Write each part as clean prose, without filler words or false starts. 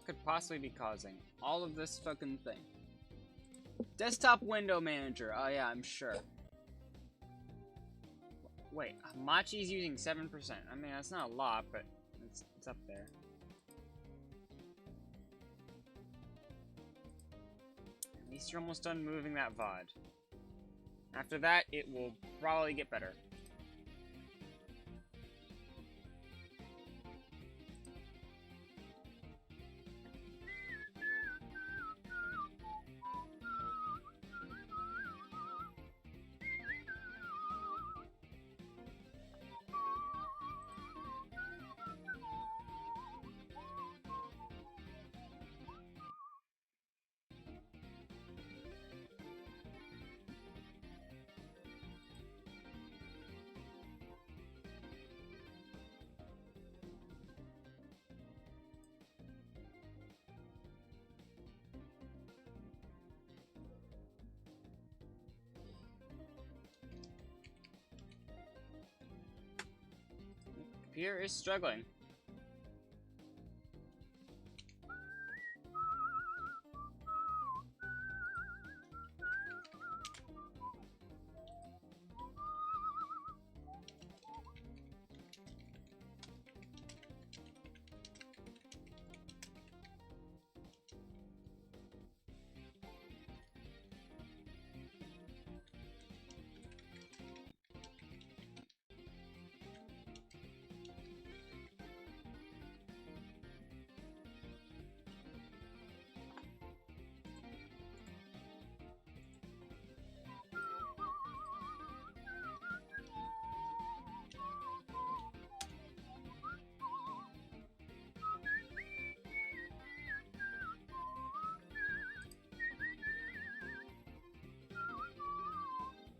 What could possibly be causing all of this fucking thing? Desktop window manager. Oh yeah, I'm sure. Wait, Machi's using 7%. I mean, that's not a lot, but it's up there. At least you're almost done moving that VOD. After that, it will probably get better. Computer is struggling.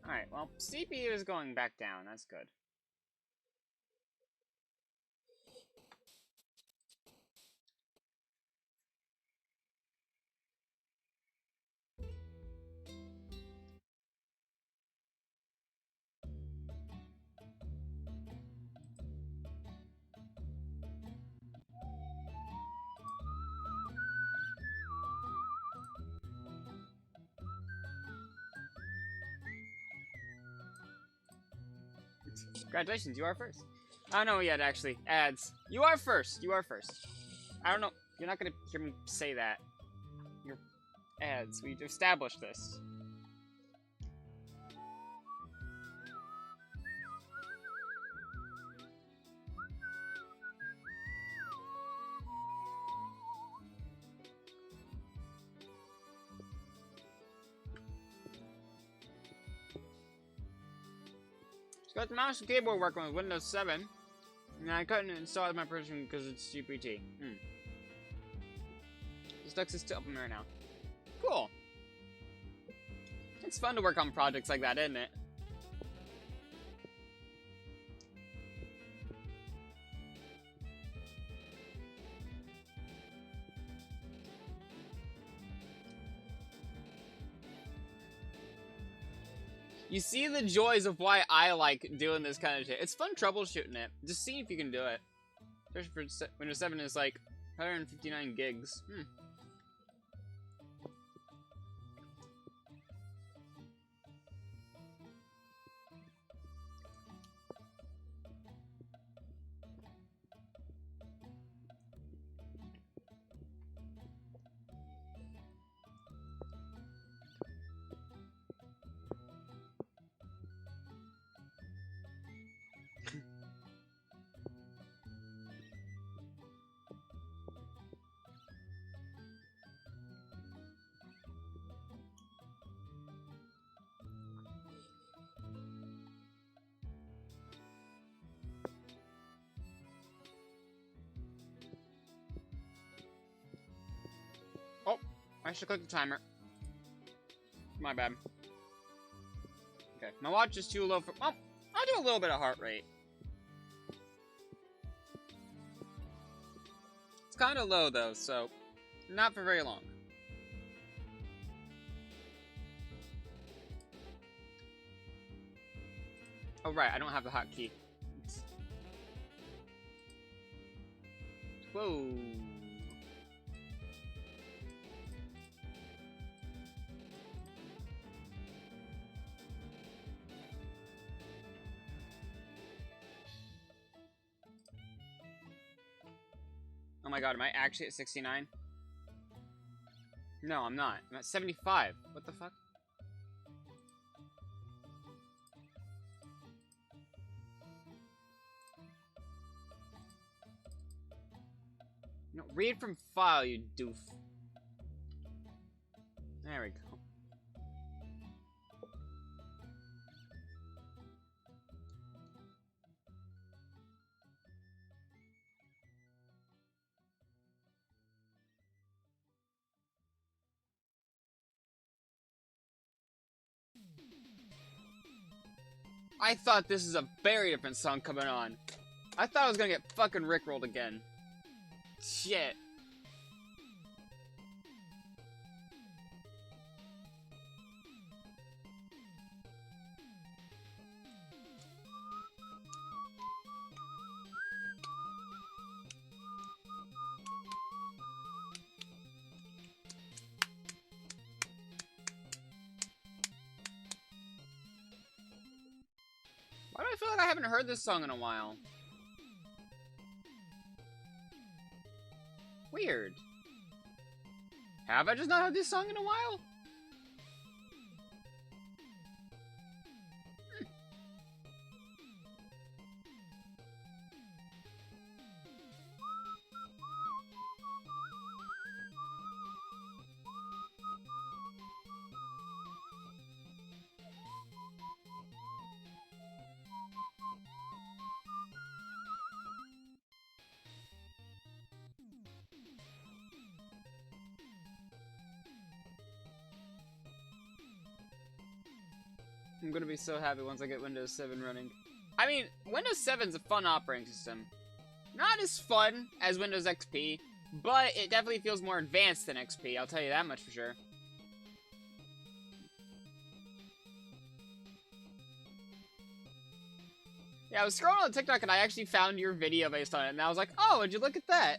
Alright, well, CPU is going back down. That's good. Congratulations, you are first. I don't know yet, actually. Ads. You are first. You are first. I don't know. You're not going to hear me say that. Your ads. We've established this. Got the mouse and keyboard working with Windows 7, and I couldn't install my version because it's GPT. This Dux is still up in there now. Cool. It's fun to work on projects like that, isn't it? You see the joys of why I like doing this kind of shit. It's fun troubleshooting it. Just see if you can do it. Especially for Windows 7 is like 159 gigs. Oh, I should click the timer. My bad. Okay, my watch is too low for... Oh, I'll do a little bit of heart rate. It's kind of low, though, so not for very long. Oh, right, I don't have the hotkey. Whoa. my god, am I actually at 69? No, I'm not. I'm at 75. What the fuck? No, read from file, you doof. There we go. I thought this is a very different song coming on. I thought I was gonna get fucking rickrolled again. Shit. Why do I feel like I haven't heard this song in a while? Weird. Have I just not heard this song in a while? I'm gonna be so happy once I get Windows 7 running. I mean, Windows 7's a fun operating system. Not as fun as Windows XP, but it definitely feels more advanced than XP, I'll tell you that much for sure. Yeah, I was scrolling on TikTok and I actually found your video based on it, and I was like, oh, would you look at that?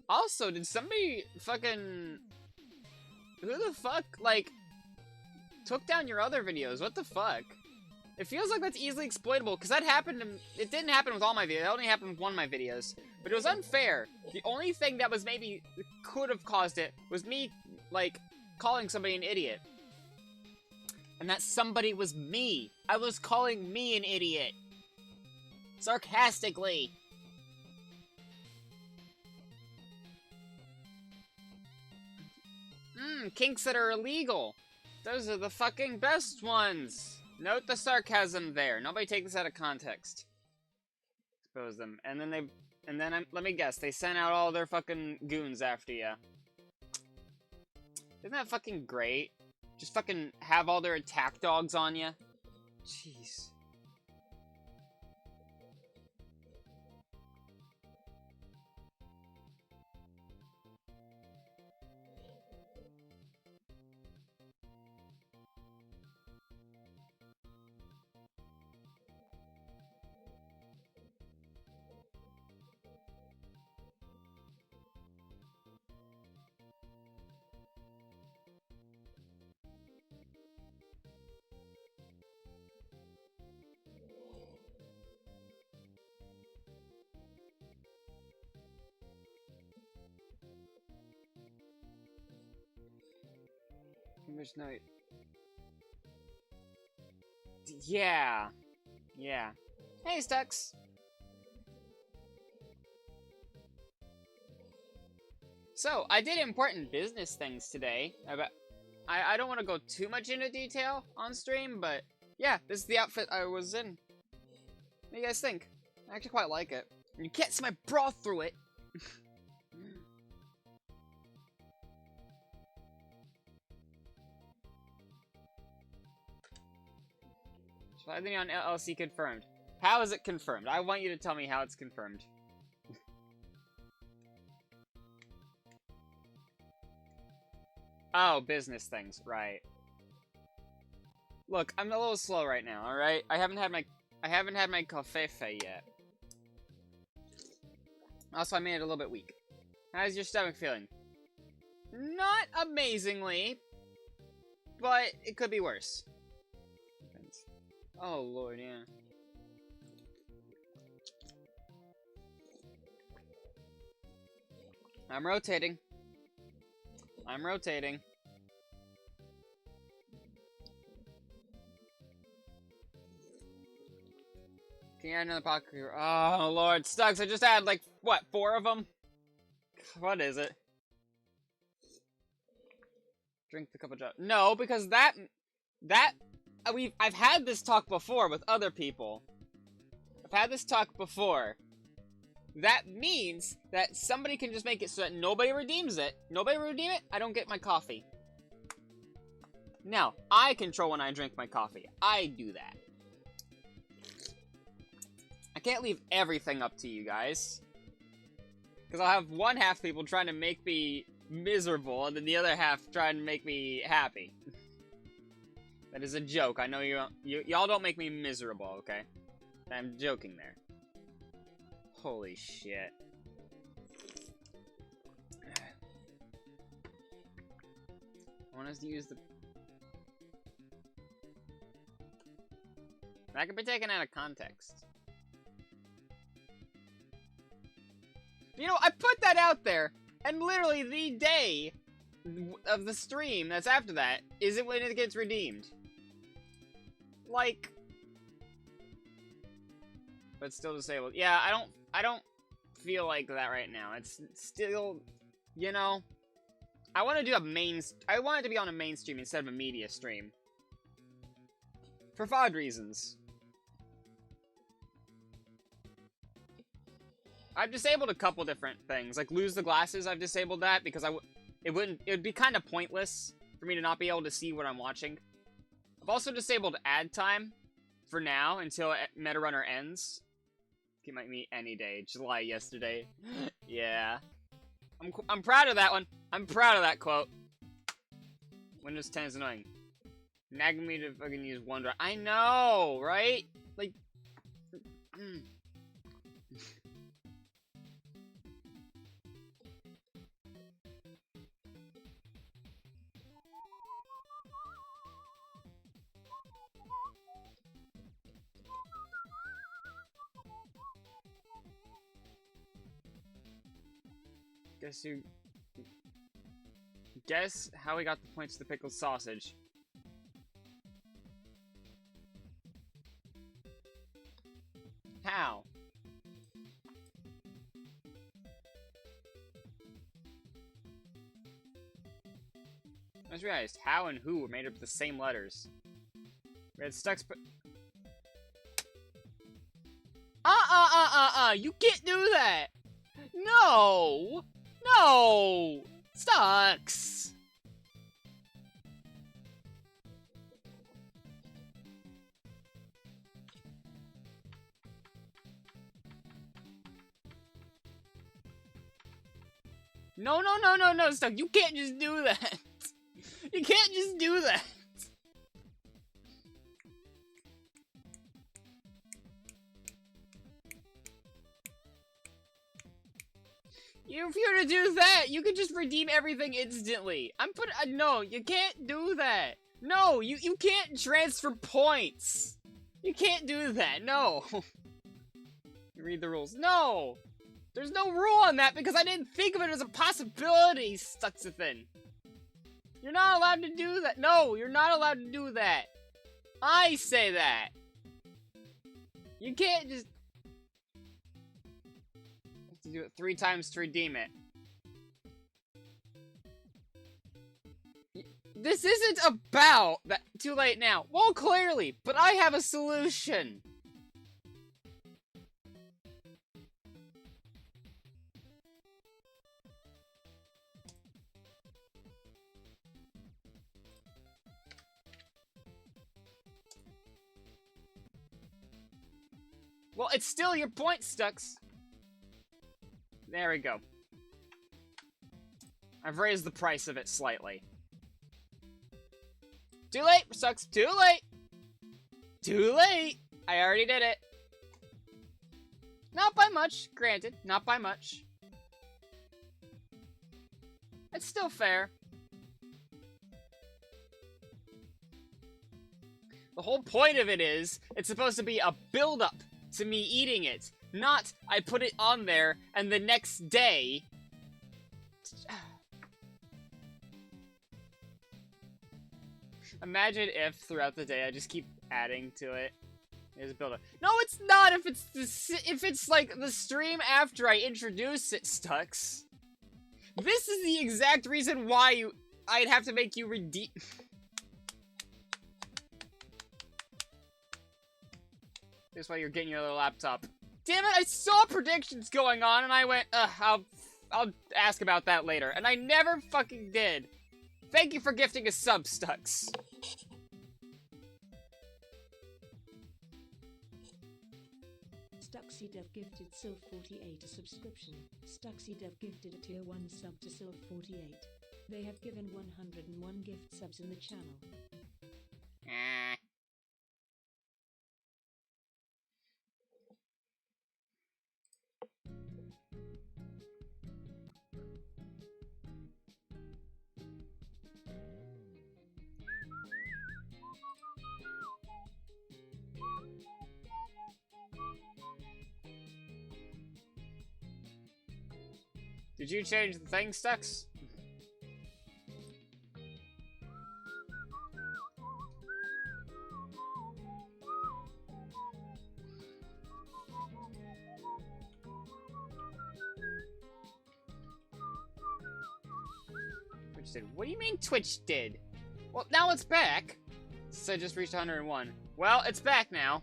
Also, did somebody fucking... Who the fuck, like... took down your other videos? What the fuck? It feels like that's easily exploitable, because that happened to... It didn't happen with all my videos. It only happened with one of my videos. But it was unfair. The only thing that was maybe... could have caused it was me, like, calling somebody an idiot. And that somebody was me. I was calling me an idiot. Sarcastically. Kinks that are illegal. Those are the fucking best ones. Note the sarcasm there. Nobody take this out of context. Expose them. And then let me guess, they sent out all their fucking goons after you. Isn't that fucking great? Just fucking have all their attack dogs on you. Jeez. Which night? Yeah. Yeah. Hey, Stux. So, I did important business things today. I don't want to go too much into detail on stream, but yeah, this is the outfit I was in. What do you guys think? I actually quite like it. And you can't see my bra through it. Sliding on LLC confirmed. How is it confirmed? I want you to tell me how it's confirmed. Oh, business things, right. Look, I'm a little slow right now, alright? I haven't had my covfefe yet. Also, I made it a little bit weak. How's your stomach feeling? Not amazingly, but it could be worse. Oh, Lord, yeah. I'm rotating. I'm rotating. Can you add another pocket? Oh, Lord. Stucks, I just had, like, what, 4 of them? What is it? Drink the cup of joe. No, because I've had this talk before with other people. I've had this talk before. That means that somebody can just make it so that nobody redeems it. Nobody redeem it, I don't get my coffee. Now, I control when I drink my coffee. I do that. I can't leave everything up to you guys. Because I'll have one half people trying to make me miserable, and then the other half trying to make me happy. That is a joke. I know y'all don't make me miserable, okay? I'm joking there. Holy shit. I want us to use the... That could be taken out of context. You know, I put that out there, and literally the day of the stream that's after that is it when it gets redeemed. Like... But still disabled. Yeah, I don't feel like that right now. It's still, you know... I want to do I want it to be on a mainstream instead of a media stream. For FOD reasons. I've disabled a couple different things. Like, lose the glasses, I've disabled that because it would be kind of pointless for me to not be able to see what I'm watching. I've also disabled ad time for now until Meta Runner ends. He might meet any day. July yesterday. Yeah. I'm proud of that one. I'm proud of that quote. Windows 10 is annoying. Nagging me to fucking use OneDrive. I know, right? Like... Guess how we got the points to the pickled sausage. How? I just realized how and who were made up of the same letters. We had Stucks, but... You can't do that! No! No! Stucks! No, Stuck. You can't just do that. You can't just do that. If you were to do that, you could just redeem everything instantly. No, you can't do that. No, you can't transfer points. You can't do that, no. You read the rules. No! There's no rule on that because I didn't think of it as a possibility, Stuxathin. You're not allowed to do that. No, you're not allowed to do that. I say that. You can't just... You have to do it 3 times to redeem it. This isn't about that. Too late now. Well, clearly, but I have a solution. Well, it's still your point, Stux. There we go. I've raised the price of it slightly. Too late, Stux. Too late. Too late. I already did it. Not by much, granted. Not by much. It's still fair. The whole point of it is, it's supposed to be a build-up to me eating it. Not, I put it on there, and the next day, Imagine if throughout the day I just keep adding to it. Here's a builder. No, it's not. If it's like the stream after I introduce it, Stux. This is the exact reason why I'd have to make you redeem. This is why you're getting your other laptop. Damn it! I saw predictions going on, and I went, I'll ask about that later, and I never fucking did. Thank you for gifting a sub, Stux. StuxyDev gifted Sylph48 a subscription. StuxyDev gifted a tier 1 sub to Sylph48. They have given 101 gift subs in the channel. Did you change the thing, Stux? Twitch did. What do you mean Twitch did? Well, now it's back. Since I just reached 101. Well, it's back now.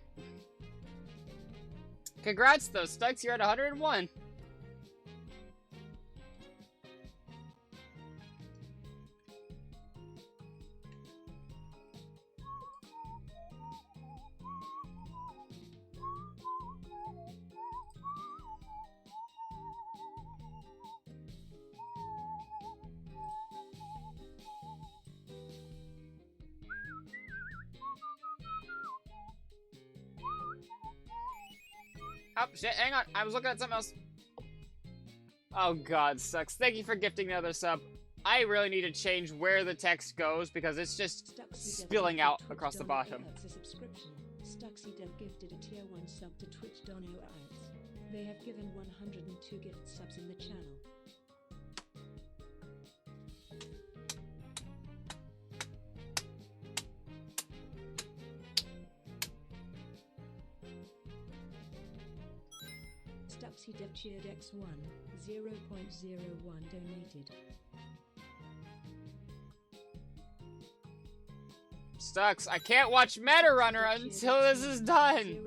Congrats, though, Stux. You're at 101. Oh, shit, hang on. I was looking at something else. Oh, God, Stux. Thank you for gifting the other sub. I really need to change where the text goes because it's just spilling out across the bottom. StuxyDev gifted a tier 1 sub to Twitch.io. They have given 102 gift subs in the channel. StuxyDev cheered X1, 0.01 donated. Stux, I can't watch Meta Runner until this is done.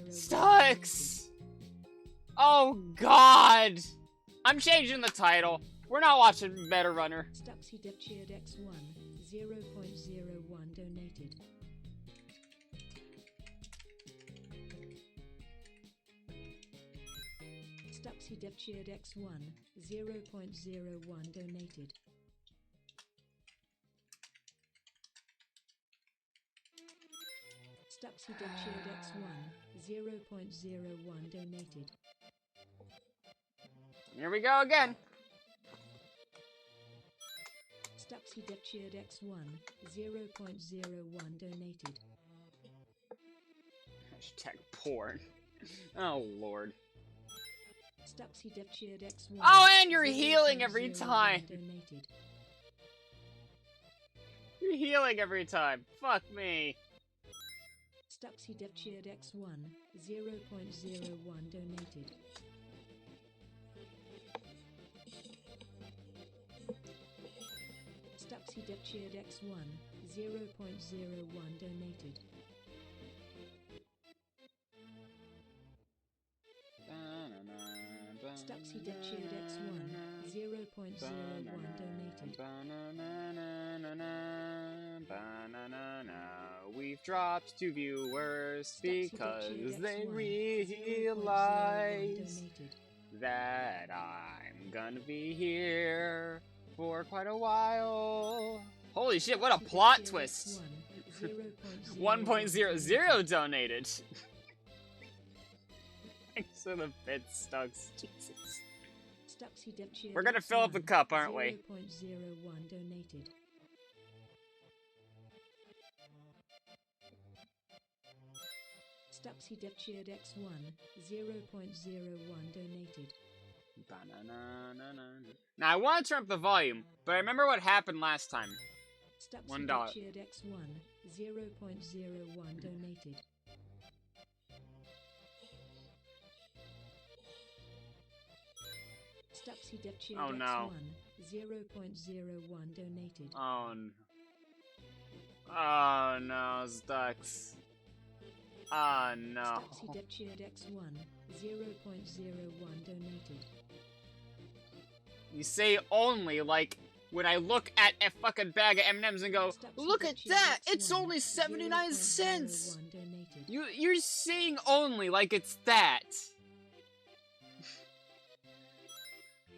Stux! Oh, God! I'm changing the title. We're not watching Meta Runner. StuxyDev cheered X1, 0.01 donated. StuxyDev cheered X1, 0.01 donated. StuxyDev cheered X1, 0.01 donated. Here we go again. StuxyDev cheered X1, 0.01 donated. Hashtag porn. Oh, Lord. StuxyDev cheered X1. Oh, and you're healing every time. Donated. You're healing every time. Fuck me. StuxyDev cheered X1, 0.01 donated. StuxyDev cheered X1, 0.01 donated. StuxyDev cheered X1, 0.01 donated. We've dropped 2 viewers because they realize that I'm gonna be here for quite a while. Holy shit, what a plot twist! 1.00 donated. Thanks for the bits, Stux. Jesus. We're gonna fill up the cup, aren't we? 0.01 donated. StuxyDev cheered X1, 0.01 donated. Now, I want to turn up the volume, but I remember what happened last time. $1. Cheered X1, 0.01 donated. Stuxy Dev Cheered Oh no. X1, 0.01 donated. Oh no. Oh no, Stux. Oh no. Stuxy Dev Cheered X1, 0.01 donated. You say only like when I look at a fucking bag of M&Ms and go, look at that! It's only 79 cents! You're saying only like it's that.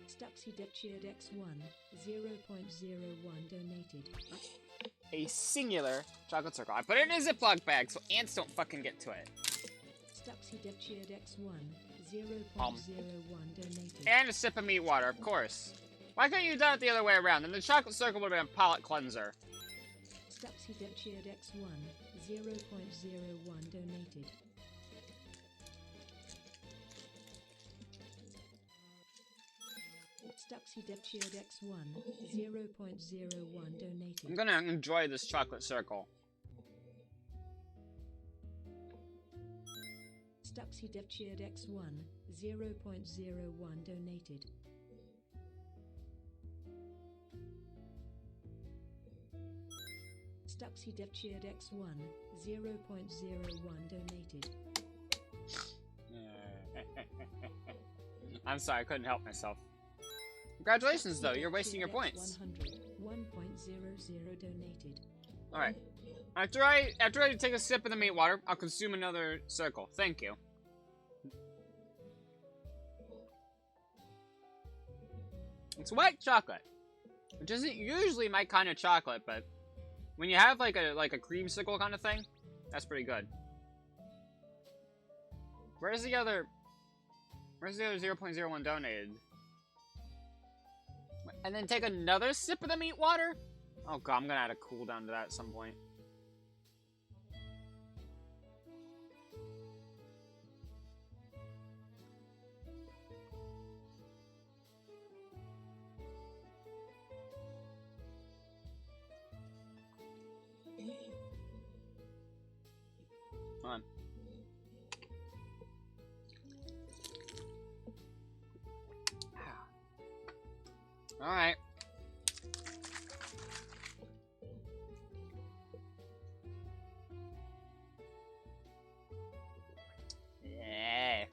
Stuxy Dev Cheered X1, 0.01 donated. A singular chocolate circle. I put it in a Ziploc bag so ants don't fucking get to it. Stuxy Dev Cheered X1, 0.01 donated. And a sip of meat water, of course. Why couldn't you have done it the other way around? Then the chocolate circle would have been a palate cleanser. Stuxy Dev Cheered X1, 0.01 donated. Stuxy Dev Cheered X1, 0.01 donated. I'm gonna enjoy this chocolate circle. Stuxy Dev Cheered X1, 0.01 donated. Stuxy Dev Cheered X1, 0.01 donated. I'm sorry, I couldn't help myself. Congratulations, though. You're wasting your points. 100 donated. Alright. After I take a sip of the meat water, I'll consume another circle. Thank you. It's white chocolate, which isn't usually my kind of chocolate, but when you have like a creamsicle kind of thing, that's pretty good. Where's the other 0.01 donated? And then take another sip of the meat water? Oh god, I'm gonna add a cooldown to that at some point. Come on. Alright. Yeah.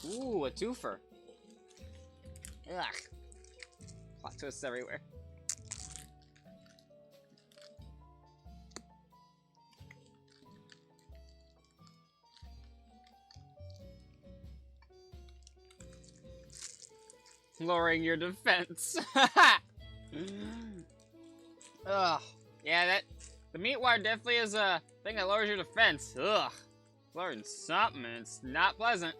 Ooh, a twofer. Ugh. Plot twists everywhere. Lowering your defense. Ugh. Yeah, the meat wire definitely is a thing that lowers your defense. Ugh. Lowering something, and it's not pleasant.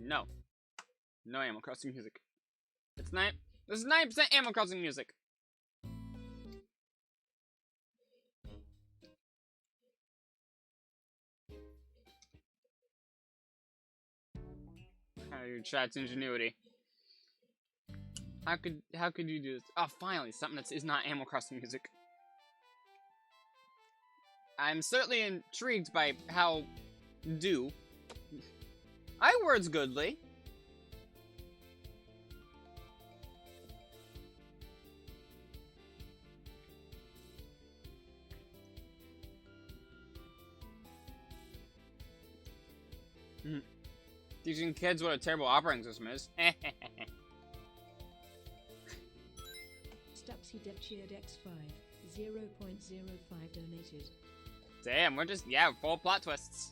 No. No Animal Crossing music. It's 9. This is 9% Animal Crossing music. Your chat's ingenuity. How could you do this? Oh, finally, something that is not Animal Crossing music. I'm certainly intrigued by how do. I words goodly. Teaching kids what a terrible operating system is. Stuxy Dev Cheered X5, 0.05 donated. Damn, we're just, yeah, full plot twists.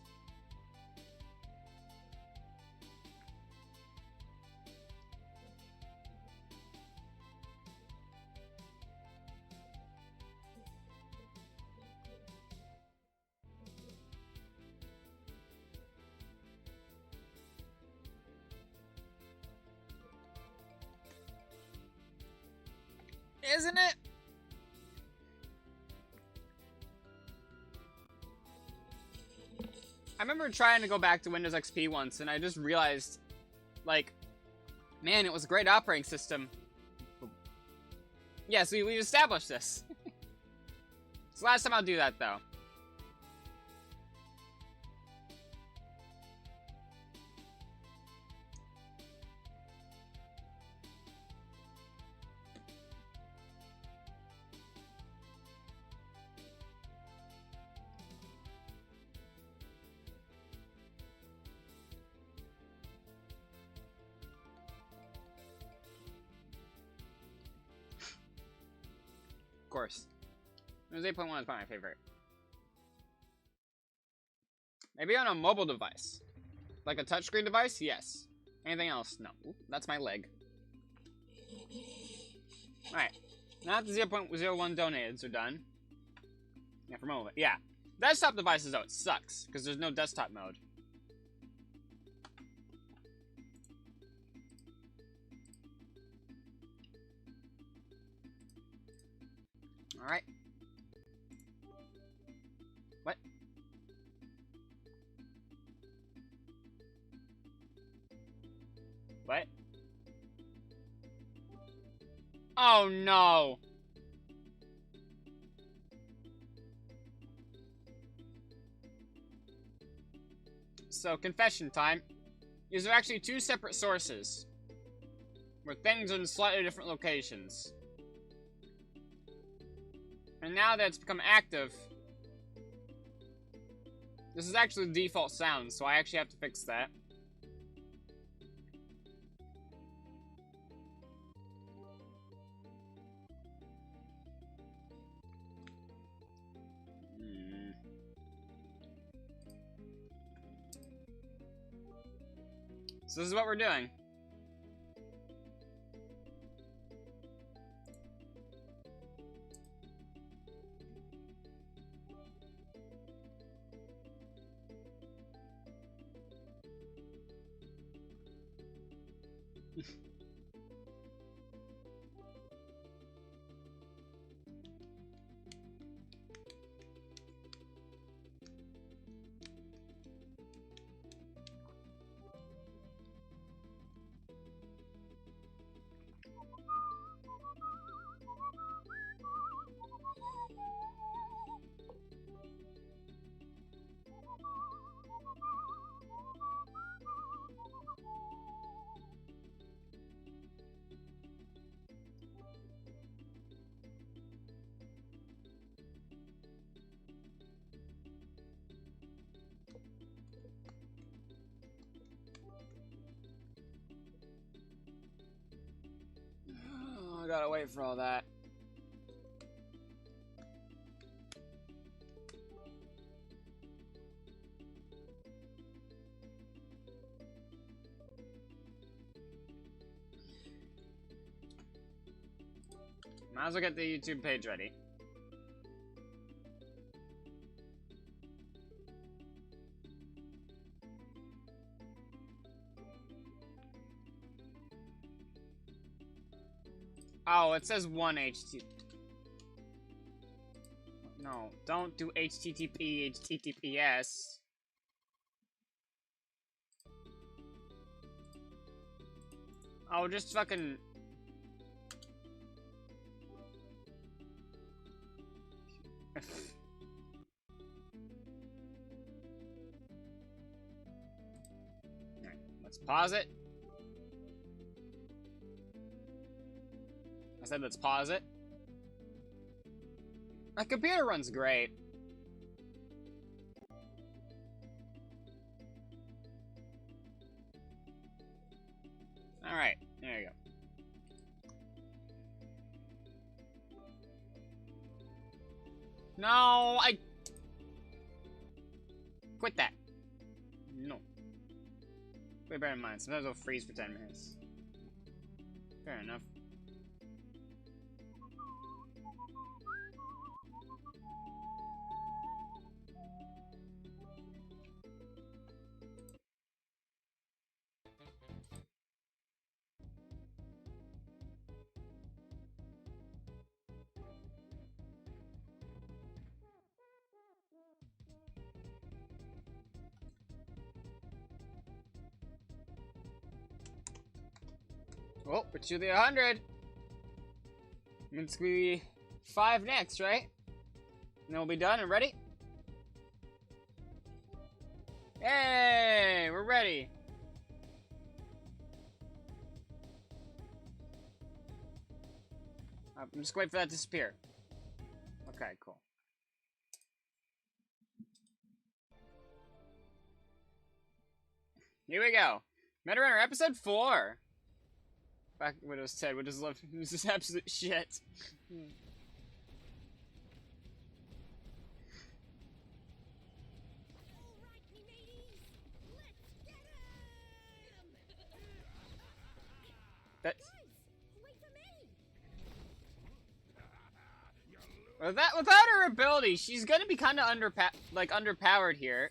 Isn't it? I remember trying to go back to Windows XP once, and I just realized, like, man, it was a great operating system. Yes, we've established this. It's the last time I'll do that, though. Of course. Windows 8.1 is probably my favorite. Maybe on a mobile device. Like a touchscreen device? Yes. Anything else? No. Oop, that's my leg. Alright. Now that the 0.01 donateds are done. Yeah, for mobile. Yeah. Desktop devices, though, it sucks. Because there's no desktop mode. Alright. What? What? Oh no! So, confession time. These are actually two separate sources. Where things are in slightly different locations. And now that it's become active, this is actually the default sound, so I actually have to fix that. So this is what we're doing. I gotta wait for all that. Might as well get the YouTube page ready. Oh, it says one HTTP. No, don't do HTTP, HTTPS. Oh, just fucking... Alright, let's pause it. I said let's pause it. My computer runs great. Alright, there you go. No, I... Quit that. No. Wait, bear in mind, sometimes it'll freeze for 10 minutes. Fair enough. Oh, we're to the 100. It's gonna be 5 next, right? And then we'll be done and ready. Hey, we're ready. I'm just waiting for that to disappear. Okay, cool. Here we go. Meta Runner episode 4. Back when it was Ted, would just love this is absolute shit. That without her ability, she's gonna be kind of underpowered here.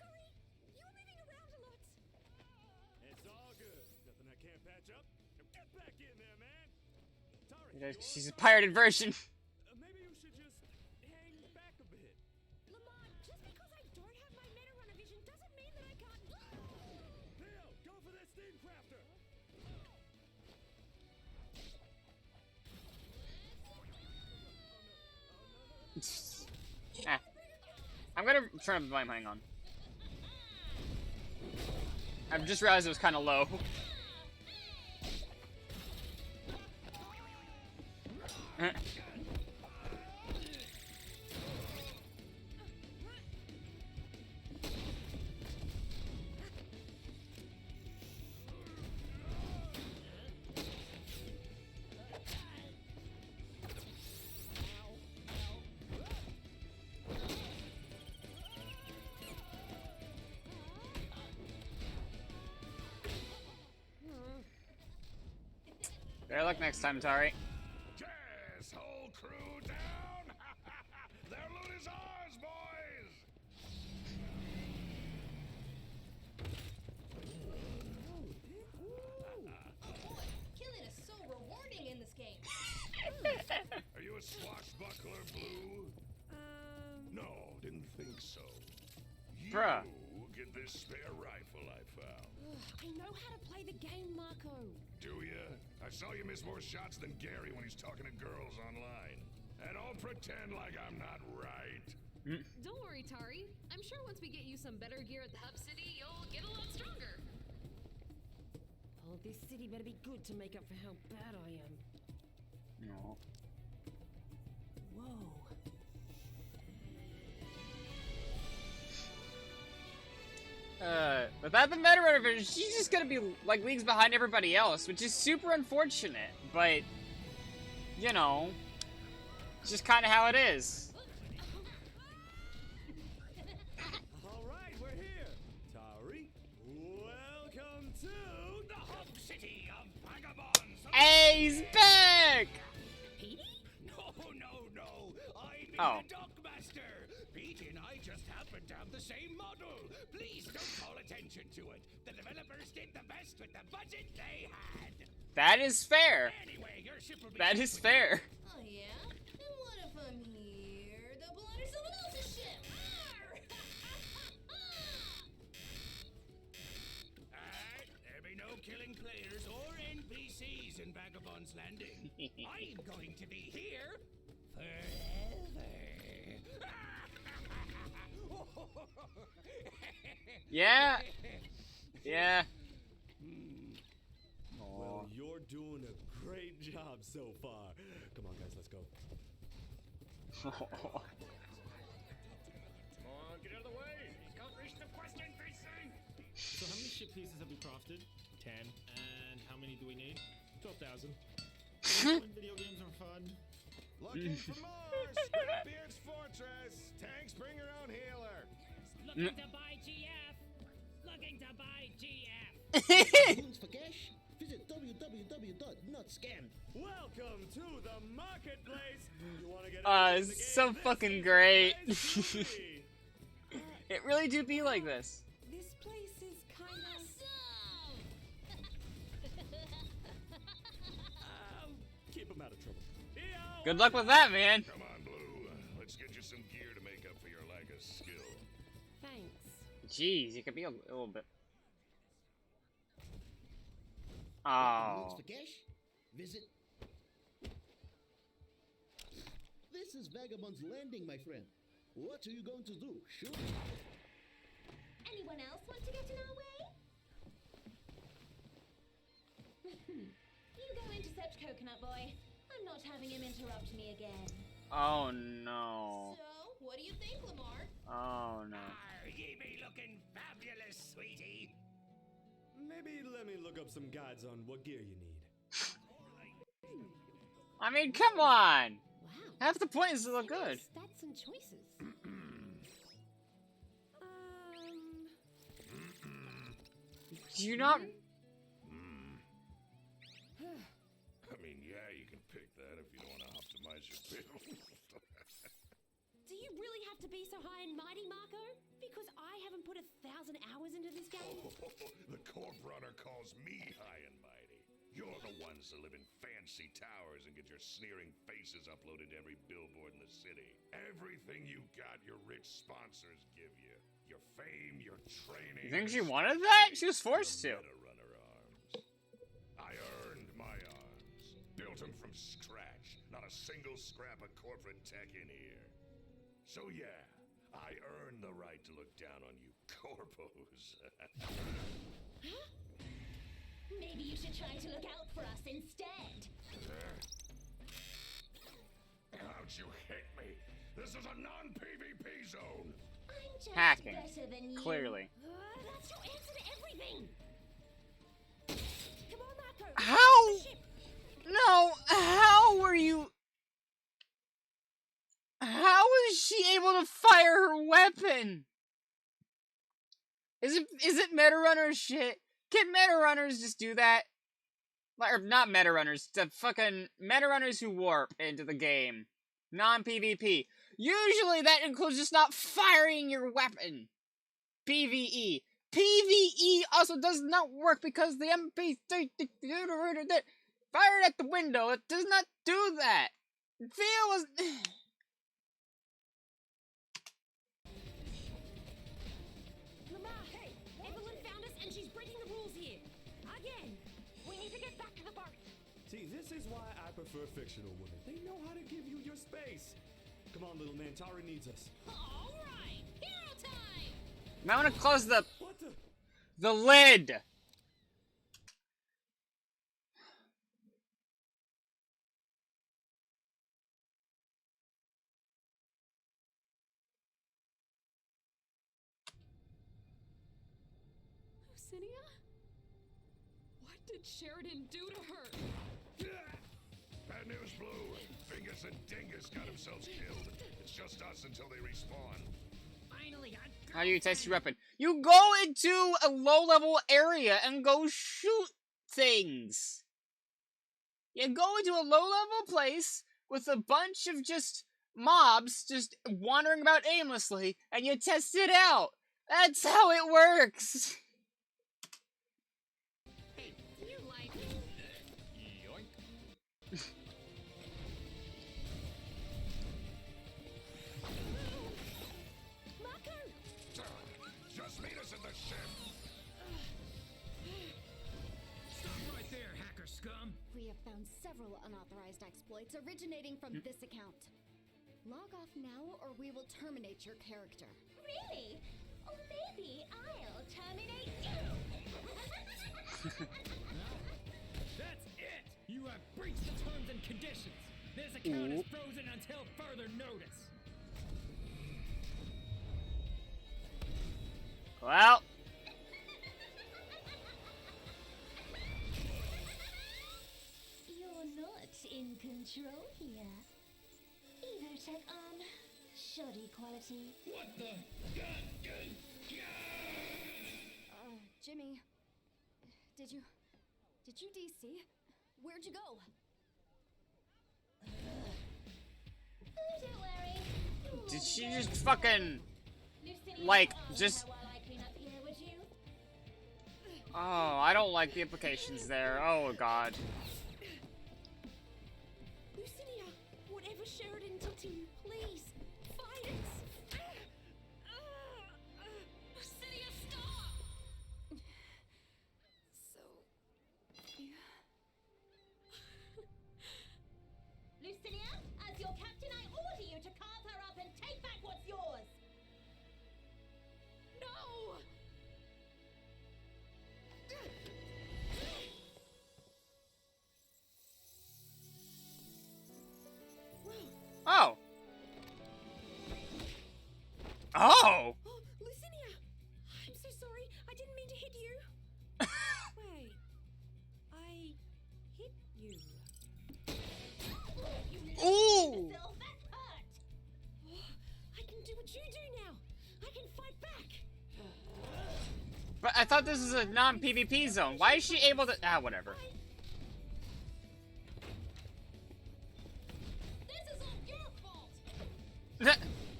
She's a pirated version. Maybe you should just hang back a bit. Lamont, just because I don't have my Meta Runner vision doesn't mean that I can't. Theo, go for that steam crafter. I'm gonna try to blame. Hang on. I've just realized it was kind of low. Better luck next time, Tari. Yes, whole crew down! Their loot is ours, boys! Boy, killing is so rewarding in this game. Are you a swashbuckler, Blue? No, didn't think so. You Bruh. get this spare rifle I found. I know how to play the game, Marco. Do ya? I saw you miss more shots than Gary when he's talking to girls online. And don't pretend like I'm not right. Don't worry, Tari. I'm sure once we get you some better gear at the Hub City, you'll get a lot stronger. Oh, this city better be good to make up for how bad I am. No. Whoa. Without the Meta Runner vision, she's just gonna be like leagues behind everybody else, which is super unfortunate. But you know, it's just kind of how it is. All right, we're here. Tari, welcome to The Hub City of Vagabonds! Hey, he's back! Petey? No. I'm Oh. the Dockmaster. Pete and I just happen to have the same model. Please don't call attention to it. The developers did the best with the budget they had. That is fair. Anyway, your ship will be That is fair. Oh, yeah? And what if I'm here to blunder someone else's ship? There be no killing players or NPCs in Vagabond's Landing. I'm going to be here forever. Yeah. Yeah. Well, you're doing a great job so far. Come on, guys, let's go. Come on, get out of the way. He's can't reach the question facing. So how many ship pieces have we crafted? 10. And how many do we need? 12,000. Video games are fun. Looking for more. Scrapbeard's Fortress. Tanks bring your own healer. Looking to buy GF. Looking to buy GF. Loons for cash? Visit www.nutscan. Welcome to the marketplace. You want to get It's so fucking great. It really do be like this. This place is kind of... Keep him out of trouble. Good luck with that, man. Come on, Blue. Let's get you some gear to make up for your lack of skill. Thanks. Jeez, you could be a little bit. Loons Oh. for cash? Visit. This is Vagabond's Landing, my friend. What are you going to do? Shoot? Anyone else want to get in our way? You go intercept Coconut Boy. I'm not having him interrupt me again. Oh no. So, what do you think, Lamar? Oh no. Ye be looking fabulous, sweetie. Maybe let me look up some guides on what gear you need. I mean, come on. Wow. Half the point is to look good. Stats and choices. Do you not? I mean, yeah, you can pick that if you don't want to optimize your build. Do you really have to be so high and mighty, Marco? Because I haven't put 1,000 hours into this game. The Corp Runner calls me high and mighty. You're the ones that live in fancy towers and get your sneering faces uploaded to every billboard in the city. Everything you got, your rich sponsors give you. Your fame, your training. You think she wanted that? She was forced to. Runner arms. I earned my arms. Built them from scratch. Not a single scrap of corporate tech in here. So yeah, I earned the right to look down on you corpos. Maybe you should try to look out for us instead. How'd you hit me? This is a non-PvP zone. I'm just Hacking. better than you. Clearly. That's your answer to everything. Come on, Marco. How? The ship. No. How were you? How was she able to fire her weapon? Is it Meta Runners shit? Can Meta Runners just do that? Or not Meta Runners, the fucking Meta Runners who warp into the game. Non-PvP. Usually that includes just not firing your weapon. PvE. PvE also does not work because the MP3 that fired at the window, it does not do that. Theo was... Lamar, hey, Evelyn found us and she's breaking the rules here. Again. We need to get back to the boat. See, this is why I prefer fictional women. They know how to give you your space. Come on, little man. Tari needs us. All right, hero time. Now I want to close the What the? lid. Lucinia? What did Sheridan do to her? Bad news, Blue. Bingus and Dingus got themselves killed. It's just us until they respawn. Finally got How do you test your weapon? You go into a low-level area and go shoot things. You go into a low-level place with a bunch of just mobs just wandering about aimlessly, and you test it out. That's how it works. Hey, you like Yoink. Marco! Just meet us at the ship. Stop right there, hacker scum. We have found several unauthorized exploits originating from this account. Log off now or we will terminate your character. Really? Or maybe I'll terminate you! That's it! You have breached the terms and conditions. This account is frozen until further notice. Well, You're not in control here. Either check on shoddy quality. What the? Jimmy, did you DC? Where'd you go? Don't worry. did she just fucking, Lucinia, like, oh, just... while I clean up here, would you? Oh, I don't like the implications there. Oh, God. Lucinia, whatever Sheridan did to you, please, fight us! Lucinia, stop! So, Oh! Oh, Lucinia! I'm so sorry. I didn't mean to hit you. Wait. I hit you. Ooh! That hurt! I can do what you do now. I can fight back. But I thought this was a non-PvP zone. Why is she able to... Ah, whatever. This is all your fault.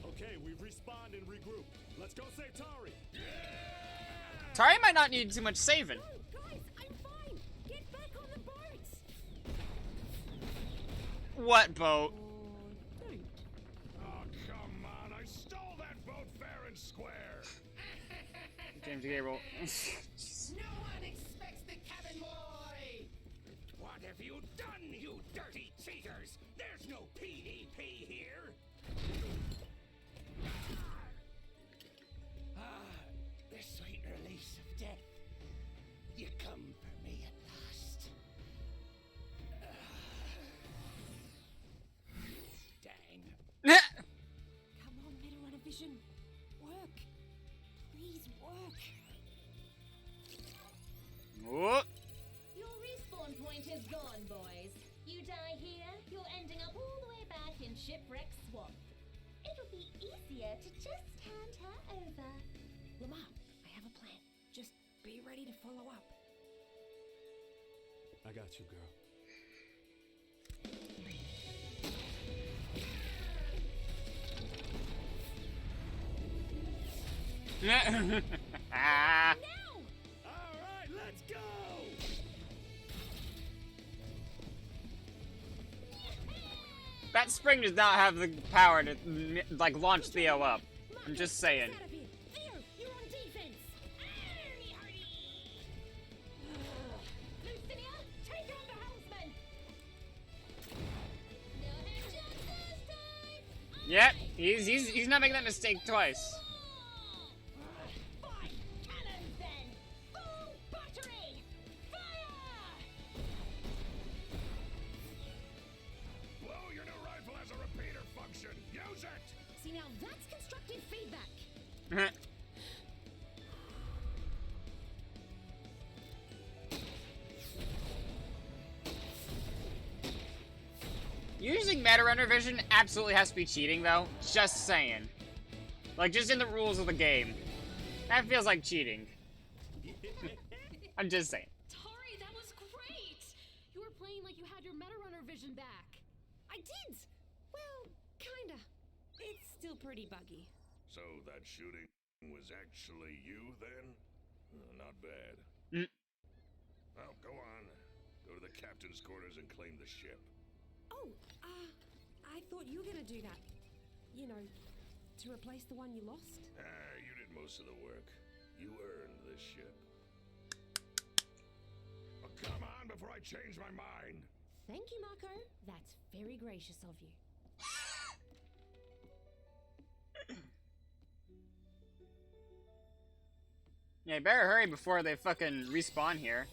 Okay, we've respawned and regrouped. Let's go save Tari. Tari might not need too much saving. No, guys, I'm fine. Get back on the boats. What boat? Don't. Oh, come on. I stole that boat fair and square. James Gabriel. No one expects the cabin boy! What have you done, you dirty cheaters? There's no PvP here. The sweet release of death. You come for me at last. Dang. Come on, Meta Runner Vision. Work. Please work. Whoop. Your respawn point is gone, boys. You die here, you're ending up all the way back in Shipwreck Swamp. It'll be easier to just hand her over. Lamar, I have a plan. Just be ready to follow up. I got you, girl. Ah. Now! All right, let's go. That spring does not have the power to, like, launch Theo up. I'm just saying. Out of here. Theo, you're on defense. Arnie, Arnie. Lucinia, take on the helmsman! Yep, he's not making that mistake twice. Fine, cannons then! Full battery! Fire! Whoa, your new rifle has a repeater function. Use it! See, now that's constructive feedback. Using Meta Runner Vision absolutely has to be cheating, though. Just saying. Like, just in the rules of the game. That feels like cheating. I'm just saying. Tari, that was great! You were playing like you had your Meta Runner vision back. I did. Well, kinda. It's still pretty buggy. So that shooting was actually you, then? Not bad. Mm. Well, go on. Go to the captain's quarters and claim the ship. Oh, I thought you were gonna do that. You know, to replace the one you lost. You did most of the work. You earned this ship. Oh, come on before I change my mind. Thank you, Marco. That's very gracious of you. Yeah, you better hurry before they fucking respawn here.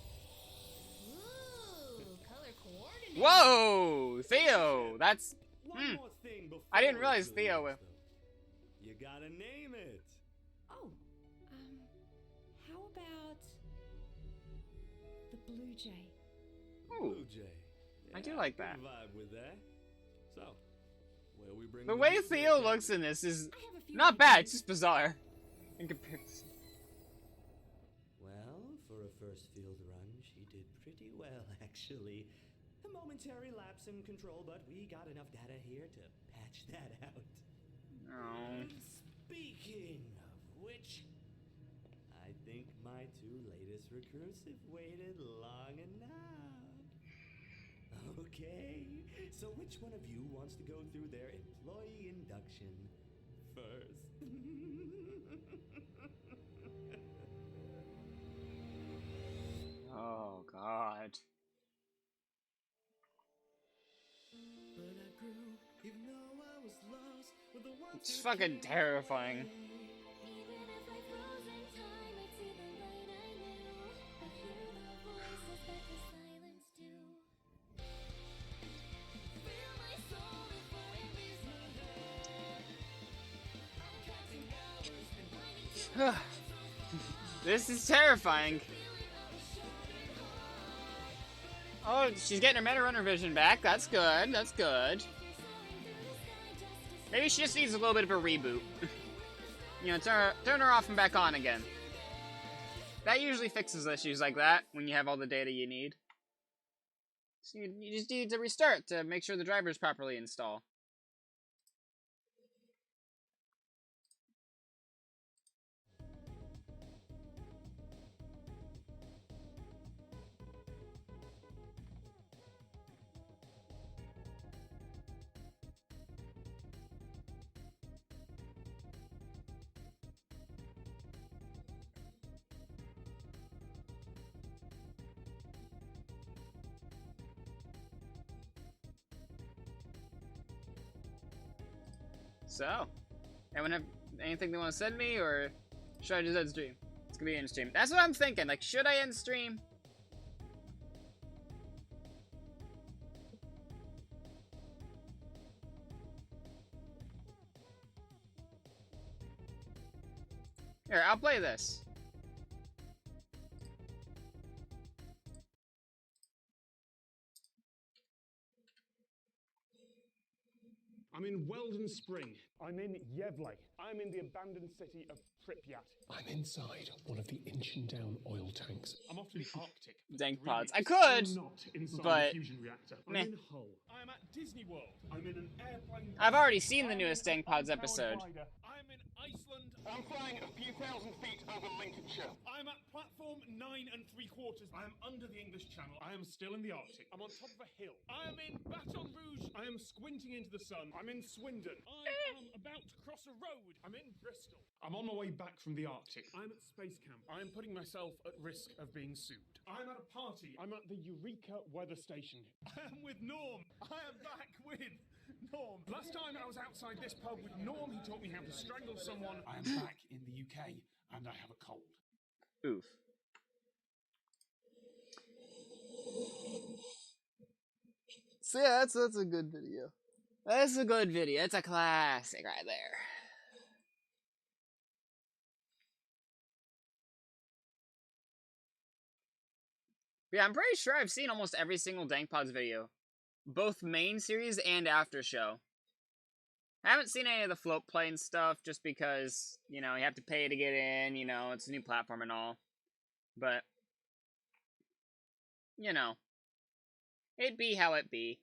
Ooh, color coordinated. Whoa! Theo! That's... One more thing before I didn't realize it's Theo... released, though. You gotta name it. Oh, how about the Blue Jay? Ooh. Blue Jay. I do like that. Good vibe with that. So, where we bring The way music Theo at? looks in this is I have a few not bad, ideas. it's just bizarre. In comparison. Well, for a first field run, she did pretty well, actually. A momentary lapse in control, but we got enough data here to patch that out. Oh. Speaking of which, I think my two latest recruits have waited long enough. Okay, so which one of you wants to go through their employee induction first? Oh, God. But I grew, even though I was lost, with the ones It's who fucking cared. terrifying. Even if I froze in time, I'd see the light I knew. I'd hear the voices that the silence do. Feel my soul if I am is my head. I'm counting down This is terrifying. Oh, she's getting her Meta Runner vision back. That's good. That's good. Maybe she just needs a little bit of a reboot. You know, turn her off and back on again. That usually fixes issues like that when you have all the data you need. So you just need to restart to make sure the drivers properly install. So, anyone have anything they want to send me, or should I just end stream? It's gonna be end stream. That's what I'm thinking. Like, should I end stream? Here, I'll play this. I'm in Weldon Spring. I'm in Yevley. I'm in the abandoned city of Pripyat. I'm inside one of the inching down oil tanks. I'm off to the Arctic. Dank pods. I could, I'm not inside but the fusion reactor. I'm meh. in Hull. I'm at Disney World. I'm in an airplane. I've already seen the newest Dank Pods episode. I'm in Iceland. I'm flying a few thousand feet over Lincolnshire. I'm at platform 9 3/4. I am under the English Channel. I am still in the Arctic. I'm on top of a hill. I am in Baton Rouge. I am squinting into the sun. I'm in Swindon. I am about to cross a road. I'm in Bristol. I'm on my way back from the Arctic. I'm at Space Camp. I am putting myself at risk of being sued. I'm at a party. I'm at the Eureka weather station. I am with Norm. I am back with Norm. Last time I was outside this pub with Norm, he taught me how to strangle someone. I am back in the UK, and I have a cold. Oof. So yeah, that's a good video. That's a good video. It's a classic right there. But yeah, I'm pretty sure I've seen almost every single Dank Pods video. Both main series and after show. I haven't seen any of the float plane stuff just because, you know, you have to pay to get in, you know, it's a new platform and all. But, you know, it be how it be.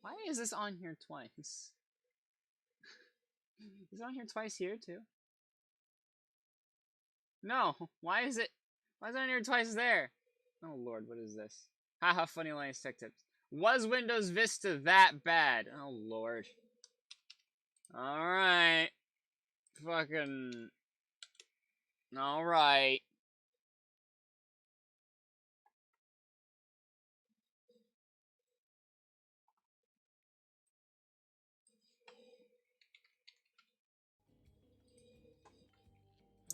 Why is this on here twice? Is it on here twice here too? No, why is it on here twice there? Oh lord, what is this? Haha, funny lines, tech tips. Was Windows Vista that bad? Oh lord. Alright. Fucking... Alright.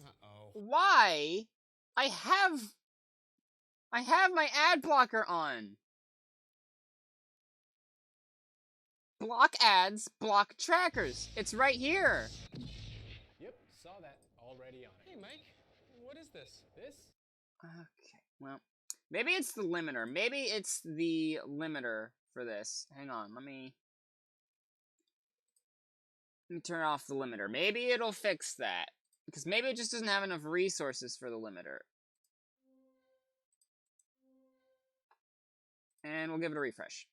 Uh-oh. Why? I have my ad blocker on. Block ads, block trackers. It's right here. Yep, saw that already on it. Hey, Mike, what is this? Okay, well, maybe it's the limiter. Maybe it's the limiter for this. Hang on, let me turn off the limiter. Maybe it'll fix that. Because maybe it just doesn't have enough resources for the limiter. And we'll give it a refresh.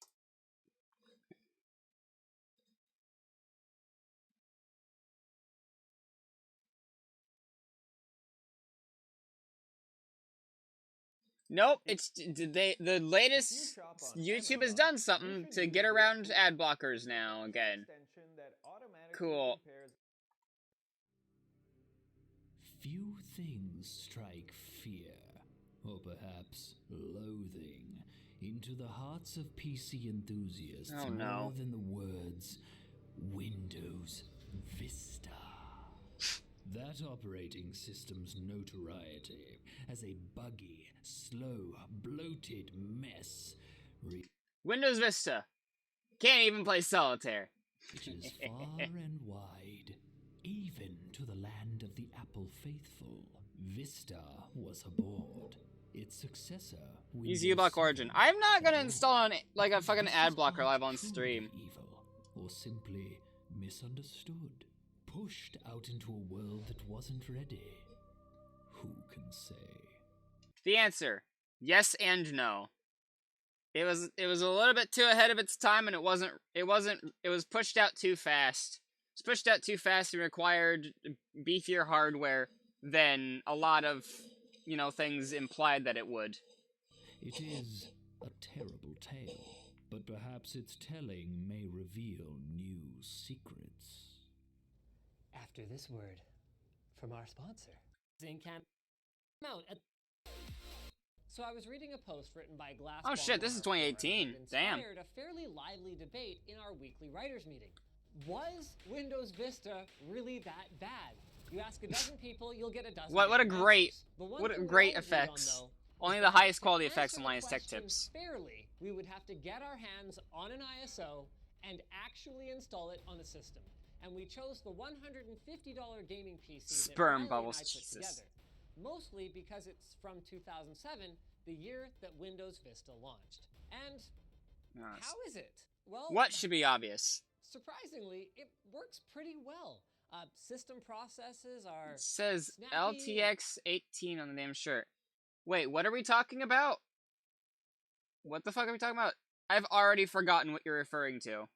Nope, it's the latest YouTube has done something to get around ad blockers now again. Cool. Few things strike fear, or perhaps loathing, into the hearts of PC enthusiasts more than the words Windows Vista. That operating system's notoriety as a buggy, slow, bloated mess Windows Vista. Can't even play solitaire. Reaches far and wide. faithful. Vista was aboard. Its successor, Use uBlock Origin. I'm not gonna install like a fucking ad blocker live on stream. Evil, or simply misunderstood. Pushed out into a world that wasn't ready. Who can say? The answer: yes and no. It was a little bit too ahead of its time, and it was pushed out too fast. It was pushed out too fast and required beefier hardware than a lot of, you know, things implied that it would. It is a terrible tale, but perhaps its telling may reveal new secrets. After this word from our sponsor. So I was reading a post written by Glass. Oh shit, this is 2018. Damn. Inspired a fairly lively debate in our weekly writers meeting. Was Windows Vista really that bad? You ask a dozen people, you'll get a dozen. What a great effects. Only the highest quality effects on Linus Tech Tips. Fairly, we would have to get our hands on an ISO and actually install it on a system. And we chose the $150 gaming PC Sperm that bubbles, and I put Jesus. together. Mostly because it's from 2007, the year that Windows Vista launched. And how is it? Well, what should be obvious? Surprisingly, it works pretty well. System processes are. It says snappy. LTX 18 on the damn shirt. Wait, what are we talking about? What the fuck are we talking about? I've already forgotten what you're referring to.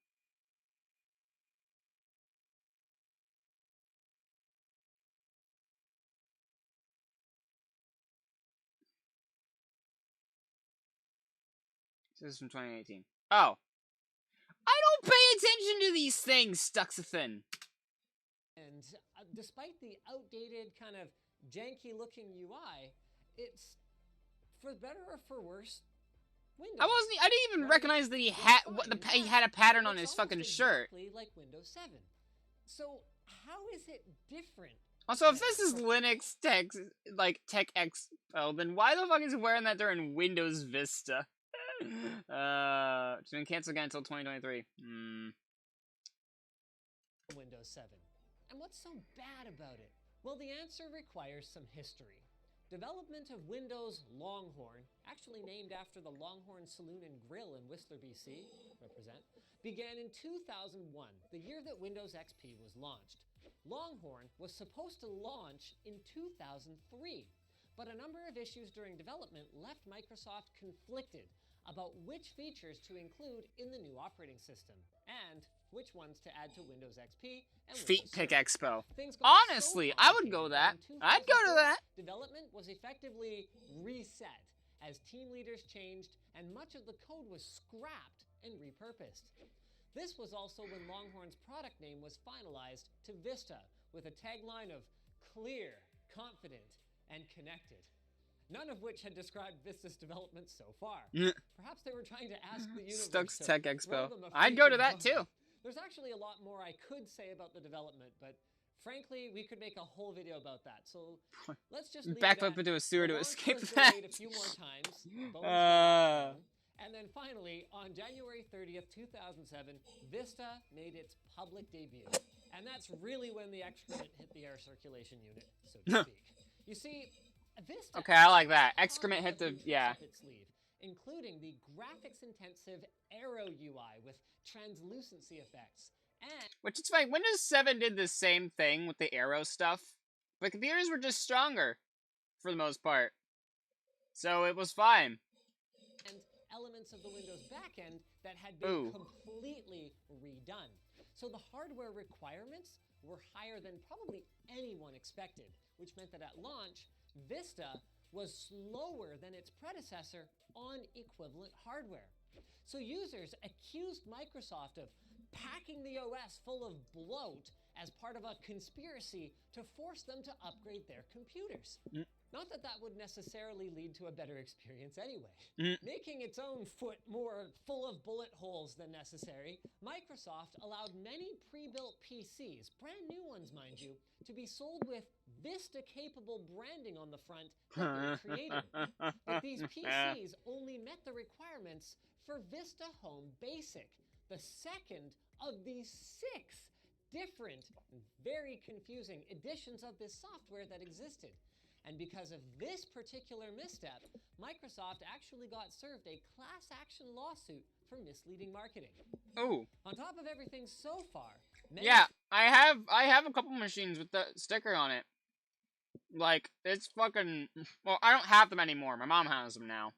This is from 2018. Oh. I don't pay attention to these things, Stuxathin. And despite the outdated, kind of janky-looking UI, it's, for better or for worse, Windows. I didn't even recognize that he had a pattern on his fucking shirt. Exactly like Windows 7. So how is it different? Also, if this is Linux Tech Expo, then why the fuck is he wearing that during Windows Vista? It's been canceled again until 2023. Windows 7. And what's so bad about it? Well, the answer requires some history. Development of Windows Longhorn, actually named after the Longhorn Saloon and Grill in Whistler, BC, began in 2001, the year that Windows XP was launched. Longhorn was supposed to launch in 2003, but a number of issues during development left Microsoft conflicted about which features to include in the new operating system, and which ones to add to Windows XP and Feet Pick Windows Expo. Things got Honestly, so I would go that. I'd go to that. Development was effectively reset as team leaders changed and much of the code was scrapped and repurposed. This was also when Longhorn's product name was finalized to Vista with a tagline of clear, confident, and connected. None of which had described Vista's development so far. Perhaps they were trying to ask the universe Stux to Tech throw Expo. them a I'd go to freaking that bone. too. There's actually a lot more I could say about the development, but frankly, we could make a whole video about that. So let's just leave Back it up at into a sewer the to launch escape was that. delayed a few more times. Bones were broken. And then finally, on January 30th, 2007, Vista made its public debut. And that's really when the excrement hit the air circulation unit, so to speak. You see, Vista... Okay, I like that. Excrement hit the... yeah. ...up its sleeve, including the graphics-intensive Aero UI with translucency effects. And Which is fine. Windows 7 did the same thing with the arrow stuff, but computers were just stronger, for the most part. So it was fine. And elements of the Windows backend that had been completely redone. So the hardware requirements were higher than probably anyone expected, which meant that at launch, Vista was slower than its predecessor on equivalent hardware. So users accused Microsoft of packing the OS full of bloat as part of a conspiracy to force them to upgrade their computers. Not that that would necessarily lead to a better experience anyway. Making its own foot more full of bullet holes than necessary, Microsoft allowed many pre-built PCs, brand new ones mind you, to be sold with Vista-capable branding on the front that they created. But these PCs only met the requirements for Vista Home Basic, the second of these 6 different, and very confusing editions of this software that existed. And because of this particular misstep, Microsoft actually got served a class action lawsuit for misleading marketing. Ooh. On top of everything so far, yeah, I have a couple machines with the sticker on it. Like, it's fucking... Well, I don't have them anymore. My mom has them now.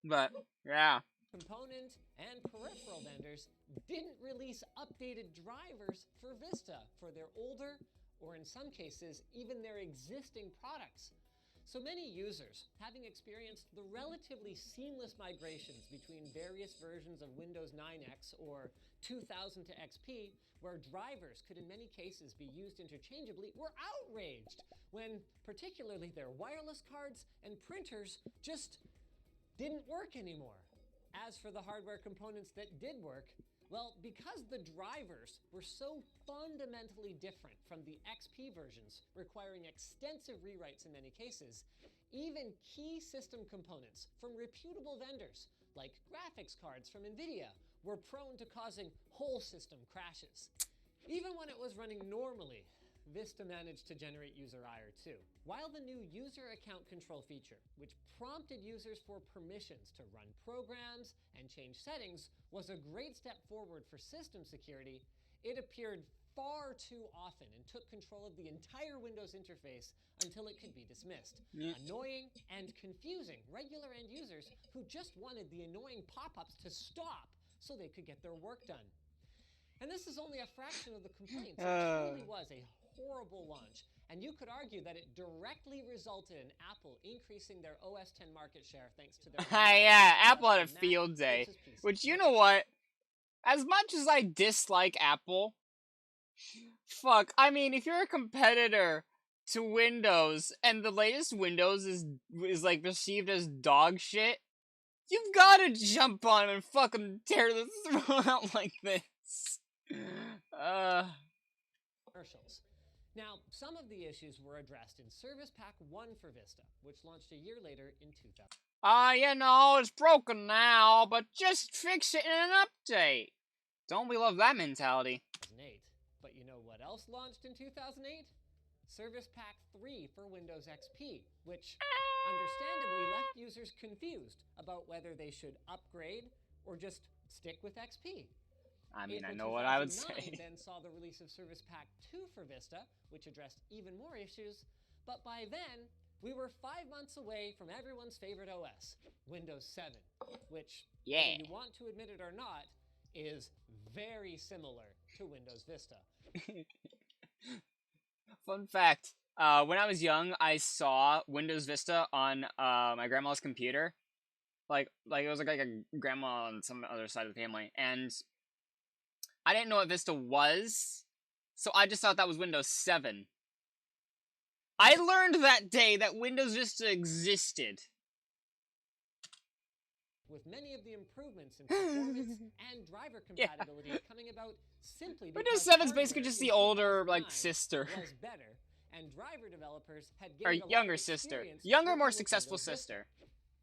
But, yeah. Component and peripheral vendors didn't release updated drivers for Vista for their older, or in some cases, even their existing products. So many users, having experienced the relatively seamless migrations between various versions of Windows 9X or 2000 to XP, where drivers could in many cases be used interchangeably, were outraged when particularly their wireless cards and printers just didn't work anymore. As for the hardware components that did work, well, because the drivers were so fundamentally different from the XP versions, requiring extensive rewrites in many cases, even key system components from reputable vendors, like graphics cards from NVIDIA, were prone to causing whole system crashes. Even when it was running normally, Vista managed to generate user ire too. While the new user account control feature, which prompted users for permissions to run programs and change settings, was a great step forward for system security, it appeared far too often and took control of the entire Windows interface until it could be dismissed. Annoying and confusing regular end users who just wanted the annoying pop-ups to stop so they could get their work done. And this is only a fraction of the complaints. It truly was a horrible launch, and you could argue that it directly resulted in Apple increasing their OS X market share thanks to their... yeah, Apple had a field day. Which, you know what? As much as I dislike Apple, fuck, I mean, if you're a competitor to Windows, and the latest Windows is like, perceived as dog shit, you've gotta jump on 'em and fucking tear the throat out like this. Commercials. Now, some of the issues were addressed in Service Pack 1 for Vista, which launched a year later in 2000. You know, it's broken now, but just fix it in an update. Don't we love that mentality? 2008. But you know what else launched in 2008? Service Pack 3 for Windows XP, which understandably left users confused about whether they should upgrade or just stick with XP. I mean, April I know what I would 2009 say. then saw the release of Service Pack 2 for Vista, which addressed even more issues, but by then, we were 5 months away from everyone's favorite OS, Windows 7, which, whether you want to admit it or not, is very similar to Windows Vista. Fun fact, when I was young, I saw Windows Vista on my grandma's computer. Like it was like a grandma on some other side of the family, and I didn't know what Vista was, so I just thought that was Windows 7. I learned that day that Windows Vista existed. With many of the improvements in performance and driver compatibility coming about simply Windows because 7's basically just the older, like, sister. was better, and driver developers had Or gained a lot younger of sister. experience Younger, working more with successful Windows Vista sister.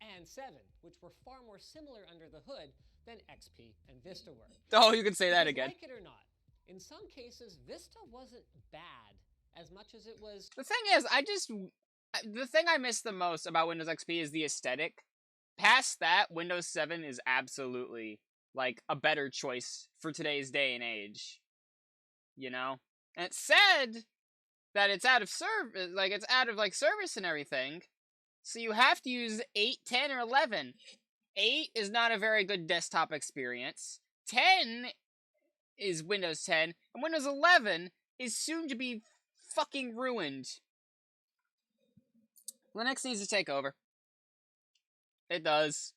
and 7, which were far more similar under the hood than XP and Vista were. Oh, you can say that Because again. like it or not, in some cases, Vista wasn't bad as much as it was... The thing is, the thing I miss the most about Windows XP is the aesthetic. Past that, Windows 7 is absolutely, like, a better choice for today's day and age. You know? And it's said that it's out of service, like, it's out of, like, service and everything. So you have to use 8, 10, or 11. 8 is not a very good desktop experience. 10 is Windows 10. And Windows 11 is soon to be fucking ruined. Linux needs to take over. It does.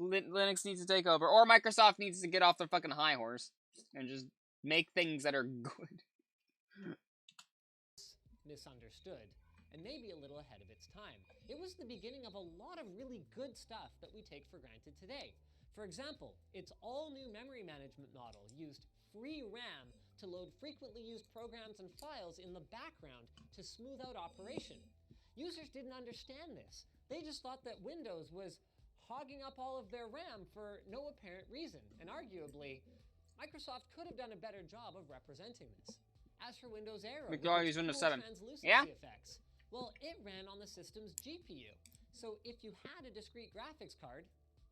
Linux needs to take over. Or Microsoft needs to get off their fucking high horse and just make things that are good. Misunderstood, and maybe a little ahead of its time. It was the beginning of a lot of really good stuff that we take for granted today. For example, its all-new memory management model used free RAM to load frequently used programs and files in the background to smooth out operation. Users didn't understand this. They just thought that Windows was hogging up all of their RAM for no apparent reason, and arguably, Microsoft could have done a better job of representing this. As for Windows Aero, We could all use Windows 7. translucency Yeah? effects, well, it ran on the system's GPU. So if you had a discrete graphics card,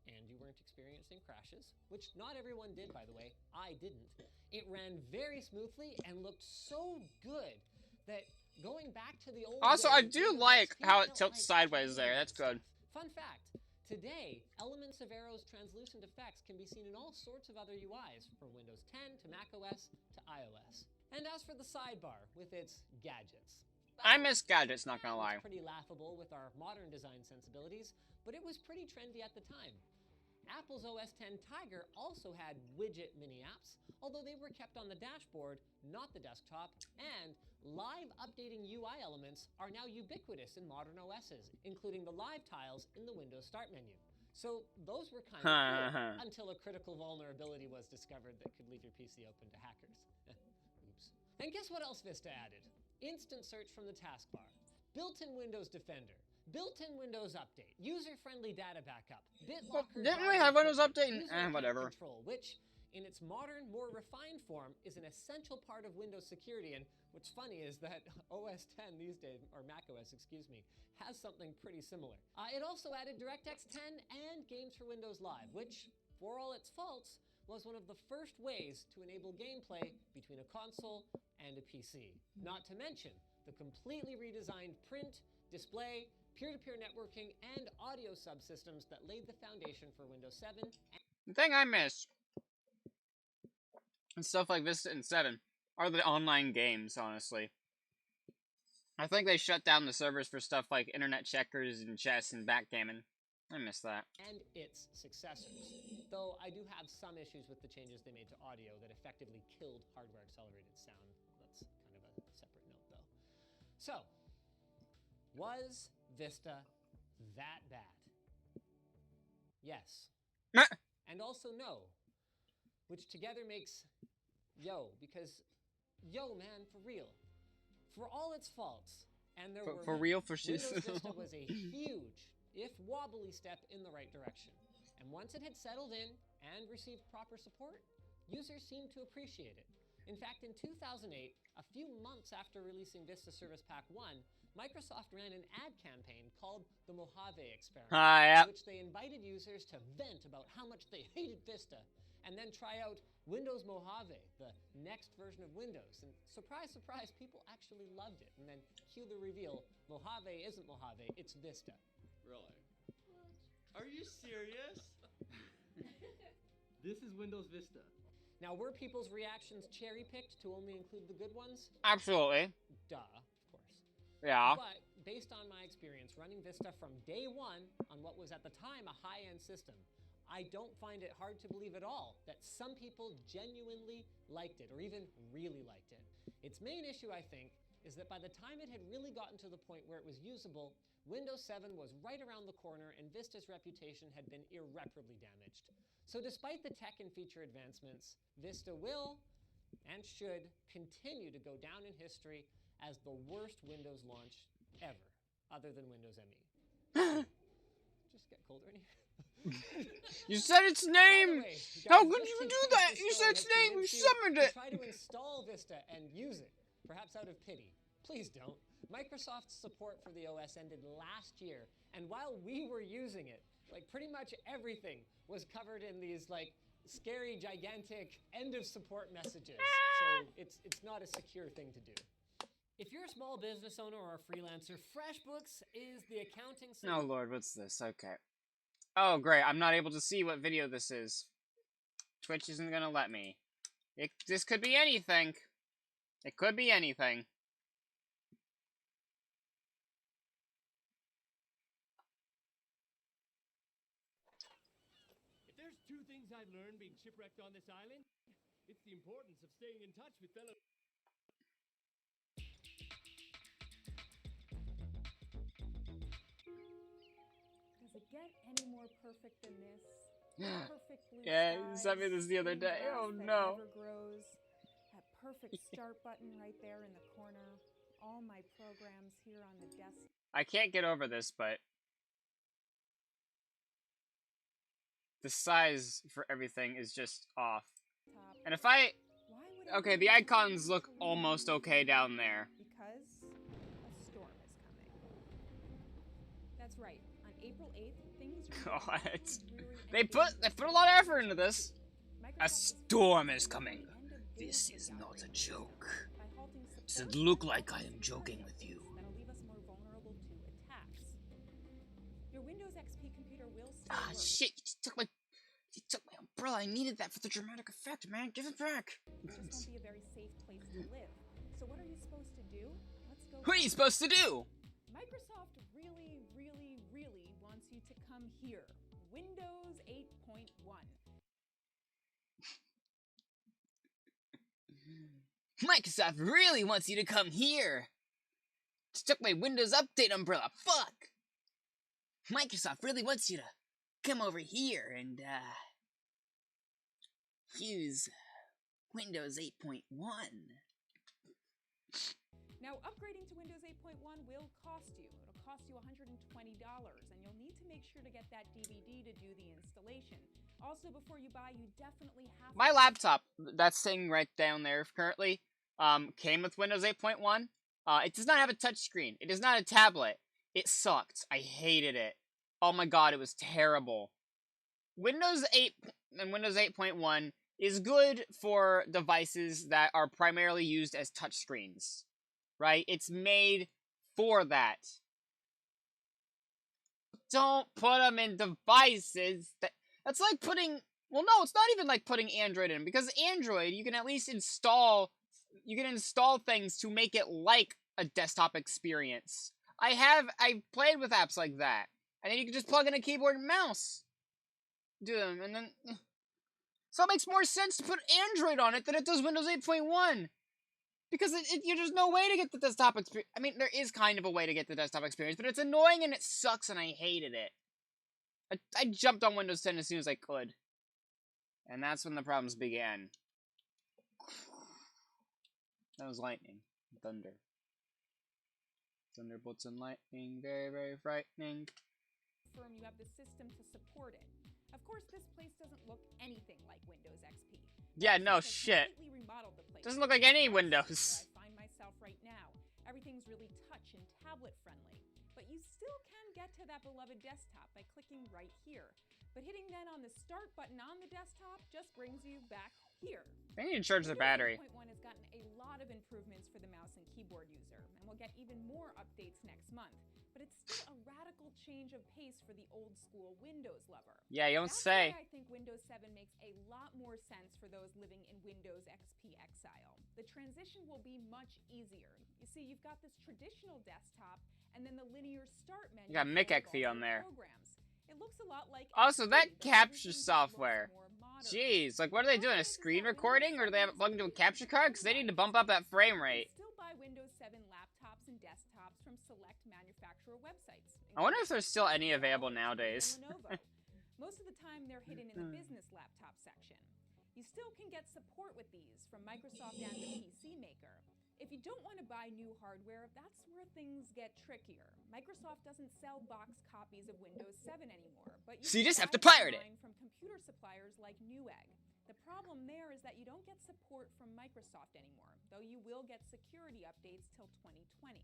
and you weren't experiencing crashes, which not everyone did, by the way, I didn't, it ran very smoothly and looked so good that going back to the old Also, days, I do Windows like XP how it felt tilts like sideways there. That's good. Fun fact, today, elements of Aero's translucent effects can be seen in all sorts of other UIs, from Windows 10 to macOS to iOS. And as for the sidebar, with its gadgets. I miss gadgets, not gonna lie. It's pretty laughable with our modern design sensibilities, but it was pretty trendy at the time. Apple's OS X Tiger also had widget mini apps, although they were kept on the dashboard, not the desktop, and live updating UI elements are now ubiquitous in modern OSs, including the live tiles in the Windows Start menu. So those were kind of cool, until a critical vulnerability was discovered that could leave your PC open to hackers. Oops. And guess what else Vista added? Instant search from the taskbar, built-in Windows Defender, built-in Windows Update, user-friendly data backup, BitLocker. Didn't we have Windows Update? Whatever. Control, which, in its modern, more refined form, is an essential part of Windows security. And what's funny is that OS X these days, or macOS, excuse me, has something pretty similar. It also added DirectX 10 and Games for Windows Live, which, for all its faults, was one of the first ways to enable gameplay between a console and a PC. Not to mention the completely redesigned print, display, peer-to-peer networking, and audio subsystems that laid the foundation for Windows 7. The thing I miss, and stuff like Vista and 7, are the online games, honestly. I think they shut down the servers for stuff like internet checkers and chess and backgammon. I miss that. And its successors. Though I do have some issues with the changes they made to audio that effectively killed hardware-accelerated sound. That's kind of a separate note, though. So, was Vista that bad? Yes. And also no. Which together makes yo, because yo, man, for real. For all its faults, and there were for real, for Windows Vista was a huge, if wobbly step in the right direction. And once it had settled in and received proper support, users seemed to appreciate it. In fact, in 2008, a few months after releasing Vista Service Pack 1, Microsoft ran an ad campaign called the Mojave Experiment, in which they invited users to vent about how much they hated Vista, and then try out Windows Mojave, the next version of Windows. And surprise, surprise, people actually loved it. And then cue the reveal, Mojave isn't Mojave, it's Vista. Really? Are you serious? This is Windows Vista. Now, were people's reactions cherry-picked to only include the good ones? Absolutely. Duh, of course. Yeah. But, based on my experience running Vista from day one on what was at the time a high-end system, I don't find it hard to believe at all that some people genuinely liked it, or even really liked it. Its main issue, I think, is that by the time it had really gotten to the point where it was usable, Windows 7 was right around the corner and Vista's reputation had been irreparably damaged. So despite the tech and feature advancements, Vista will, and should, continue to go down in history as the worst Windows launch ever, other than Windows ME. Just get colder in here. You said its name! Way, How could you do that? You said its name, you summoned it! Try to install Vista and use it, perhaps out of pity. Please don't. Microsoft's support for the OS ended last year, and while we were using it, like pretty much everything was covered in these like scary, gigantic end of support messages. So it's not a secure thing to do. If you're a small business owner or a freelancer, FreshBooks is the accounting system. Oh lord, what's this? Okay. Oh great, I'm not able to see what video this is. Twitch isn't gonna let me. This could be anything. It could be anything. If there's two things I've learned being shipwrecked on this island, it's the importance of staying in touch with fellow... Does it get any more perfect than this? Perfect blue Yeah, you skies, sent me this the other green day. grass Oh that no. never grows, that perfect start button right there in the corner, all my programs here on the desk. I can't get over this, but the size for everything is just off. And if okay, the icons look almost okay down there. Because a storm is coming. That's right. On April 8th, things are God. They put a lot of effort into this. A storm is coming. This is not a joke. Does it look like I am joking with you? That'll leave us more vulnerable to attacks. Your Windows XP computer will still Ah, work. shit! You took my umbrella. I needed that for the dramatic effect, man. Give it back. It just won't be a very safe place to live. So what are you supposed to do? Let's go. What are you supposed to do? Microsoft really, really, really wants you to come here. Windows 8.1. Microsoft really wants you to come here. Just took my Windows Update umbrella. Fuck. Microsoft really wants you to come over here and use Windows 8.1. Now, upgrading to Windows 8.1 will cost you. It'll cost you $120, and you'll need to make sure to get that DVD to do the installation. Also, before you buy, you definitely have My laptop, that's sitting right down there currently, came with Windows 8.1. It does not have a touchscreen. It is not a tablet. It sucked. I hated it. Oh my god, it was terrible. Windows 8 and Windows 8.1 is good for devices that are primarily used as touchscreens. Right? It's made for that. Don't put them in devices that's like putting... Well, no, it's not even like putting Android in, because Android, you can at least install things to make it like a desktop experience. I've played with apps like that, and then you can just plug in a keyboard and mouse. Do them, and then... So it makes more sense to put Android on it than it does Windows 8.1. Because there's no way to get the desktop experience. I mean, there is kind of a way to get the desktop experience, but it's annoying and it sucks and I hated it. I jumped on Windows 10 as soon as I could. And that's when the problems began. That was lightning. Thunder. Thunderbolts and lightning. Very, very frightening. You have the system to support it. Of course, this place doesn't look anything like Windows XP. Yeah, no shit. Doesn't look like any Windows. I find myself right now. Everything's really touch and tablet friendly. But you still can get to that beloved desktop by clicking right here. But hitting then on the start button on the desktop just brings you back here. I need to charge the battery. 8.1 has gotten a lot of improvements for the mouse and keyboard user, and we'll get even more updates next month. But it's still a radical change of pace for the old school Windows lover. Yeah, you don't That's say. why I think Windows 7 makes a lot more sense for those living in Windows XP exile. The transition will be much easier. You see, you've got this traditional desktop, and then the linear start menu. You got McAfee on there. Programs. It looks a lot like Also, that capture software. Jeez, like, what are they doing? A screen recording? Or do they have it plugged into a capture card? Because they need to bump up that frame rate. Still buy Windows 7 laptops and desktops from select manufacturer websites. I wonder if there's still any available nowadays. Most of the time, they're hidden in the business laptop section. You still can get support with these from Microsoft and the PC Maker. If you don't want to buy new hardware, that's where things get trickier. Microsoft doesn't sell box copies of Windows 7 anymore, but So you just have to buy pirate it. online from computer suppliers like Newegg. The problem there is that you don't get support from Microsoft anymore, though you will get security updates till 2020.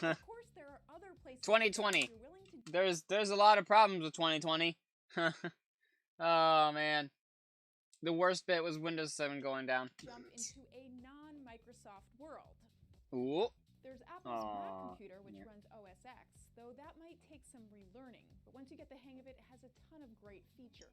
Of course, there are other places 2020. you're willing to There's a lot of problems with 2020. Oh man. The worst bit was Windows 7 going down. jump into a non-Microsoft world. Ooh. There's Apple's Mac computer, which runs OS X, though that might take some relearning. But once you get the hang of it, it has a ton of great features.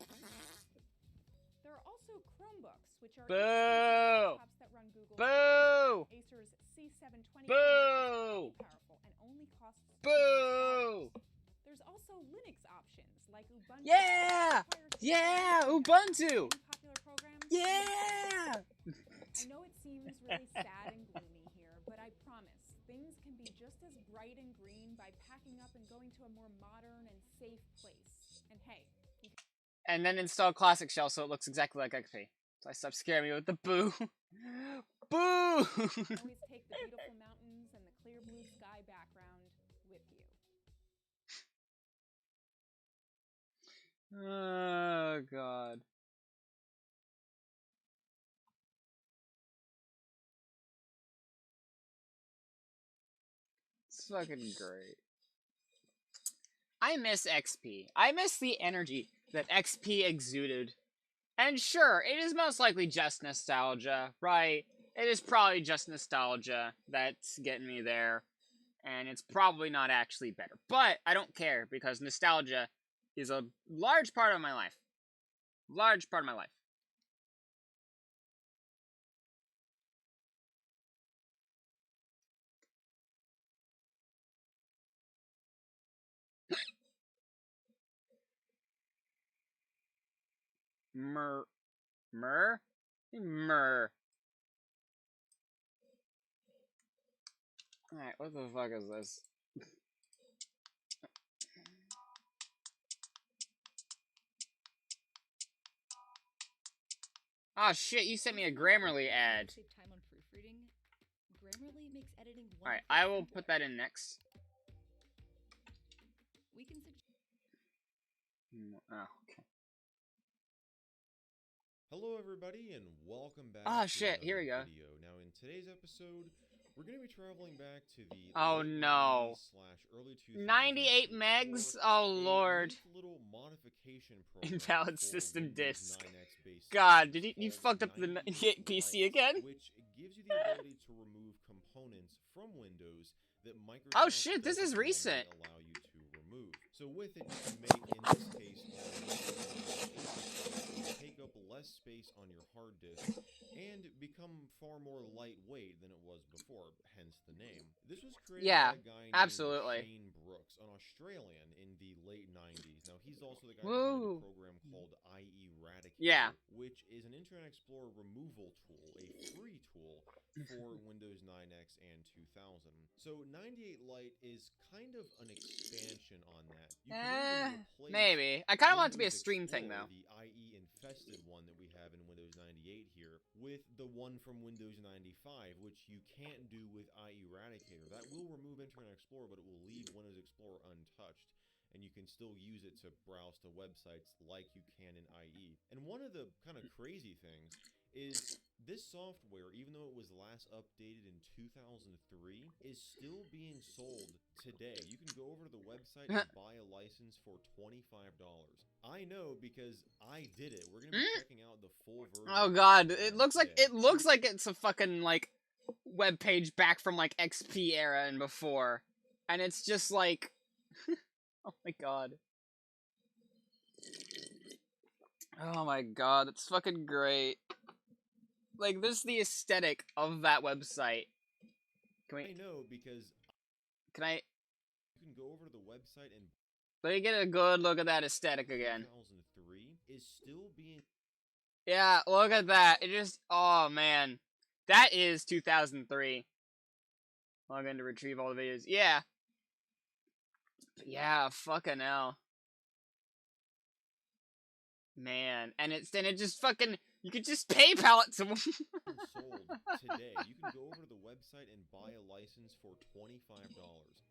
There are also Chromebooks, which are laptops that run Google. Boo! Acer's C720 Boo! is powerful and only costs Boo! There's also Linux options like Ubuntu. Yeah! Yeah! Ubuntu! Popular programs. Yeah! I know it seems really sad and gloomy here, but I promise things can be just as bright and green by packing up and going to a more modern and safe place. And hey, And then install Classic Shell so it looks exactly like XP. So I stop scaring me with the boo. Boo! always take the beautiful mountains and the clear blue sky background with you. Oh, God. fucking great. I miss XP. I miss the energy that XP exuded. And sure, it is most likely just nostalgia, right? It is probably just nostalgia that's getting me there. And it's probably not actually better. But I don't care, because nostalgia is a large part of my life. Large part of my life. Mer. Alright, what the fuck is this? Oh shit, you sent me a Grammarly ad. Save time on proofreading. Grammarly makes editing Alright, I will put that in next. We can Oh, okay. Hello everybody and welcome back Oh to shit, here we go. video. Now in today's episode, we're going to be traveling back to the Oh no. early 2000s 98 megs? Oh lord. Little modification program Invalid for system Windows disk. 9X based God, did you fucked up the 98 PC again? which gives you the ability to remove components from Windows that Microsoft Oh shit, this is doesn't recent. normally allow you to remove. So with it, you can make, in this case, take up less space on your hard disk and become far more lightweight than it was before, hence the name. This was created by a guy named Shane Brooks, an Australian in the late 90s. Now, he's also the guy behind a program called itll, which is an Internet Explorer removal tool, a free tool for Windows 9X and 2000. So 98 Lite is kind of an expansion on that. You can replace maybe. I kind of want it to be a stream thing, though. The IE infested one that we have in Windows 98 here with the one from Windows 95, which you can't do with IE Eradicator. That will remove Internet Explorer, but it will leave Windows Explorer untouched, and you can still use it to browse to websites like you can in IE. And one of the kind of crazy things is this software, even though it was last updated in 2003, is still being sold today. You can go over to the website and buy a license for $25. I know because I did it. We're gonna be checking out the full version. Oh god, it looks like it's a fucking like web page back from like XP era and before, and it's just like, oh my god. Oh my god, that's fucking great. Like, this is the aesthetic of that website. Can we... I know, because... Can I... You can go over to the website and... Let me get a good look at that aesthetic again. 2003 is still being... Yeah, look at that. It just... Oh, man. That is 2003. Log in to retrieve all the videos. Yeah. Yeah, fucking hell. Man. And it just fucking... You could just PayPal it to them. Sold today. You can go over to the website and buy a license for $25.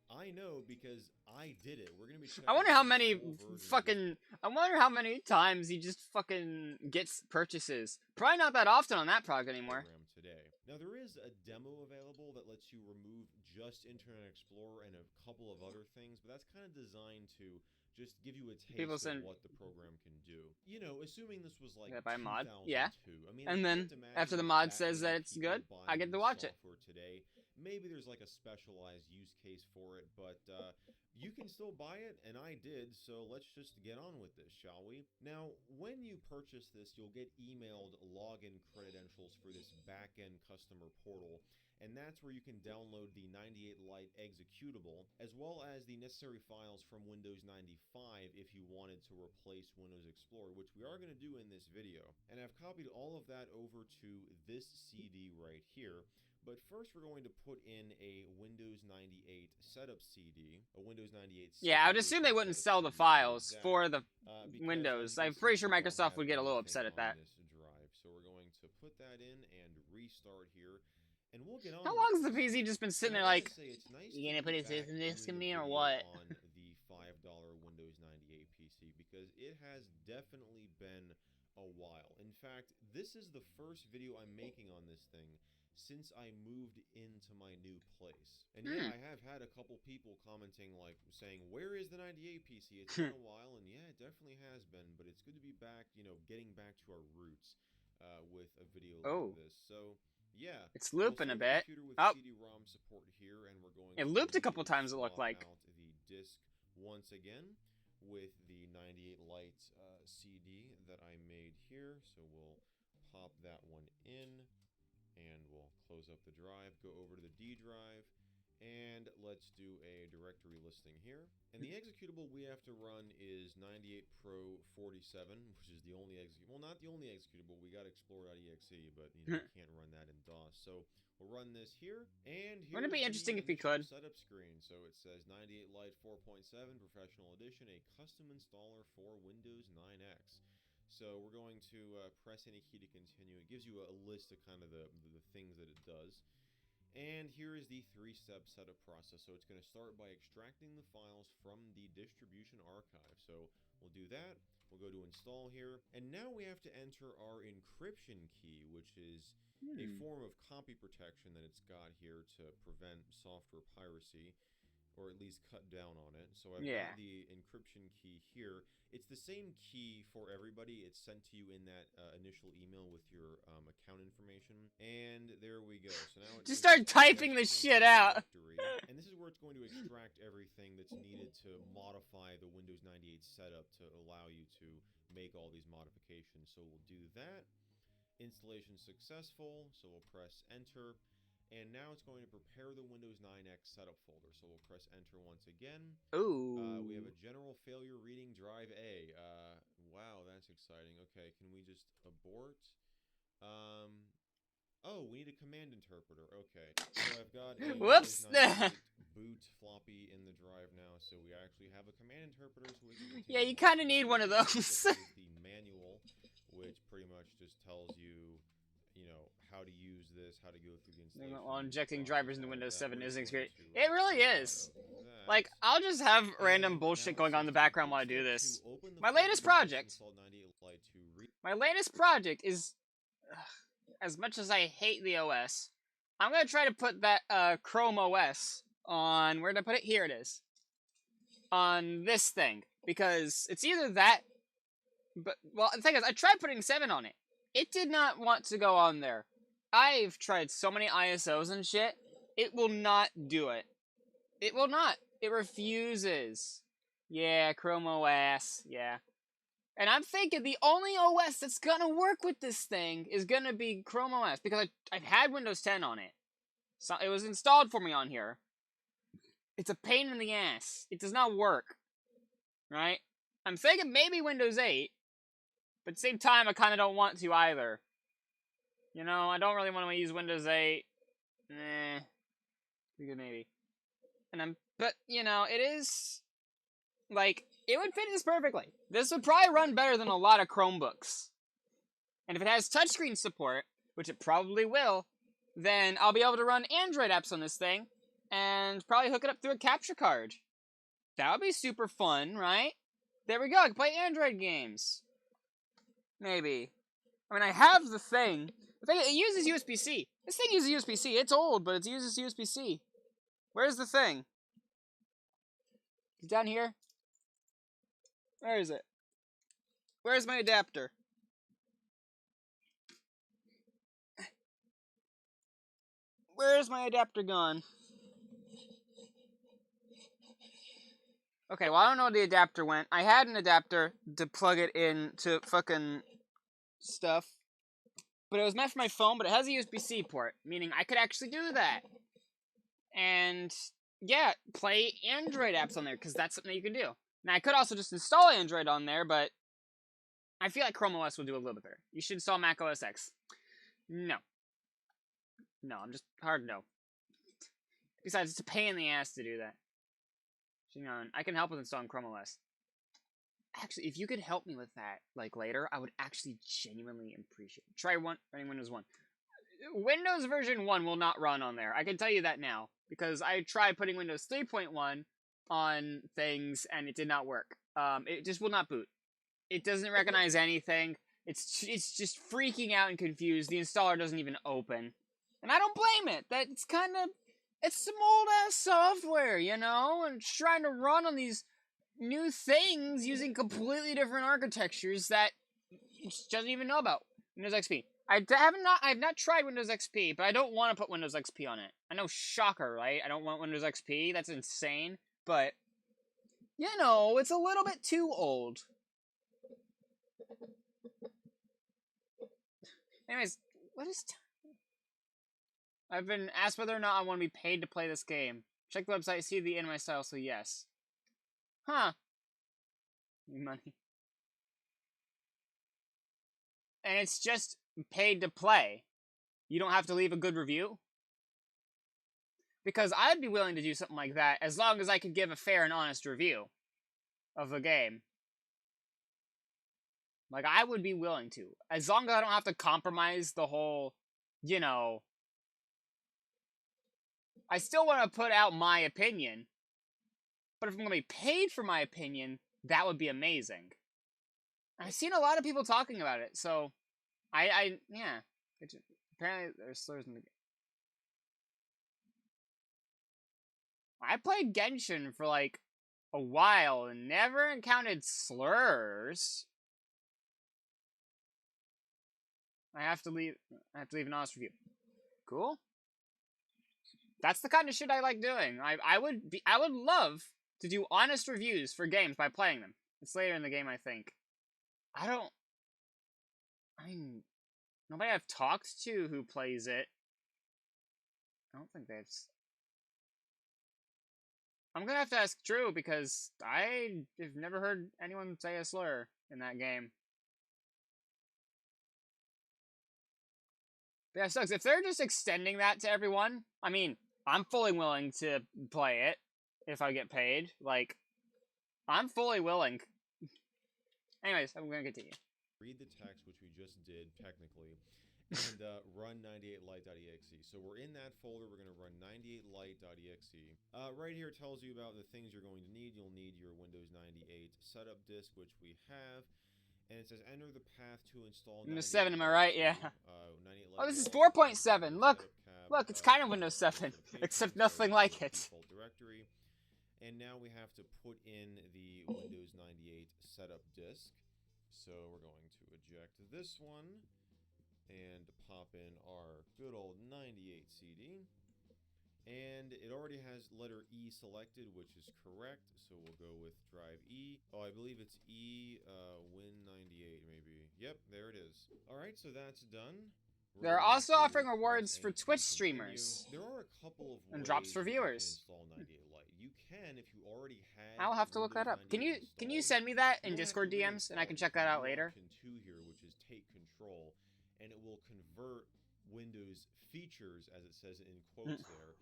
I know because I did it. We're gonna be. I wonder how many fucking. I wonder how many times he just fucking gets purchases. Probably not that often on that product anymore. Today. Now there is a demo available that lets you remove just Internet Explorer and a couple of other things, but that's kind of designed to just give you a taste of what the program can do. You know, assuming this was like by mod, 2002. yeah. I mean, and then after the mod says that it's good, I get to watch it. Today, maybe there's like a specialized use case for it, but you can still buy it, and I did. So let's just get on with this, shall we? Now, when you purchase this, you'll get emailed login credentials for this back-end customer portal. And that's where you can download the 98 Lite executable, as well as the necessary files from Windows 95 if you wanted to replace Windows Explorer, which we are going to do in this video. And I've copied all of that over to this CD right here. But first we're going to put in a Windows 98 setup CD, a Windows 98 Yeah, I would assume they wouldn't sell the files for the Windows. I'm pretty sure Microsoft would get a little upset at that. So we're going to put that in and restart here. And we'll get on. How long has the PC just been sitting there like, you gonna put a system disk in me or what? On the $5 Windows 98 PC, because it has definitely been a while. In fact, this is the first video I'm making on this thing since I moved into my new place. And yeah, I have had a couple people commenting, like, saying, where is the 98 PC? It's been a while, and yeah, it definitely has been, but it's good to be back, you know, getting back to our roots with a video like this. So, yeah. It's looping a bit. With Oh. CD-ROM support here, and we're going It to looped a couple times, it looked like. out the disc once again with the 98 Lite CD that I made here. So we'll pop that one in, and we'll close up the drive, go over to the D drive, and let's do a directory listing here. And the executable we have to run is 98 Pro 47, which is the only well, not the only executable. We got Explorer.exe, but you know, we can't run that in DOS. So we'll run this here, and here wouldn't it be interesting if we could? Setup screen. So it says 98 Lite 4.7 Professional Edition, a custom installer for Windows 9X. So we're going to press any key to continue. It gives you a list of kind of the things that it does. And here is the 3-step setup process. So it's going to start by extracting the files from the distribution archive. So we'll do that. We'll go to install here. And now we have to enter our encryption key, which is a form of copy protection that it's got here to prevent software piracy, or at least cut down on it. So I've got the encryption key here. It's the same key for everybody. It's sent to you in that initial email with your account information. And there we go. So now just start typing this shit out. And this is where it's going to extract everything that's needed to modify the Windows 98 setup to allow you to make all these modifications. So we'll do that. Installation successful. So we'll press enter. And now it's going to prepare the Windows 9X setup folder. So we'll press enter once again. Ooh. We have a general failure reading drive A. Wow, that's exciting. Okay, can we just abort? Oh, we need a command interpreter. Okay, so I've got a whoops boot floppy in the drive now, so we actually have a command interpreter. So we can yeah, you kind of need one of those. The manual, which pretty much just tells you, you know, how to use this, how to go through the installation. While injecting drivers into Windows 7 isn't experience. It really is. Like, I'll just have random bullshit going on in the background while I do this. My latest project is, as much as I hate the OS, I'm going to try to put that Chrome OS on, where did I put it? Here it is. On this thing. Because it's either that, but, well, the thing is, I tried putting 7 on it. It did not want to go on there. I've tried so many ISOs and shit. It will not do it. It will not. It refuses. Yeah, Chrome OS. Yeah. And I'm thinking the only OS that's gonna work with this thing is gonna be Chrome OS. Because I've had Windows 10 on it. So it was installed for me on here. It's a pain in the ass. It does not work. Right? I'm thinking maybe Windows 8. But at the same time, I kind of don't want to either. You know, I don't really want to use Windows 8. Maybe. But, you know, it is, like, it would fit this perfectly. This would probably run better than a lot of Chromebooks. And if it has touchscreen support, which it probably will, then I'll be able to run Android apps on this thing, and probably hook it up through a capture card. That would be super fun, right? There we go, I can play Android games. Maybe. I mean, I have the thing. The thing, it uses USB-C. This thing uses USB-C. It's old, but it uses USB-C. Where's the thing? It's down here? Where is it? Where's my adapter? Where's my adapter gone? Okay, well, I don't know where the adapter went. I had an adapter to plug it in to fucking stuff. But it was meant for my phone, but it has a USB-C port, meaning I could actually do that. And, yeah, play Android apps on there, because that's something that you can do. Now, I could also just install Android on there, but I feel like Chrome OS will do a little bit better. You should install Mac OS X. No. No, I'm just hard no. Besides, it's a pain in the ass to do that. Hang on, I can help with installing Chrome OS. Actually, if you could help me with that, like, later, I would actually genuinely appreciate it. Try running Windows 1. Windows version 1 will not run on there. I can tell you that now. Because I tried putting Windows 3.1 on things, and it did not work. It just will not boot. It doesn't recognize anything. It's just freaking out and confused. The installer doesn't even open. And I don't blame it. That's kind of... It's some old-ass software, you know? And it's trying to run on these new things using completely different architectures that it just doesn't even know about. Windows XP. I have not tried Windows XP, but I don't want to put Windows XP on it. I know, shocker, right? I don't want Windows XP. That's insane. But, you know, it's a little bit too old. Anyways, what is time? I've been asked whether or not I want to be paid to play this game. Check the website, see the anime style, so yes. Huh. Money. And it's just paid to play. You don't have to leave a good review? Because I'd be willing to do something like that as long as I could give a fair and honest review of the game. Like, I would be willing to. As long as I don't have to compromise the whole, you know... I still want to put out my opinion. But if I'm going to be paid for my opinion, that would be amazing. I've seen a lot of people talking about it, so... yeah. Apparently, there's slurs in the game. I played Genshin for, like, a while and never encountered slurs. I have to leave an honest review. Cool. That's the kind of shit I like doing. I would love to do honest reviews for games by playing them. It's later in the game, I think. Nobody I've talked to who plays it. I don't think they've... I'm gonna have to ask Drew, because I have never heard anyone say a slur in that game. But yeah, it sucks. If they're just extending that to everyone, I mean, I'm fully willing to play it if I get paid. Like, I'm fully willing. Anyways, I'm gonna continue. Read the text, which we just did, technically, and run 98lite.exe. So we're in that folder. We're going to run 98lite.exe. Right here tells you about the things you're going to need. You'll need your Windows 98 setup disk, which we have. And it says enter the path to install Windows 7, am I right? Yeah. 98 Oh, this is 4.7. Look, it's kind of Windows 7, except nothing like it. Directory. And now we have to put in the Windows 98 setup disk. So we're going to eject this one and pop in our good old 98 CD. And it already has letter E selected, which is correct. So we'll go with drive E. Oh, I believe it's E Win98 maybe. Yep, there it is. All right, so that's done. They're also offering rewards for Twitch streamers. There are a couple of and drops for viewers. Install 98 Lite. You can if you already had. I'll have to look that up. Can you send me that in Discord DMs and I can check that out later? Option 2 here, which is take control, and it will convert Windows features, as it says in quotes there,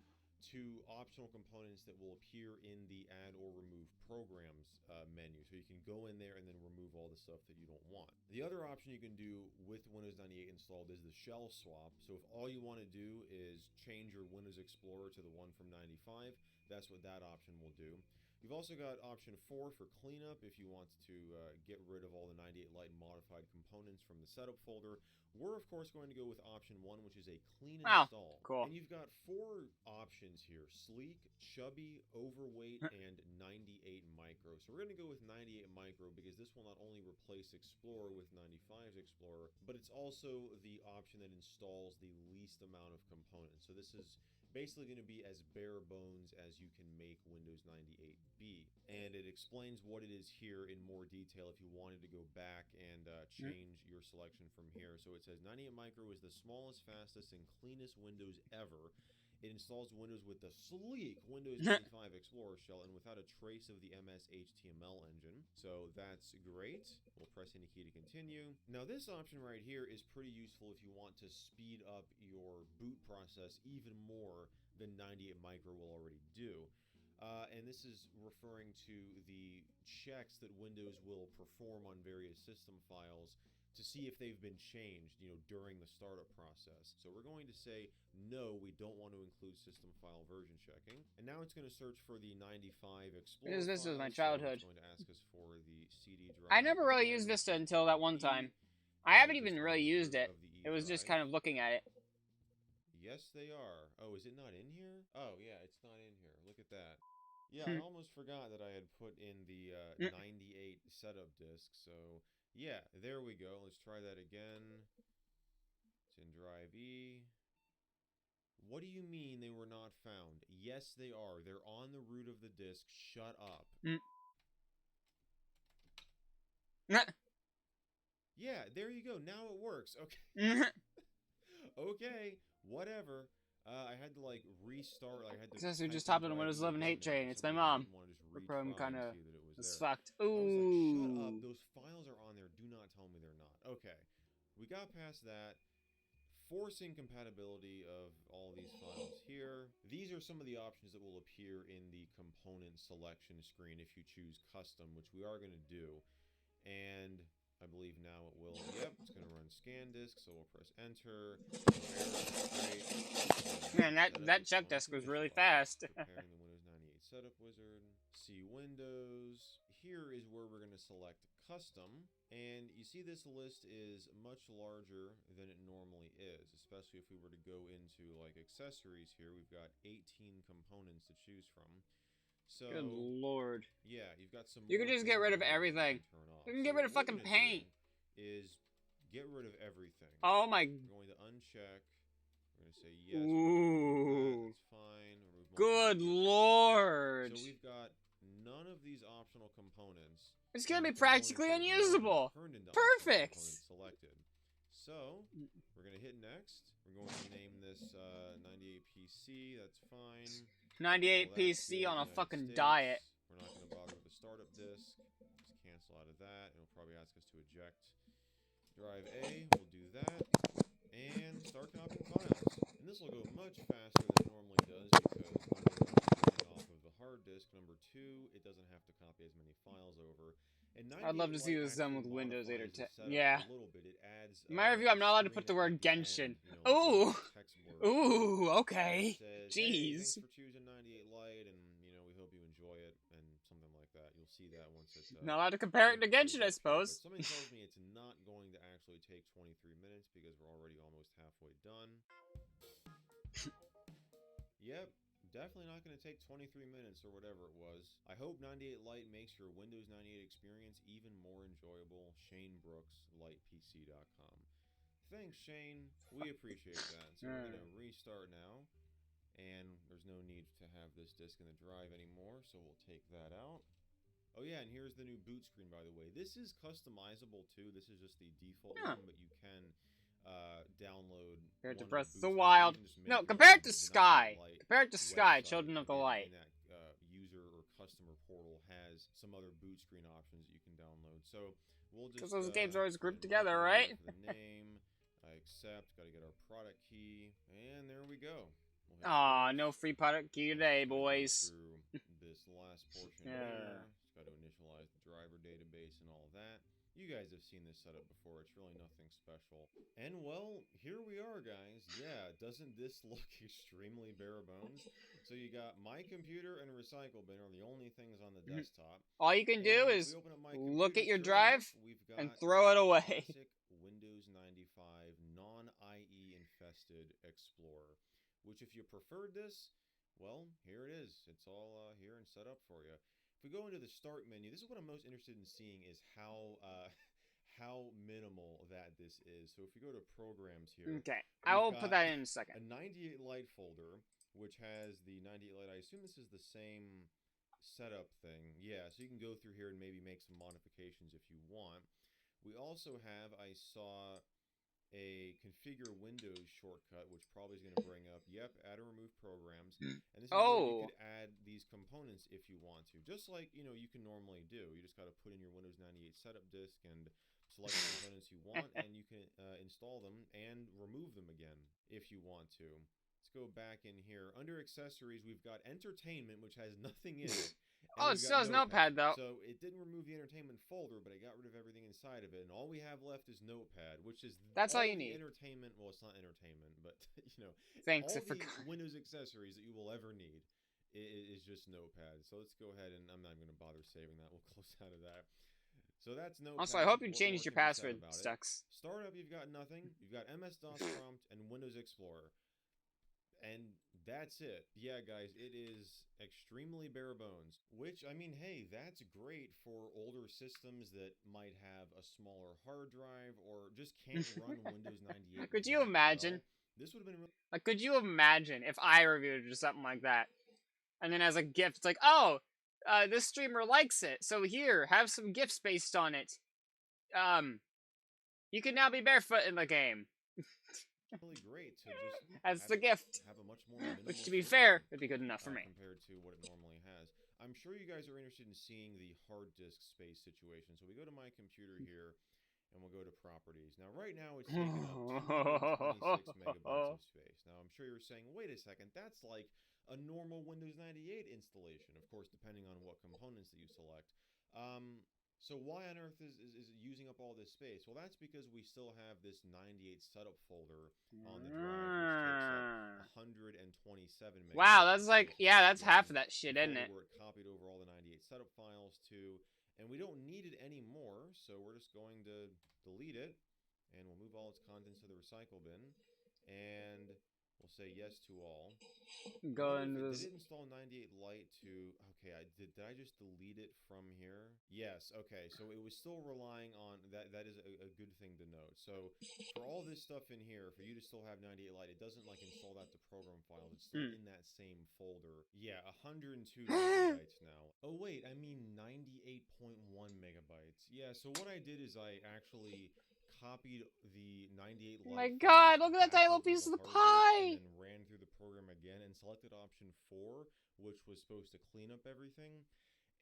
to optional components that will appear in the add or remove programs menu. So you can go in there and then remove all the stuff that you don't want. The other option you can do with Windows 98 installed is the shell swap. So if all you want to do is change your Windows Explorer to the one from 95, that's what that option will do. You've also got option 4 for cleanup if you want to get rid of all the 98 Lite modified components from the setup folder. We're, of course, going to go with option 1, which is a clean install. Cool. And you've got 4 options here: sleek, chubby, overweight, and 98 micro. So we're going to go with 98 micro because this will not only replace Explorer with 95's Explorer, but it's also the option that installs the least amount of components. So this is basically going to be as bare bones as you can make Windows 98 be. And it explains what it is here in more detail if you wanted to go back and change your selection from here. So it says 98 micro is the smallest, fastest, and cleanest Windows ever. It installs Windows with the sleek Windows 95 Explorer shell and without a trace of the MS HTML engine. So that's great. We'll press any key to continue. Now this option right here is pretty useful if you want to speed up your boot process even more than 98 micro will already do. And this is referring to the checks that Windows will perform on various system files to see if they've been changed, during the startup process. So we're going to say, no, we don't want to include system file version checking. And now it's going to search for the 95 Explorer. This was my childhood. It's going to ask us for the CD drive. I never really used Vista until that one time. I haven't even really used it. It was just kind of looking at it. Yes, they are. Oh, is it not in here? Oh, yeah, it's not in here. Look at that. Yeah, I almost forgot that I had put in the 98 setup disk. So, yeah, there we go. Let's try that again. It's in Drive E. What do you mean they were not found? Yes, they are. They're on the root of the disk. Shut up. Yeah, there you go. Now it works. Okay. Okay, whatever. I had to like restart. I had to. Says who just hopped on a Windows 11 hate train. It's my mom. Her program kind of was fucked. Ooh. I was like, shut up. Those files are on there. Do not tell me they're not. Okay, we got past that. Forcing compatibility of all these files here. These are some of the options that will appear in the component selection screen if you choose custom, which we are going to do. And I believe now it will. Yep, it's going to run scan disk, so we'll press enter. Man, that check disk was really fast. Preparing the Windows 98 setup wizard. See Windows. Here is where we're going to select custom. And you see this list is much larger than it normally is, especially if we were to go into like accessories here. We've got 18 components to choose from. So, good lord. Yeah, you've got some. You can just get rid of everything. You can get rid of fucking paint. Is get rid of everything. Oh my. We're going to uncheck. We're going to say yes. Ooh. That's fine. Good lord. So we've got none of these optional components. It's gonna be practically unusable. Perfect. Selected. So we're gonna hit next. We're going to name this 98 PC. That's fine. 98 PC on a fucking diet. We're not gonna bother with the startup disk. Just cancel out of that. It'll probably ask us to eject drive A. We'll do that and start copying files. And this will go much faster than it normally does because off of the hard disk. Number 2, it doesn't have to copy as many files over. And I'd love to see this done with Windows 8 or 10. Yeah. A little bit. It adds, in my review, I'm not allowed to put the word Genshin. Ooh. Ooh, okay. Jeez. Hey, thanks for choosing 98 Lite, and we hope you enjoy it, and something like that. You'll see that once it's not allowed to compare it to Genshin, I suppose. Something tells me it's not going to actually take 23 minutes because we're already almost halfway done. Yep. Definitely not going to take 23 minutes or whatever it was. I hope 98 Lite makes your Windows 98 experience even more enjoyable. Shane Brooks, LightPC.com. Thanks, Shane. We appreciate that. So we're going to restart now. And there's no need to have this disk in the drive anymore, so we'll take that out. Oh yeah, and here's the new boot screen, by the way. This is customizable too. This is just the default one, but you can download. Compared to Breath of the Wild. No, compare it to Sky. Compare it to Sky, Children of the Light. And that user or customer portal has some other boot screen options that you can download. So we'll just. Because those games are always grouped together, right? The name, I accept. Got to get our product key, and there we go. Aw, no free product key today, boys. Through this last portion there. Just got to initialize the driver database and all that. You guys have seen this setup before. It's really nothing special. And, well, here we are, guys. Yeah, doesn't this look extremely bare bones? So you got My Computer and Recycle Bin are the only things on the desktop. All you can do is look at your drive and throw it away. Windows 95 non-IE infested Explorer. Which, if you preferred this, well, here it is. It's all here and set up for you. If we go into the Start menu, this is what I'm most interested in seeing is how minimal that this is. So if we go to Programs here. Okay, I will put that in a second. A 98 Lite folder, which has the 98 Lite. I assume this is the same setup thing. Yeah, so you can go through here and maybe make some modifications if you want. We also have, I saw, a configure Windows shortcut, which probably is going to bring up, add or remove programs. And this is where you could add these components if you want to. Just like, you can normally do. You just got to put in your Windows 98 setup disk and select the components you want, and you can install them and remove them again if you want to. Let's go back in here. Under accessories, we've got entertainment, which has nothing in it. Oh, it still has Notepad, though. So it didn't remove the entertainment folder, but it got rid of everything inside of it. And all we have left is Notepad, which is all you need. Entertainment. Well, it's not entertainment, but thanks all the Windows accessories that you will ever need is just Notepad. So let's go ahead and I'm not going to bother saving that. We'll close out of that. So that's Notepad. Also, I hope you changed your password, Stux. Startup, you've got nothing. You've got MS-DOS prompt and Windows Explorer. And that's it. Yeah, guys, it is extremely bare bones. Which, I mean, hey, that's great for older systems that might have a smaller hard drive or just can't run Windows 98. Could you imagine? Well, this would have been really. Like, could you imagine if I reviewed it or something like that? And then as a gift, it's like, oh, this streamer likes it, so here, have some gifts based on it. You can now be barefoot in the game. Really great to just as the gift, have a much more which to be fair would be good enough for me compared to what it normally has. I'm sure you guys are interested in seeing the hard disk space situation, so we go to my computer here and we'll go to properties. Now right now it's taking up 226 megabytes of space. Now I'm sure you're saying, wait a second, that's like a normal Windows 98 installation, of course depending on what components that you select. So why on earth is it using up all this space? Well, that's because we still have this 98 setup folder on the drive, which takes up 127 megabytes. Wow, that's like, yeah, that's half of that shit, isn't it? Where it copied over all the 98 setup files to, and we don't need it anymore, so we're just going to delete it, and we'll move all its contents to the recycle bin, and we'll say yes to all. Go into this. Did it install 98 Lite to... Okay, did I just delete it from here? Yes, okay, so it was still relying on... That is a good thing to note. So, for all this stuff in here, for you to still have 98 Lite, it doesn't, like, install that to program files. It's still in that same folder. Yeah, 102 megabytes now. Oh, wait, I mean 98.1 megabytes. Yeah, so what I did is I actually... copied the 98 Lite. Oh my god, look at that tiny little piece of the pie! And then ran through the program again and selected option 4, which was supposed to clean up everything.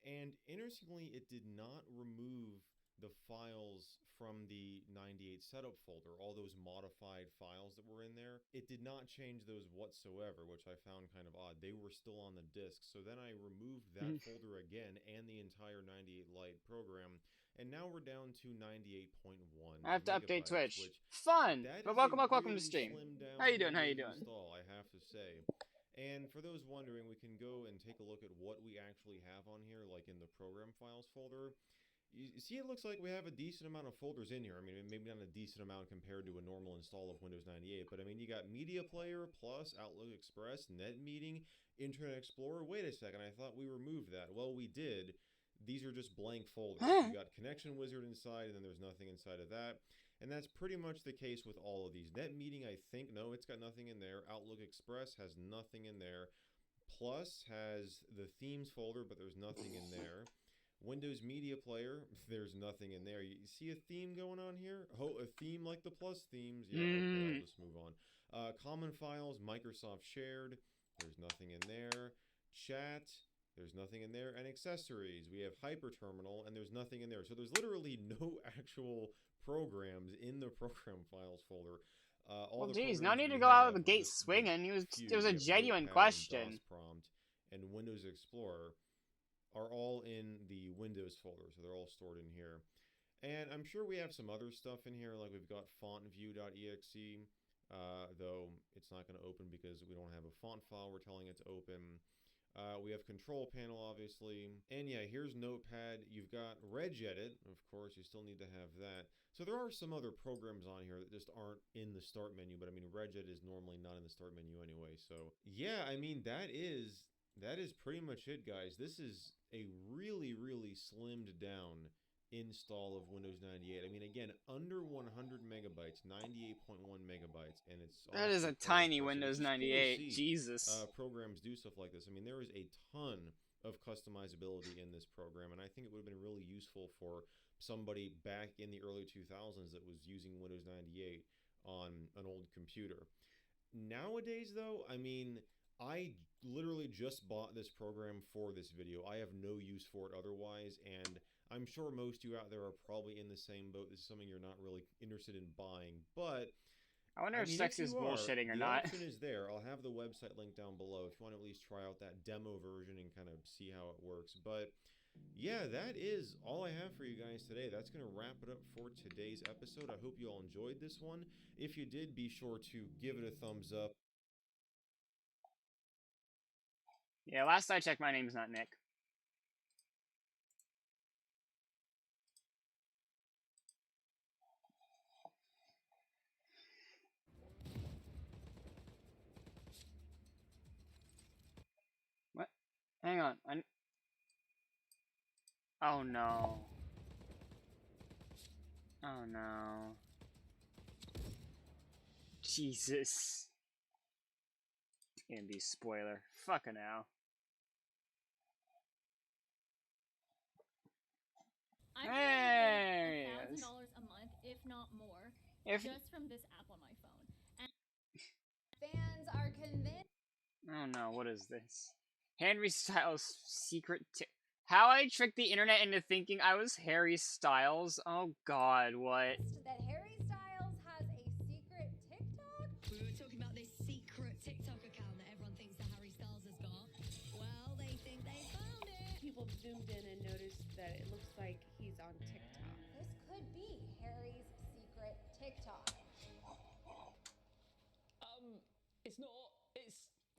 And interestingly, it did not remove the files from the 98 setup folder, all those modified files that were in there. It did not change those whatsoever, which I found kind of odd. They were still on the disk. So then I removed that folder again and the entire 98 Lite program. And now we're down to 98.1. I have to update Twitch. Fun! But welcome to stream. How you doing? Install, I have to say. And for those wondering, we can go and take a look at what we actually have on here, like in the program files folder. You see, it looks like we have a decent amount of folders in here. I mean, maybe not a decent amount compared to a normal install of Windows 98, but I mean, you got Media Player, Plus, Outlook Express, Net Meeting, Internet Explorer. Wait a second, I thought we removed that. Well, we did. These are just blank folders. You got Connection Wizard inside, and then there's nothing inside of that. And that's pretty much the case with all of these. Net Meeting, I think, no, it's got nothing in there. Outlook Express has nothing in there. Plus has the themes folder, but there's nothing in there. Windows Media Player, there's nothing in there. You see a theme going on here? Oh, a theme like the Plus themes? Yeah, okay, I'll just move on. Common Files, Microsoft Shared, there's nothing in there. Chat, there's nothing in there. And accessories, we have Hyperterminal, and there's nothing in there. So there's literally no actual programs in the program files folder. Well, geez, no need to go out of the gate swinging. It was a genuine question. Prompt and Windows Explorer are all in the Windows folder, so they're all stored in here. And I'm sure we have some other stuff in here, like we've got fontview.exe, though it's not going to open because we don't have a font file we're telling it to open. We have Control Panel, obviously. And yeah, here's Notepad. You've got regedit, of course, you still need to have that. So there are some other programs on here that just aren't in the Start menu, but I mean, regedit is normally not in the Start menu anyway. So yeah, I mean, that is pretty much it, guys. This is a really, really slimmed down install of Windows 98. I mean, again, under 100 megabytes, 98.1 megabytes, and it's... That is a tiny Windows 98, Jesus. Programs do stuff like this. I mean, there is a ton of customizability in this program, and I think it would have been really useful for somebody back in the early 2000s that was using Windows 98 on an old computer. Nowadays, though, I mean... I literally just bought this program for this video. I have no use for it otherwise, and I'm sure most of you out there are probably in the same boat. This is something you're not really interested in buying, but... I wonder if Sex is bullshitting or not. The option is there. I'll have the website link down below if you want to at least try out that demo version and kind of see how it works. But yeah, that is all I have for you guys today. That's going to wrap it up for today's episode. I hope you all enjoyed this one. If you did, be sure to give it a thumbs up. Yeah, last I checked, my name's not Nick. on. Oh no. Oh no. Jesus. Gonna be spoiler. Fucking hell. I'm Hey! $1,000 a month, if not more, just from this app on my phone. And fans are convinced. Oh no, what is this? Harry Styles' secret How I tricked the internet into thinking I was Harry Styles? Oh god, what? That Harry Styles has a secret TikTok? We were talking about this secret TikTok account that everyone thinks that Harry Styles has got. Well, they think they found it. People zoomed in and noticed that it looks like he's on TikTok. This could be Harry's secret TikTok. It's not.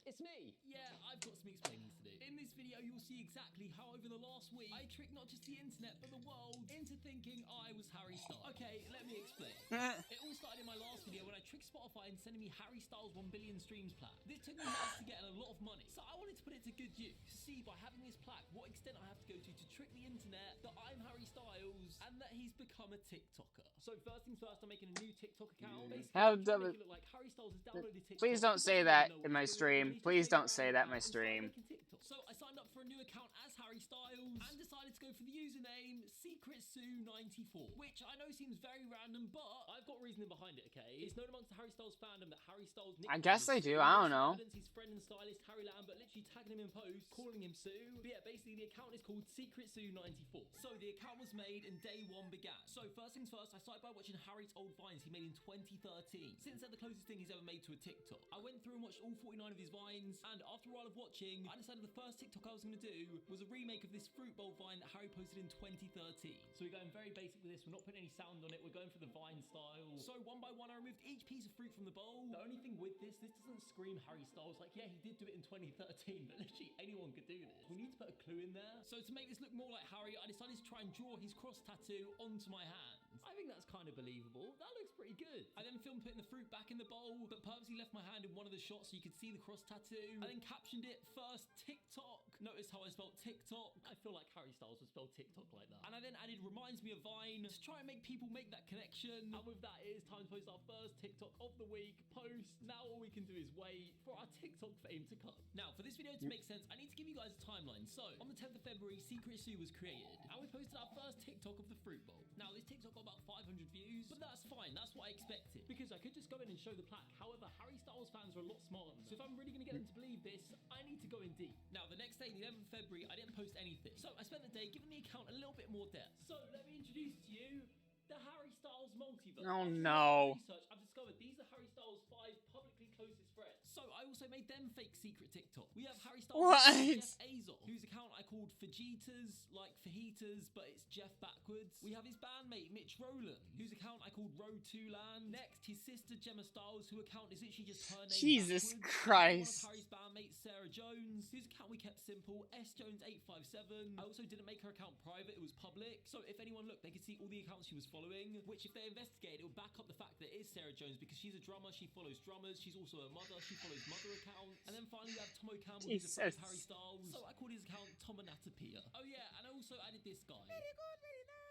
It's me. Yeah, I've got some explaining to do. In this video, you'll see exactly how over the last week, I tricked not just the internet, but the world into thinking I was Harry Styles. Okay, let me explain. It all started in my last video when I tricked Spotify into sending me Harry Styles' 1 billion streams plaque. This took me months to get and a lot of money. So I wanted to put it to good use. To see by having this plaque what extent I have to go to trick the internet that I'm Harry Styles and that he's become a TikToker. So first things first, I'm making a new TikTok account. Basically, How I'm trying to dumb make it look like Harry Styles has downloaded TikTok. Please don't say that in my stream. Please don't say that in my stream. So I signed up for a new account as Harry Styles and decided to go for the username SecretSue94, which I know seems very random, but I've got reasoning behind it, okay? It's known amongst the Harry Styles fandom that Harry Styles I guess they do, I don't know. His friend and stylist Harry Lambert literally tagging him in posts, calling him Sue. But yeah, basically the account is called SecretSue94. So the account was made and day one began. So first things first, I started by watching Harry's old vines he made in 2013. Since then, the closest thing he's ever made to a TikTok. I went through and watched all 49 of his vines, and after a while of watching, I decided the first TikTok I was going to do was a remake of this fruit bowl vine that Harry posted in 2013. So we're going very basic with this. We're not putting any sound on it. We're going for the vine style. So one by one, I removed each piece of fruit from the bowl. The only thing with this doesn't scream Harry Styles. Like, yeah, he did do it in 2013, but literally anyone could do this. We need to put a clue in there. So to make this look more like Harry, I decided to try and draw his cross tattoo onto my hand. I think that's kind of believable. That looks pretty good. I then filmed putting the fruit back in the bowl, but purposely left my hand in one of the shots so you could see the cross tattoo. I then captioned it first TikTok. Notice how I spelled TikTok. I feel like Harry Styles would spell TikTok like that. And I then added reminds me of Vine to try and make people make that connection. And with that, it is time to post our first TikTok of the week. Post. Now all we can do is wait for our TikTok fame to come. Now, for this video to make sense, I need to give you guys a timeline. So, on the 10th of February, Secret Sue was created, and we posted our first TikTok of the fruit bowl. Now, this TikTok got about 500 views, but that's fine. That's what I expected, because I could just go in and show the plaque. However, Harry Styles fans are a lot smarter than that. So if I'm really going to get them to believe this, I need to go in deep. Now, the next day, the 11th of February, I didn't post anything. So I spent the day giving the account a little bit more depth. So let me introduce to you the Harry Styles multiverse. Oh no. Research, I've discovered these are Harry Styles' 5 publicly closest friends. So I also made them fake secret TikTok. We have Harry Styles' Jeff Azor, whose account I called Fajitas, like fajitas, but it's Jeff backwards. We have his bandmate Mitch Rowland, whose account I called Road to Land. Next, his sister Gemma Styles, whose account is literally just her name. Jesus backwards. Christ. One of Harry's bandmates Sarah Jones, whose account we kept simple, SJones857. I also didn't make her account private, it was public. So if anyone looked, they could see all the accounts she was following, which if they investigated, it would back up the fact that it is Sarah Jones because she's a drummer, she follows drummers, she's also a mother, she follows mother accounts. And then finally we have Tomo Campbell, who's a friend of Harry Styles. So I called his account Tomonatopia. Oh yeah, and I also added this guy. Very good, very nice.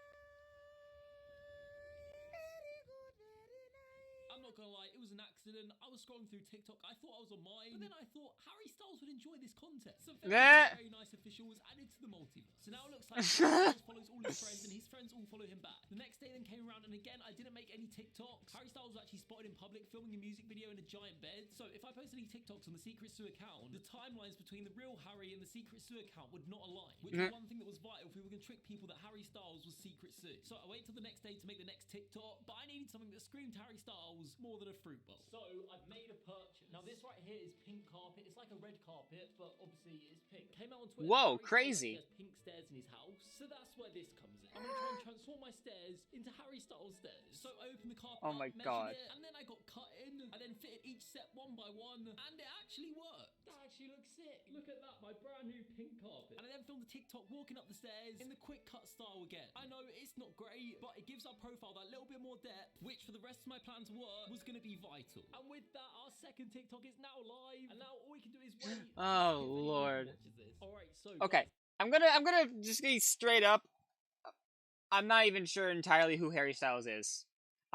I'm not gonna lie, it was an accident. I was scrolling through TikTok, I thought I was on mine, but then I thought Harry Styles would enjoy this content. So very nice official was added to the multiverse. So now it looks like Harry Styles follows all his friends and his friends all follow him back. The next day then came around and again, I didn't make any TikToks. Harry Styles was actually spotted in public filming a music video in a giant bed. So if I post any TikToks on the Secret Sue account, the timelines between the real Harry and the Secret Sue account would not align, which is one thing that was vital if we were going to trick people that Harry Styles was Secret Sue. So I waited till the next day to make the next TikTok, but I needed something that screamed Harry Styles more than a fruit bowl. So I've made a purchase. Now this right here is pink carpet. It's like a red carpet, but obviously it's pink. Came out on Twitter. Whoa, crazy. He has pink stairs in his house. So that's where this comes in. I'm going to try and transform my stairs into Harry Styles stairs. So I opened the carpet Oh my up, god. it, and then I got cut in. I then fitted each set one by one, and it actually worked. That actually looks sick. Look at that, my brand new pink carpet. And I then filmed a TikTok walking up the stairs in the quick cut style again. I know it's not great, but it gives our profile that little bit more depth, which for the rest of my plan to work was going to be vital. And with that, our second TikTok is now live, and now all we can do is wait. Oh Lord. Alright, so Okay, I'm gonna just be straight up. I'm not even sure entirely who Harry Styles is.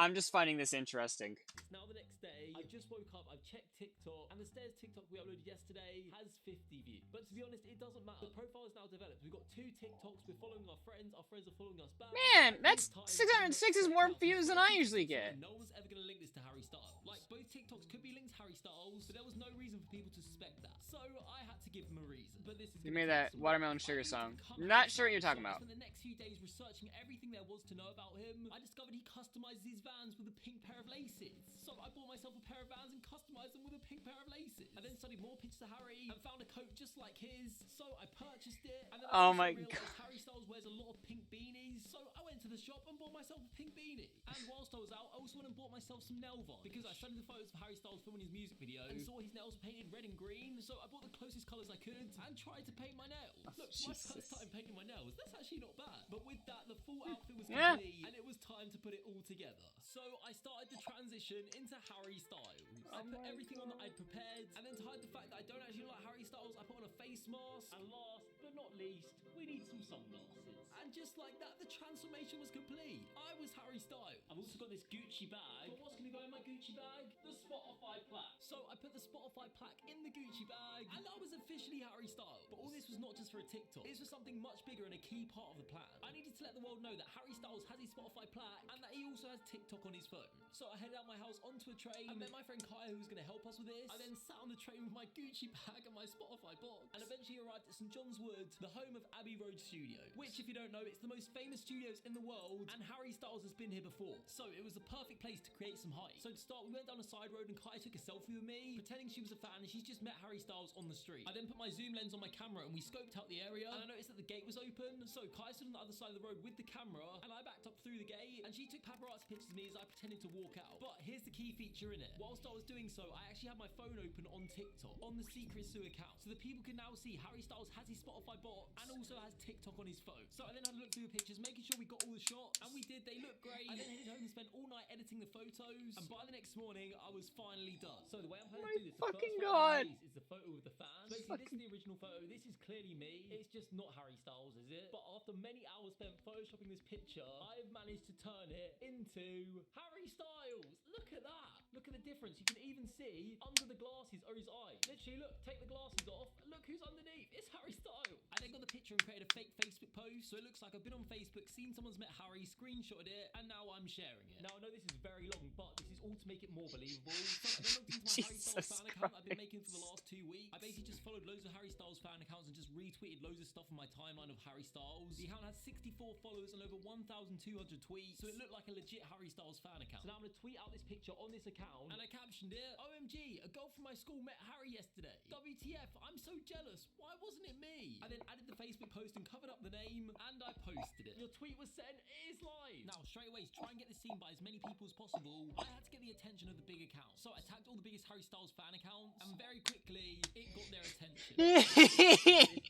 I'm just finding this interesting. Now the next day, I just woke up, I've checked TikTok, and the stairs TikTok we uploaded yesterday has 50 views. But to be honest, it doesn't matter. The profile is now developed. We've got 2 TikToks, we're following our friends are following us back. Man, that's 606 is more views than I usually get. No one's ever going to link this to Harry Styles. Like, both TikToks could be linked to Harry Styles, but there was no reason for people to suspect that. So I had to give them a reason. But this is You made that Watermelon Sugar song. Not sure what you're talking about. I spent the next few days researching everything there was to know about him. I discovered he customizes his Vans with a pink pair of laces. So I bought myself a pair of Vans and customized them with a pink pair of laces. I then studied more pictures of Harry and found a coat just like his. So I purchased it. And then Oh my God. Harry Styles wears a lot of pink beanies. So I went to the shop and bought myself a pink beanie. And whilst I was out, I also went and bought myself some nail varnish. Because I studied the photos of Harry Styles filming his music video and saw his nails painted red and green. So I bought the closest colours I could and tried to paint my nails. Look, my first time painting my nails, that's actually not bad. But with that, the full outfit was complete and it was time to put it all together. So I started the transition into Harry Styles. I put everything on that I'd prepared, and then to hide the fact that I don't actually like Harry Styles, I put on a face mask. And last but not least, we need some sunglasses. And just like that, the transformation was complete. I was Harry Styles. I've also got this Gucci bag. But what's going to go in my Gucci bag? The Spotify plaque. So I put the Spotify plaque in the Gucci bag, and I was officially Harry Styles. But all this was not just for a TikTok. It's for something much bigger and a key part of the plan. I needed to let the world know that Harry Styles has his Spotify plaque and that he also has TikTok on his phone. So I headed out my house onto a train. I met my friend Kaya, who was going to help us with this. I then sat on the train with my Gucci bag and my Spotify box, and eventually arrived at St John's Wood, the home of Abbey Road Studio, which, if you don't know, it's the most famous studios in the world, and Harry Styles has been here before. So it was the perfect place to create some hype. So to start, we went down a side road and Kaya took a selfie with me, pretending she was a fan and she's just met Harry Styles on the street. I then put my zoom lens on my camera and we scoped out the area, and I noticed that the gate was open. So Kaya stood on the other side of the road with the camera, and I backed up through the gate, and she took paparazzi pictures of me as I pretended to walk out. But here's the key feature in it. Whilst I was doing so, I actually had my phone open on TikTok, on the Secret Sue account, so that people can now see Harry Styles has his Spotify box and also has TikTok on his phone. So I then had a look through the pictures, making sure we got all the shots, and we did. They look great. I then headed home and spent all night editing the photos, and by the next morning, I was finally done. So the way I'm planning to do this, the first photo I release is the photo with the fans. Basically, this is the original photo. This is clearly me. It's just not Harry Styles, is it? But after many hours spent photoshopping this picture, I've managed to turn it into Harry Styles. Look at that. Look at the difference. You can even see under the glasses are his eyes. Literally, look, take the glasses off. Look who's underneath. It's Harry Styles. I then got the picture and created a fake Facebook post, so it looks like I've been on Facebook, seen someone's met Harry, screenshotted it, and now I'm sharing it. Now, I know this is very long, but this is all to make it more believable. So I then logged into my Harry Styles fan account I've been making for the last 2 weeks. I basically just followed loads of Harry Styles fan accounts and just retweeted loads of stuff on my timeline of Harry Styles. The account has 64 followers and over 1,200 tweets, so it looked like a legit Harry Styles fan account. So now I'm going to tweet out this picture on this account, and I captioned it, OMG, a girl from my school met Harry yesterday. WTF, I'm so jealous. Why wasn't it me? I then added the Facebook post and covered up the name, and I posted it. Your tweet was sent. It is live. Now, straight away, to try and get this seen by as many people as possible, I had to get the attention of the big account. So I tagged all the biggest Harry Styles fan accounts, and very quickly, it got their attention.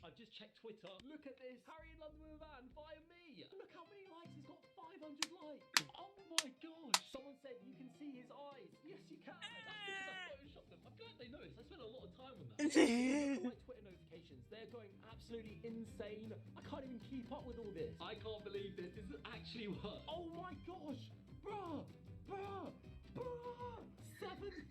I've just checked Twitter. Look at this. Harry in London with a van via me. Look how many likes. It's got 500 likes. Oh my gosh. Someone said you can see his eyes. Yes, you can. That's because I photoshopped them. I'm glad they noticed. I spent a lot of time on that. My Twitter notifications, they're going absolutely insane. I can't even keep up with all this. I can't believe this. This is actually work. Oh my gosh. Bruh. 7,000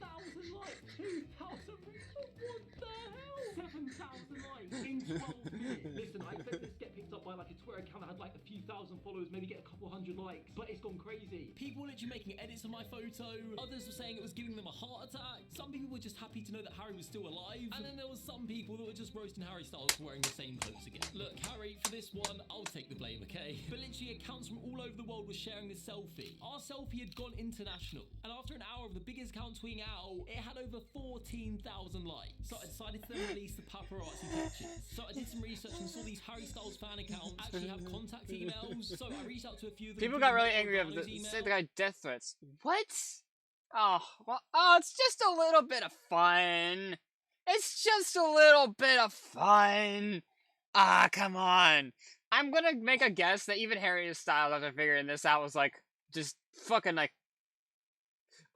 likes, 2,000 retweets, what the hell? 7,000 likes in 12 minutes. Listen, I expect this to get picked up by like a Twitter account that had like a few thousand followers, maybe get a couple hundred likes, but it's gone crazy. People were literally making edits of my photo, others were saying it was giving them a heart attack, some people were just happy to know that Harry was still alive, and then there was some people that were just roasting Harry Styles for wearing the same clothes again. Look, Harry, for this one, I'll take the blame, okay? But literally accounts from all over the world were sharing this selfie. Our selfie had gone international, and after an hour of the biggest account tweeting out, it had over 14,000 likes. So I decided to then release the paparazzi pictures. So I did some research and saw these Harry Styles fan accounts actually have contact emails. So I reached out to a few of them. People got really angry over the said the guy death threats. What? Oh, well, oh, it's just a little bit of fun. It's just a little bit of fun. Ah, come on. I'm gonna make a guess that even Harry Styles, after figuring this out, was like, just fucking like,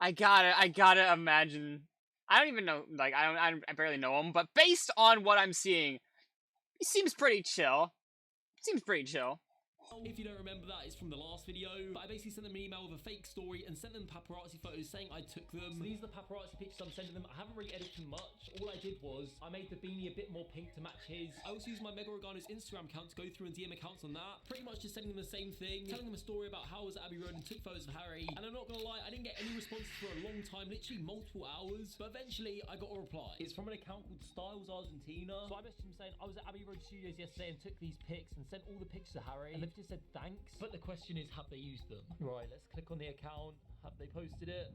I gotta imagine. I don't even know, like, I barely know him, but based on what I'm seeing, he seems pretty chill. Seems pretty chill. If you don't remember that, it's from the last video. But I basically sent them an email with a fake story and sent them paparazzi photos saying I took them. So these are the paparazzi pictures I'm sending them. I haven't really edited much. All I did was I made the beanie a bit more pink to match his. I also used my Mega Organo's Instagram account to go through and DM accounts on that. Pretty much just sending them the same thing, telling them a story about how I was at Abbey Road and took photos of Harry. And I'm not gonna lie, I didn't get any responses for a long time, literally multiple hours. But eventually I got a reply. It's from an account called Styles Argentina. So I messaged him saying I was at Abbey Road Studios yesterday and took these pics and sent all the pictures to Harry. And they've just said thanks. But the question is, have they used them? Right, let's click on the account. Have they posted it?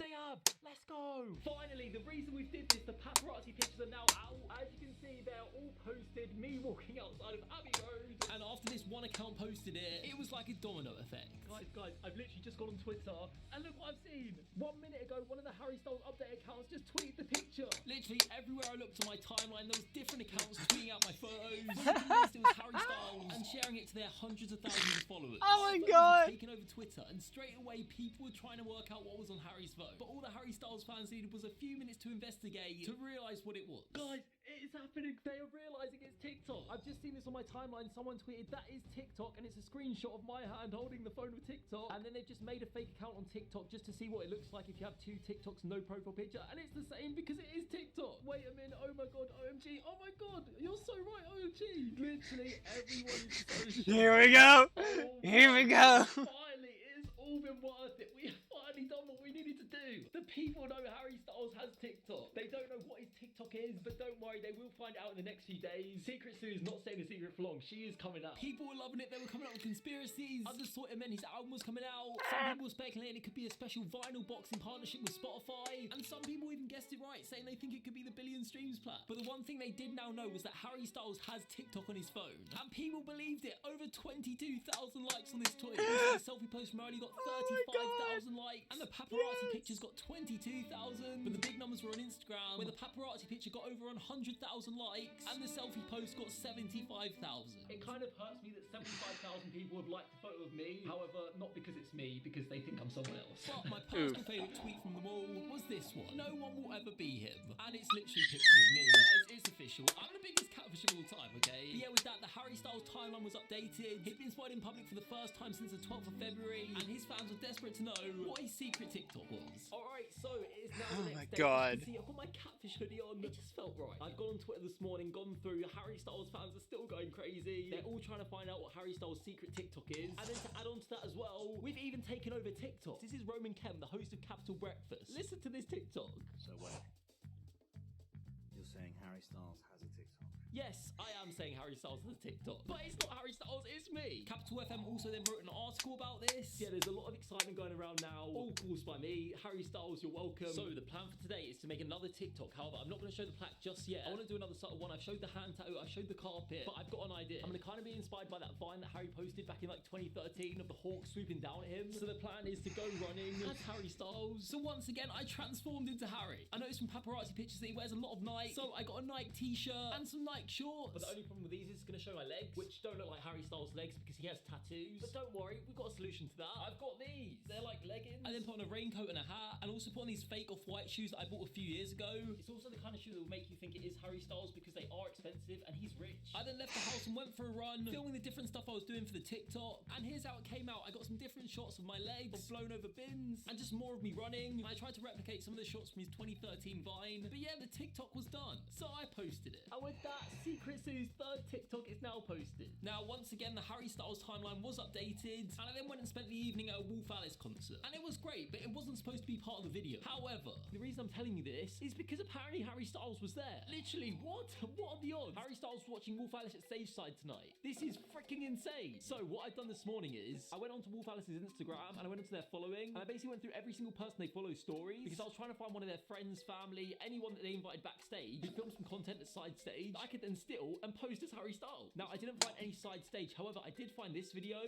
They have! Let's go! Finally, the reason we did this, the paparazzi pictures are now out. As you can see, they're all posted, me walking outside of Abbey Road. And after this one account posted it, it was like a domino effect. Guys, I've literally just gone on Twitter, and look what I've seen. 1 minute ago, one of the Harry Styles update accounts just tweeted the picture. Literally everywhere I looked on my timeline, there was different accounts tweeting out my photos. It was Harry Styles, and sharing it to their hundreds of thousands of followers. Oh my god! Taking over Twitter, and straight away people were trying to work out what was on Harry's phone. But all the Harry Styles fans needed was a few minutes to investigate to realise what it was. Guys, it is happening. They are realising it's TikTok. I've just seen this on my timeline. Someone tweeted, that is TikTok, and it's a screenshot of my hand holding the phone with TikTok. And then they've just made a fake account on TikTok just to see what it looks like if you have two TikToks, no profile picture. And it's the same because it is TikTok. Wait a minute. Oh my god. OMG. Oh my god. You're so right. OMG. Literally everyone is so shocked. Here we go. Here we go. Finally, it has all been worth it. We have finally done what we needed to do. The people know Harry Styles has TikTok. They don't know what his TikTok is, but don't worry, they will find out in the next few days. Secret Sue is not staying a secret for long. She is coming out. People were loving it. They were coming out with conspiracies. Others thought it meant his album was coming out. Some people were speculating it could be a special vinyl box in partnership with Spotify. And some people even guessed it right, saying they think it could be the billion streams plan. But the one thing they did now know was that Harry Styles has TikTok on his phone. And people believed it. Over 22,000 likes on this tweet. The selfie post from Riley got 35,000 likes. And the paparazzi pictures got 22,000. But the big numbers were on Instagram, where the paparazzi picture got over 100,000 likes. And the selfie post got 75,000. It kind of hurts me that 75,000 people have liked a photo of me. However, not because it's me, because they think I'm someone else. But my personal favourite tweet from them all was this one. No one will ever be him. And it's literally pictures of me. Guys, it's official. I'm the biggest catfish of all time, okay? But yeah, with that, the Harry Styles timeline was updated. He'd been spotted in public for the first time since the 12th of February. And his fans were desperate to know what his secret TikTok was. Alright, so it is now the next day. God. See, I've got my catfish hoodie on. It just felt right. I've gone on Twitter this morning, gone through. Harry Styles fans are still going crazy. They're all trying to find out what Harry Styles' secret TikTok is. And then to add on to that as well, we've even taken over TikTok. This is Roman Kem, the host of Capital Breakfast. Listen to this TikTok. So wait. You're saying Harry Styles has a TikTok? Yes, I am saying Harry Styles has a TikTok. But it's not Harry Styles, it's me. Capital FM also then wrote an article about this. Yeah, there's a lot of excitement going around now. All caused by me. Harry Styles, you're welcome. So the plan for today is to make another TikTok. However, I'm not going to show the plaque just yet. I want to do another subtle one. I've showed the hand tattoo, I've showed the carpet, but I've got an idea. I'm going to kind of be inspired by that Vine that Harry posted back in like 2013 of the hawk swooping down at him. So the plan is to go running as Harry Styles. So once again, I transformed into Harry. I noticed from paparazzi pictures that he wears a lot of Nike. So I got a Nike t-shirt and some Nike shorts. But the only problem with these is it's going to show my legs, which don't look like Harry Styles' legs because he has tattoos. But don't worry, we've got a solution to that. I've got these. They're like leggings. I then put on a raincoat and a hat, and also put on these fake off-white shoes that I bought a few years ago. It's also the kind of shoe that will make you think it is Harry Styles because they are expensive and he's rich. I then left the house and went for a run, filming the different stuff I was doing for the TikTok. And here's how it came out. I got some different shots of my legs, of blown over bins, and just more of me running. I tried to replicate some of the shots from his 2013 Vine. But yeah, the TikTok was done. So I posted it. And with that, Secret Sue's third TikTok is now posted. Now, once again, the Harry Styles timeline was updated, and I then went and spent the evening at a Wolf Alice concert. And it was great, but it wasn't supposed to be part of the video. However, the reason I'm telling you this is because apparently Harry Styles was there. Literally, what? What are the odds? Harry Styles was watching Wolf Alice at stage side tonight. This is freaking insane. So what I've done this morning is, I went onto Wolf Alice's Instagram, and I went into their following, and I basically went through every single person they follow stories, because I was trying to find one of their friends, family, anyone that they invited backstage, who filmed some content at side stage, that I could then steal and post as Harry Styles. Now, I didn't find any side stage, however, I did find this video.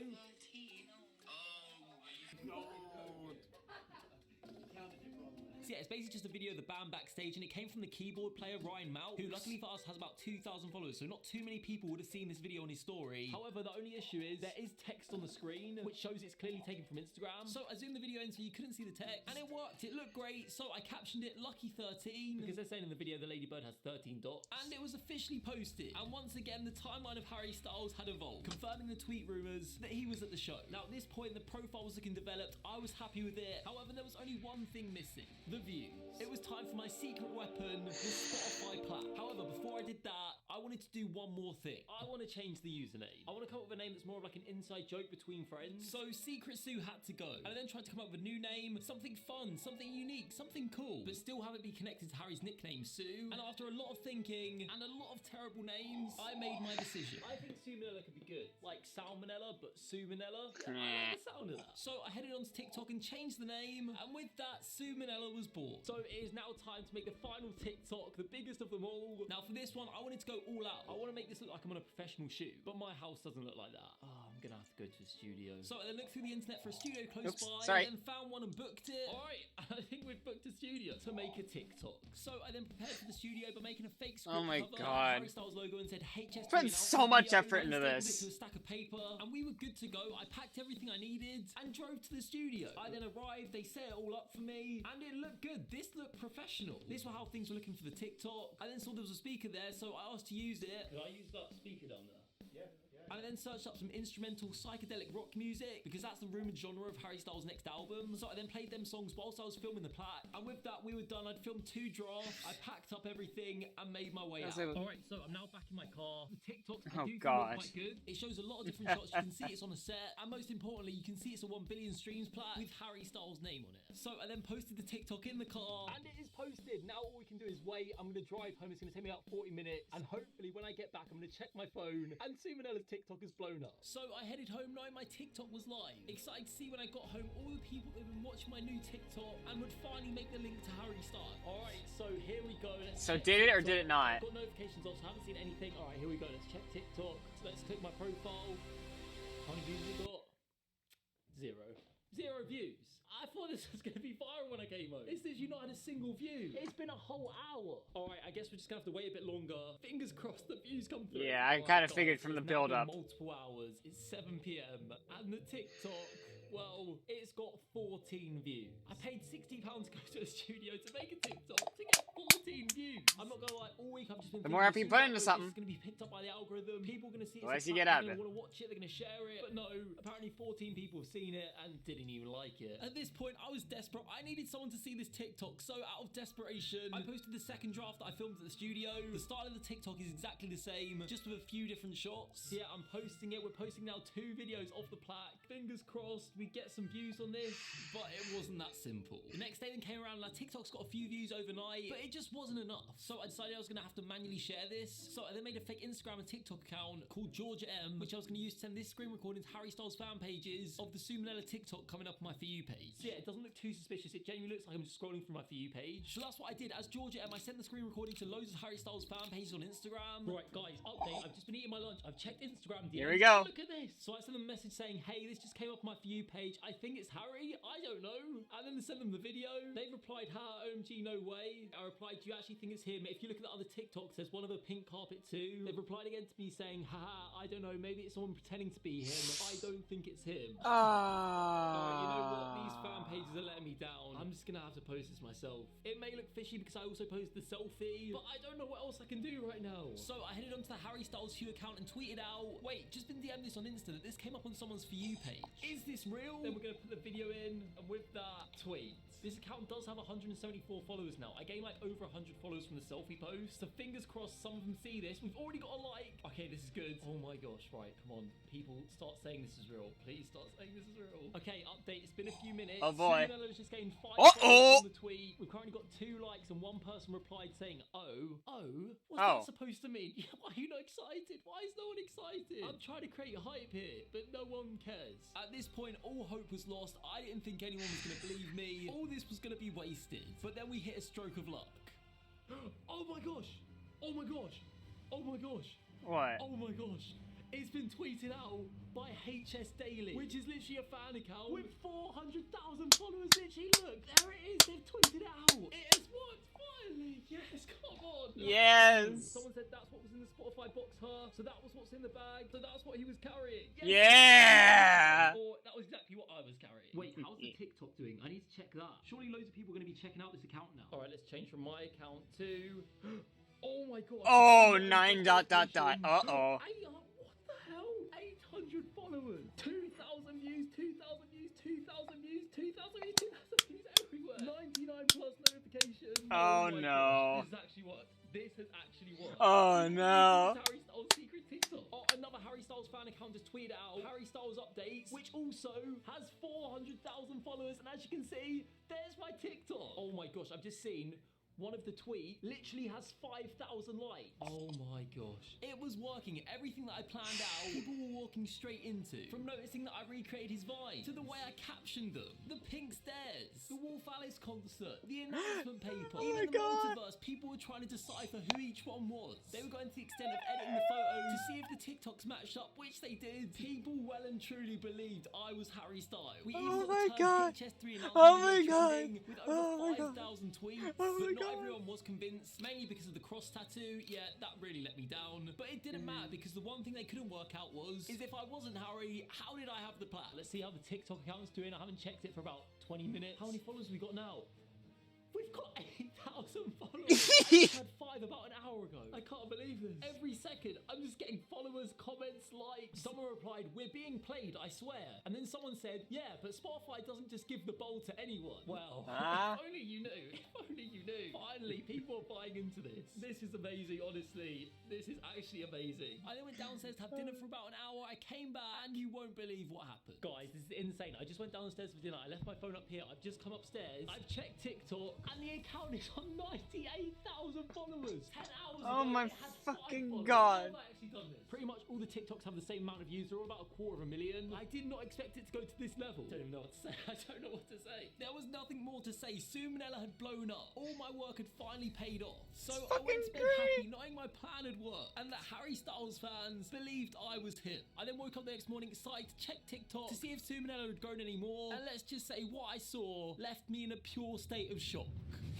See, So yeah, it's basically just a video of the band backstage, and it came from the keyboard player Ryan Mount, who luckily for us has about 2,000 followers, so not too many people would have seen this video on his story. However, the only issue is there is text on the screen, which shows it's clearly taken from Instagram. So I zoomed the video in so you couldn't see the text, and it worked. It looked great, so I captioned it Lucky 13, because they're saying in the video the ladybird has 13 dots, and it was officially posted. And once again, the timeline of Harry Styles had evolved, confirming the tweet rumors that he was at the show. Now at this point, the profile was looking developed. I was happy with it. However, there was only one thing missing: the views. It was time for my secret weapon, the Spotify plaque. However, before I did that, I wanted to do one more thing. I want to change the username. I want to come up with a name that's more of like an inside joke between friends. So Secret Sue had to go. And I then tried to come up with a new name, something fun, something unique, something cool, but still have it be connected to Harry's nickname, Sue. And after a lot of thinking and a lot of terrible names, I made my decision. I think Sumanella could be good. Like Salmonella, but Sumanella. I like the sound of that. So I headed onto TikTok and changed the name, and with that, Sumanella was born. So it is now time to make the final TikTok, the biggest of them all. Now for this one, I wanted to go all out. I want to make this look like I'm on a professional shoot, but my house doesn't look like that. Oh, I'm gonna have to go to the studio. So I then looked through the internet for a studio close by, and then found one and booked it. Alright, I think we've booked a studio to make a TikTok. So I then prepared for the studio by making a fake script cover, Harry Styles logo, and said HS. Spent so much effort into this. To a stack of paper, and we were good to go. I packed everything I needed and drove to the studio. I then arrived, they set it all up for me, and it looked good. This looked professional. This was how things were looking for the TikTok. I then saw there was a speaker there, so I asked to use it. Could I use that speaker down there? Yeah. And I then searched up some instrumental psychedelic rock music, because that's the rumoured genre of Harry Styles' next album. So I then played them songs whilst I was filming the plaque, and with that we were done. I'd filmed 2 drafts, I packed up everything and made my way out. Alright, so I'm now back in my car. The TikToks I do think look quite good. It shows a lot of different shots. You can see it's on a set, and most importantly, you can see it's a 1 billion streams plaque with Harry Styles' name on it. So I then posted the TikTok in the car, and it is posted. Now all we can do is wait. I'm going to drive home. It's going to take me about 40 minutes, and hopefully when I get back, I'm going to check my phone, and Sumanella's TikTok is blown up. So I headed home knowing my TikTok was live. Excited to see when I got home all the people that had been watching my new TikTok and would finally make the link to Harry Styles. Alright, so here we go. So did it or did it not? I've got notifications off, so I haven't seen anything. Alright, here we go. Let's check TikTok. So let's click my profile. How many views have we got? 0 views. I thought this was going to be viral when I came home. It says you not had a single view. It's been a whole hour. Alright, I guess we're just going to have to wait a bit longer. Fingers crossed the views come through. Yeah, I kind of figured from the build-up. Multiple hours. It's 7 PM. And the TikTok, well, it's got 14 views. I paid £60 to go to a studio to make a TikTok to get 14 views. I'm not gonna lie, all week I've just been the more effort you put into something, it's gonna be picked up by the algorithm. People are gonna see it. The less you get out of it. They're gonna watch it, they're gonna share it. But no, apparently 14 people have seen it and didn't even like it. At this point, I was desperate. I needed someone to see this TikTok, so out of desperation, I posted the second draft that I filmed at the studio. The style of the TikTok is exactly the same, just with a few different shots. Yeah, I'm posting it. We're posting now 2 videos of the plaque. Fingers crossed we get some views on this, but it wasn't that simple. The next day then came around and our TikTok's got a few views overnight, but it just wasn't enough. So I decided I was gonna have to manually share this. So I then made a fake Instagram and TikTok account called Georgia M, which I was gonna use to send this screen recording to Harry Styles fan pages of the Sumanella TikTok coming up on my For You page. So yeah, it doesn't look too suspicious. It genuinely looks like I'm just scrolling through my For You page. So that's what I did. As Georgia M, I sent the screen recording to loads of Harry Styles fan pages on Instagram. Right, guys, update. I've just been eating my lunch. I've checked Instagram DMs. Here we go. Look at this. So I sent them a message saying, hey, this just came up my For You page. I think it's Harry. I don't know. And then I sent them the video. They replied, ha, OMG, no way. I replied, do you actually think it's him? If you look at the other TikToks, there's one of a pink carpet too. They've replied again to me saying, haha, I don't know, maybe it's someone pretending to be him. I don't think it's him. Alright, you know what? These fan pages are letting me down. I'm just gonna have to post this myself. It may look fishy because I also posted the selfie, but I don't know what else I can do right now. So I headed onto the Harry Styles Hugh account and tweeted out, wait, just been DM'd this on Insta that this came up on someone's For You page. Is this real? Then we're gonna put the video in, and with that, tweet. This account does have 174 followers now. I gained like over 100 followers from the selfie post. So fingers crossed some of them see this. We've already got a like. Okay, this is good. Oh my gosh, right, come on. People, start saying this is real. Please start saying this is real. Okay, update. It's been a few minutes. Oh boy. Sumanella's just gained 5 followers on the tweet. We've currently got 2 likes and 1 person replied saying, oh. What's that supposed to mean? Why are you not excited? Why is no one excited? I'm trying to create hype here, but no one cares. At this point, all hope was lost. I didn't think anyone was going to believe me. All this was going to be wasted. But then we hit a stroke of luck. Oh my gosh. Oh my gosh. Oh my gosh. What? Oh my gosh. It's been tweeted out by HS Daily, which is literally a fan account with 400,000 followers. Literally, look, there it is. They've tweeted it out. Yes. Someone said that's what was in the Spotify box, her. So that was what's in the bag. So that's what he was carrying. Yeah. Or that was exactly what I was carrying. Wait, how's the TikTok doing? I need to check that. Surely loads of people are going to be checking out this account now. All right, let's change from my account to. Oh my god. Oh, 9 dot dot dot. Uh-oh. What the hell? 800 followers. 2,000 views, 2,000 views, 2,000 views, 2,000 views, 2,000 views everywhere. 99 plus notifications. Oh, my no. gosh. This has actually worked. This has actually worked. Oh, no. Harry Styles' secret TikTok. Oh, another Harry Styles fan account just tweeted out Harry Styles updates, which also has 400,000 followers. And as you can see, there's my TikTok. Oh my gosh, I've just seen one of the tweet literally has 5,000 likes. Oh my gosh. It was working. Everything that I planned out, people were walking straight into. From noticing that I recreated his Vine, to the way I captioned them, the pink stairs, the Wolf Alice concert, the announcement paper, even the multiverse, people were trying to decipher who each one was. They were going to the extent of editing the photos to see if the TikToks matched up, which they did. People well and truly believed I was Harry Styles. We even got the term HS3 announcement with over 5,000 tweets. Not everyone was convinced, mainly because of the cross tattoo. Yeah, that really let me down. But it didn't matter because the one thing they couldn't work out was, is if I wasn't Harry, how did I have the plan? Let's see how the TikTok account's doing. I haven't checked it for about 20 minutes. How many followers we got now? We've got 8,000 followers. I had 5 about an hour ago. I can't believe this. Every second, I'm just getting followers, comments, likes. Someone replied, "We're being played, I swear." And then someone said, "Yeah, but Spotify doesn't just give the bowl to anyone." Well, if only you knew. If only you knew. Finally, people are buying into this. This is amazing, honestly. This is actually amazing. I then went downstairs to have dinner for about an hour. I came back, and you won't believe what happened. Guys, this is insane. I just went downstairs for dinner. I left my phone up here. I've just come upstairs. I've checked TikTok. And the account is on 98,000 followers. 10 hours Oh ago, my it had 5 fucking followers. god. How have I actually done this? Pretty much all the TikToks have the same amount of views. They're all about 250,000. I did not expect it to go to this level. I don't even know what to say. I don't know what to say. There was nothing more to say. Sumanella had blown up. All my work had finally paid off. So I went to bed happy, knowing my plan had worked. And that Harry Styles fans believed I was him. I then woke up the next morning excited to check TikTok to see if Sumanella had grown any more. And let's just say what I saw left me in a pure state of shock.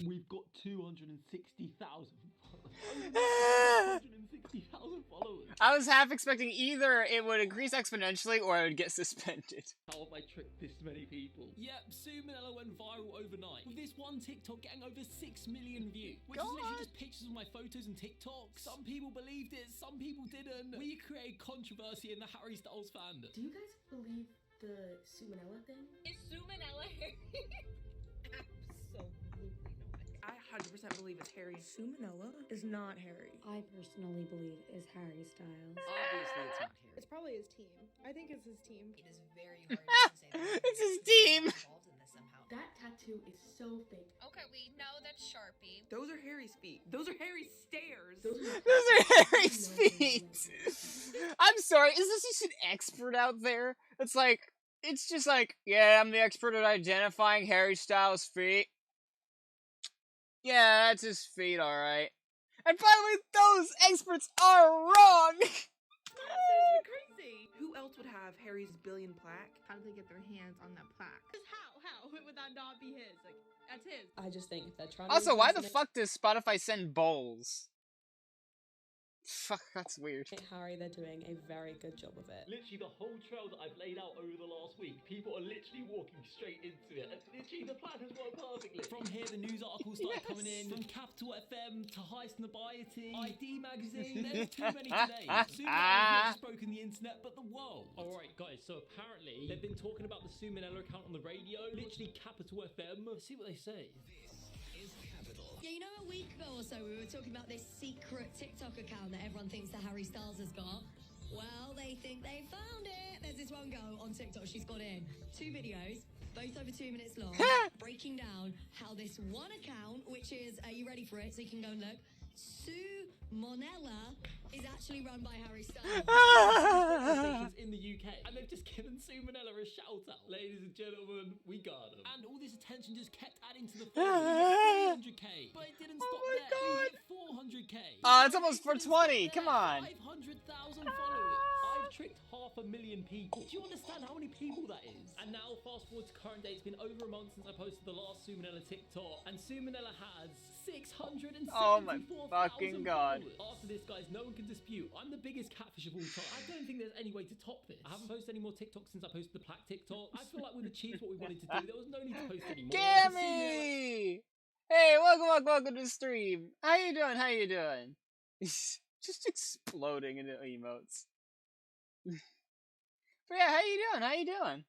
We've got 260,000 followers. 260,000 followers. I was half expecting either it would increase exponentially or I would get suspended. How have I tricked this many people? Yep, Sumanella went viral overnight, with this one TikTok getting over 6 million views, which is literally just pictures of my photos and TikToks. Some people believed it, some people didn't. We created controversy in the Harry Styles fandom. Do you guys believe the Sumanella thing? Is Sumanella Harry? Absolutely not. I 100% believe it's Harry. Sumanella is not Harry. I personally believe is Harry Styles. Obviously, it's not Harry. It's probably his team. I think it's his team. It is very hard to say that. It's his team. Involved in this somehow. That tattoo is so fake. Okay, we know that's Sharpie. Those are Harry's feet. Those are Harry's stairs. Those are Harry's feet. I'm sorry, is this just an expert out there? It's like, it's just like, yeah, I'm the expert at identifying Harry Styles' feet. Yeah, that's his feet, alright. And by the way, those experts are wrong! That's crazy. Who else would have Harry's billion plaque? How did they get their hands on that plaque? How would that not be his? Like, that's his. I just think if they're trying Also, to why the fuck does Spotify send bowls? Fuck, that's weird. Harry, they're doing a very good job of it. Literally, the whole trail that I've laid out over the last week, people are literally walking straight into it. And literally, the plan has worked perfectly. From here, the news articles started coming in. From Capital FM to Heist Nobiety, ID Magazine. There's too many today. Soon not just broken the internet, but the world. Alright, guys, so apparently, they've been talking about the Sumanella account on the radio. Literally, Capital FM. Let's see what they say. Yeah, you know, a week ago or so we were talking about this secret TikTok account that everyone thinks that Harry Styles has got. Well, they think they found it. There's this one girl on TikTok, she's got in 2 videos, both over 2 minutes long, breaking down how this one account, which is, are you ready for it? So you can go and look. Sumanella is actually run by Harry Styles. In the UK, and they've just given Sumanella a shout out. Ladies and gentlemen, we got him. And all this attention just kept adding to the followers. 300k, but it didn't stop there. We hit 400k. It's almost 420. Come on. 500,000 followers. I've tricked 500,000 people. Do you understand how many people that is? And now, fast forward to current day, it's been over a month since I posted the last Sumanella TikTok, and Sumanella has 674,000 Oh my fucking god. followers. After this, guys, no one can dispute I'm the biggest catfish of all time. I don't think there's any way to top this. I haven't posted any more TikToks since I posted the plaque TikTok. I feel like we've achieved what we wanted to do. There was no need to post anymore. Gammy! Hey, welcome to the stream. How you doing? Just exploding into emotes. But yeah, how you doing?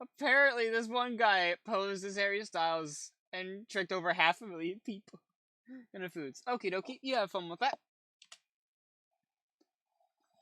Apparently, this one guy posed as Harry Styles and tricked over 500,000 people in the foods. Okie dokie, you have fun with that.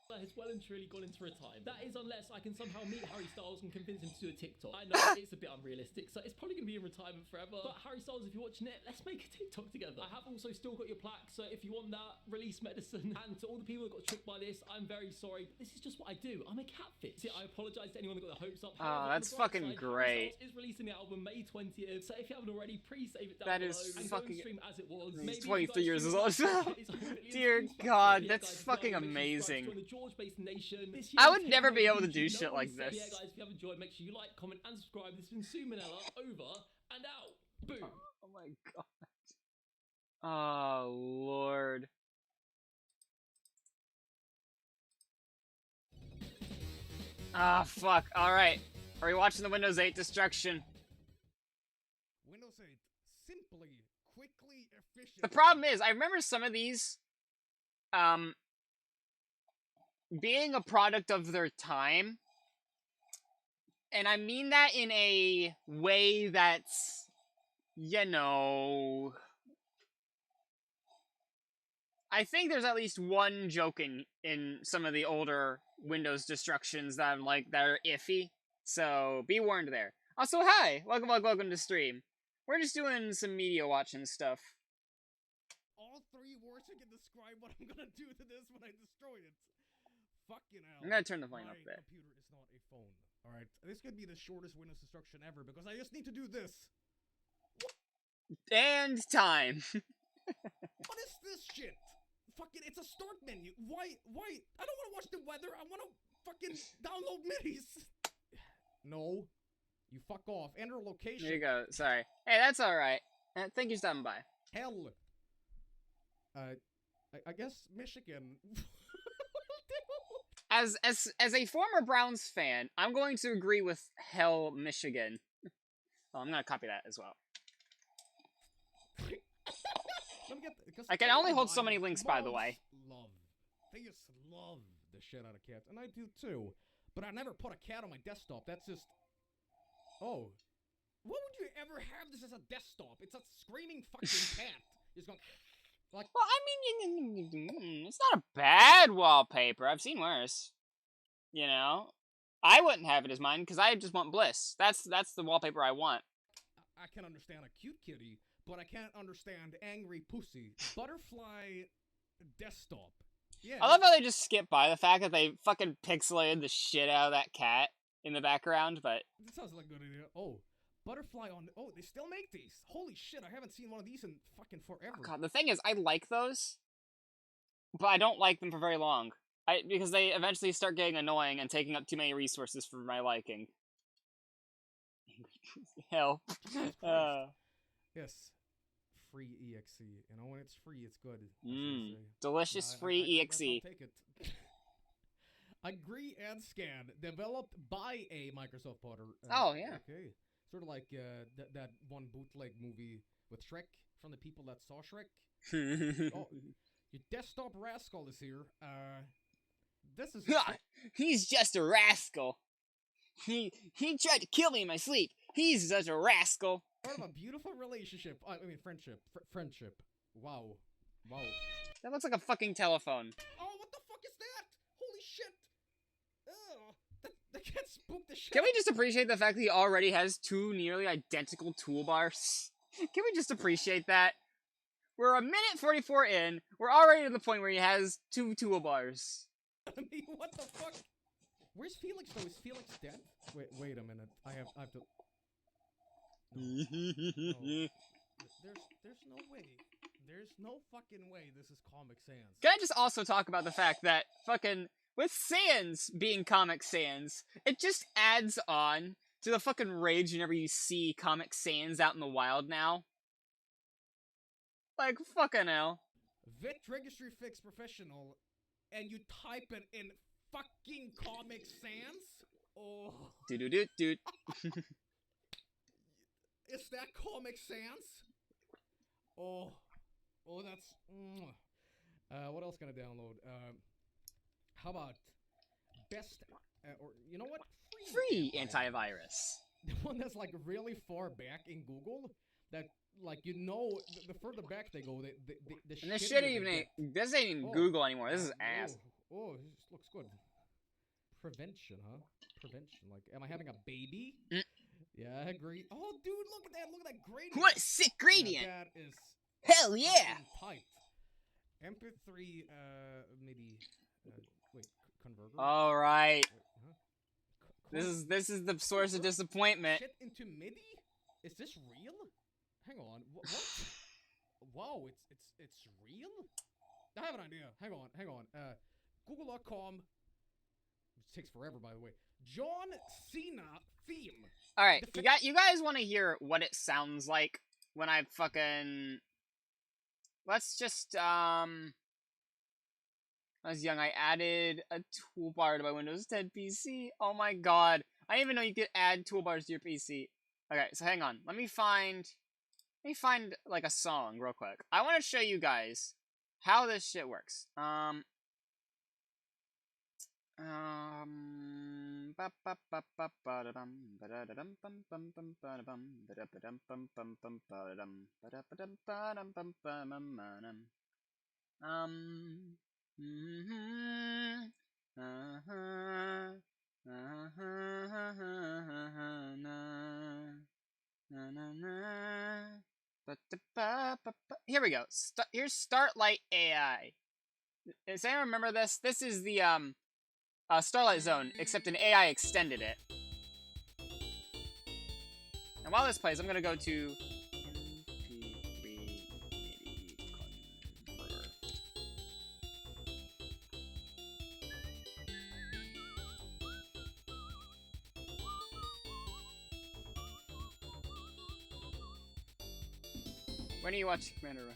Has well and truly gone into retirement. That is unless I can somehow meet Harry Styles and convince him to do a TikTok. I know it's a bit unrealistic, so it's probably going to be in retirement forever. But Harry Styles, if you're watching it, let's make a TikTok together. I have also still got your plaque, so if you want that, release medicine. And to all the people that got tricked by this, I'm very sorry, but this is just what I do. I'm a catfish. See, I apologize to anyone that got their hopes up. Oh, that's fucking great. Harry Styles is releasing the album May 20th, so if you haven't already, pre-save it down that below. Is and fucking... stream as it was. He's 23 years old. Dear God, that's fucking amazing. I would never be able to do shit like this. Yeah, guys, if you have enjoyed, make sure you like, comment, and subscribe. This has been Sumanella, over and out. Boom. Oh my god. Oh, Lord. Ah, fuck. Alright. Are we watching the Windows 8 destruction? Windows 8. Simply, quickly, efficiently. The problem is, I remember some of these, being a product of their time, and I mean that in a way that's, you know, I think there's at least one joke in some of the older Windows destructions that I'm like, that are iffy, so be warned there. Also, hi! Welcome to stream. We're just doing some media watching stuff. All three words I can describe what I'm gonna do to this when I destroy it. Fucking hell. I'm gonna turn the volume up there. My computer is not a phone. Alright, this could be the shortest Windows destruction ever because I just need to do this. And time. What is this shit? Fucking, it's a start menu. Why? I don't want to watch the weather. I want to fucking download middies. No. You fuck off. Enter location. There you go. Sorry. Hey, that's alright. Thank you for stopping by. Hell. I guess Michigan. As a former Browns fan, I'm going to agree with Hell, Michigan. Oh, I'm gonna copy that as well. I can only hold so many links, by the way. They just love the shit out of cats, and I do too. But I never put a cat on my desktop. That's just... Oh. What would you ever have this as a desktop? It's a screaming fucking cat. Just going... Like... Well, I mean, it's not a bad wallpaper. I've seen worse. You know? I wouldn't have it as mine, because I just want bliss. That's the wallpaper I want. I can understand a cute kitty, but I can't understand angry pussy. Butterfly desktop. Yeah. I love how they just skip by the fact that they fucking pixelated the shit out of that cat in the background, but... This sounds like a good idea. Oh, butterfly on... Oh, they still make these. Holy shit, I haven't seen one of these in fucking forever. Oh God, the thing is, I like those, but I don't like them for very long. Because they eventually start getting annoying and taking up too many resources for my liking. Help. Yes. Free EXE. You know, when it's free, it's good. Delicious free EXE. I'll take it. Agree and Scan, developed by a Microsoft partner. Oh, yeah. Okay. Sort of like that one bootleg movie with Shrek, from the people that saw Shrek. Oh, your desktop rascal is here. This is... He's just a rascal. He tried to kill me in my sleep. He's such a rascal. Part of a beautiful relationship. I mean, friendship. Friendship. Wow. Wow. That looks like a fucking telephone. Oh, what the fuck is that? Holy shit. Ugh. That can't spook the shit. Can we just appreciate the fact that he already has two nearly identical toolbars? Can we just appreciate that? We're a minute 44 in. We're already to the point where he has two toolbars. I mean, what the fuck? Where's Felix though? Is Felix dead? Wait a minute. I have to... No. There's no way. There's no fucking way this is Comic Sans. Can I just also talk about the fact that fucking with Sans being Comic Sans, it just adds on to the fucking rage whenever you see Comic Sans out in the wild now. Like, fucking hell. Vet Registry Fix Professional, and you type it in fucking Comic Sans? Oh. Dude. Is that Comic Sans? Oh, that's. What else can I download? How about best, or you know what? Free antivirus. The one that's like really far back in Google. That like the further back they go, the and this shit even this ain't even Google anymore. This is ass. Oh, this looks good. Prevention, huh? Prevention. Like, am I having a baby? Yeah, I agree. Oh, dude, look at that! Look at that gradient. What a sick gradient! That is hell yeah. Tight. MP3, maybe. Wait, converter. All right. Wait, huh? This is the source of disappointment. Shit into MIDI? Is this real? Hang on. What? Wow, it's real. I have an idea. Hang on. Google.com. Which takes forever, by the way. John Cena theme. All right, you guys want to hear what it sounds like when I fucking. Let's just When I was young, I added a toolbar to my Windows 10 PC. Oh my god, I didn't even know you could add toolbars to your PC. Okay, so hang on. Let me find like a song real quick. I want to show you guys how this shit works. Here we go. Here's Starlight AI. Does anyone remember this? This is the Starlight Zone, except an AI extended it. And while this plays, I'm gonna go to MP3 MIDI converter. When are you watching Commander Rohan?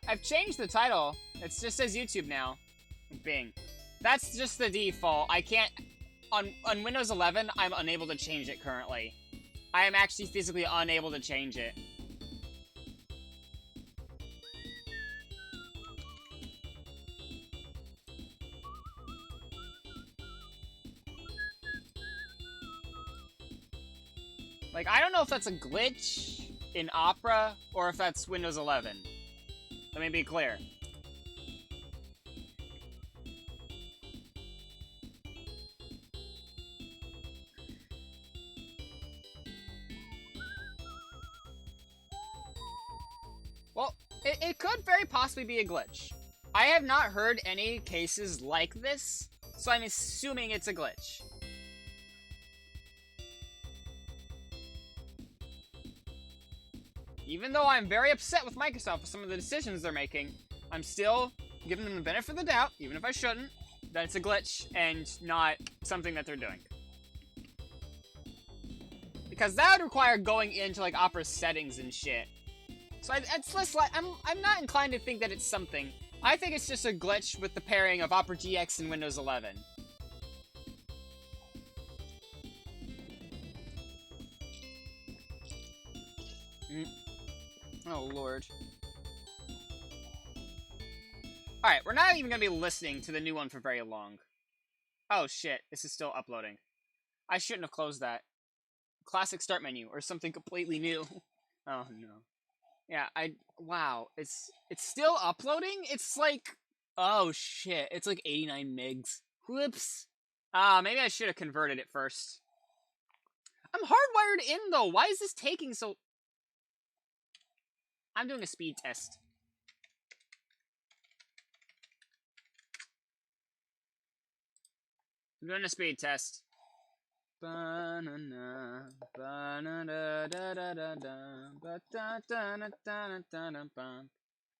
I've changed the title. It just says YouTube now. Bing. That's just the default. I can't... On Windows 11, I'm unable to change it currently. I am actually physically unable to change it. Like, I don't know if that's a glitch in Opera or if that's Windows 11. Let me be clear. Well, it could very possibly be a glitch. I have not heard any cases like this, so I'm assuming it's a glitch. Even though I'm very upset with Microsoft with some of the decisions they're making, I'm still giving them the benefit of the doubt, even if I shouldn't, that it's a glitch and not something that they're doing. Because that would require going into, like, Opera settings and shit. So it's less like, I'm not inclined to think that it's something. I think it's just a glitch with the pairing of Opera GX and Windows 11. Oh, Lord. Alright, we're not even gonna be listening to the new one for very long. Oh, shit. This is still uploading. I shouldn't have closed that. Classic start menu, or something completely new. Oh, no. Yeah, wow. It's still uploading? It's like... Oh, shit. It's like 89 megs. Whoops. Maybe I should have converted it first. I'm hardwired in, though. Why is this taking so... I'm doing a speed test. I'm doing a speed test. Ba-na-na, ba-na-da-da-da-da-da, ba-da-da-da-da-da-da-da.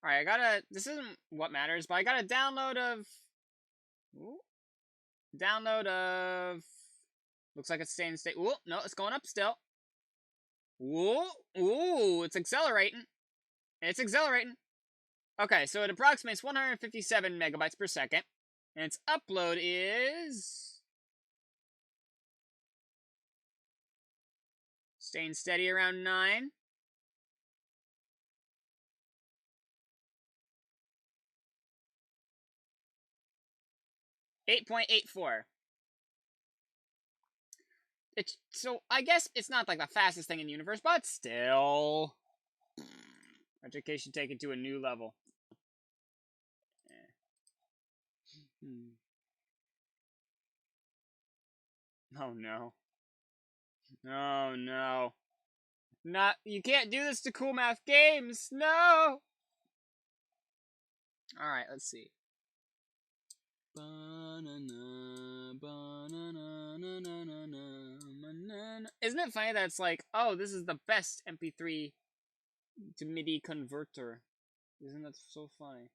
Alright, I gotta... This isn't what matters, but I got a download of... Ooh. Download of... Looks like it's staying state. Ooh, no, it's going up still. Ooh, ooh, it's accelerating. It's accelerating. Okay, so it approximates 157 megabytes per second. And its upload is... Staying steady around 9. 8.84. So I guess it's not like the fastest thing in the universe, but still, education taken to a new level. Oh no! Oh no! Not you can't do this to Cool Math Games. No. All right, let's see. Banana, banana, na, na, na, na, banana. Isn't it funny that it's like, oh, this is the best MP3 to MIDI converter? Isn't that so funny?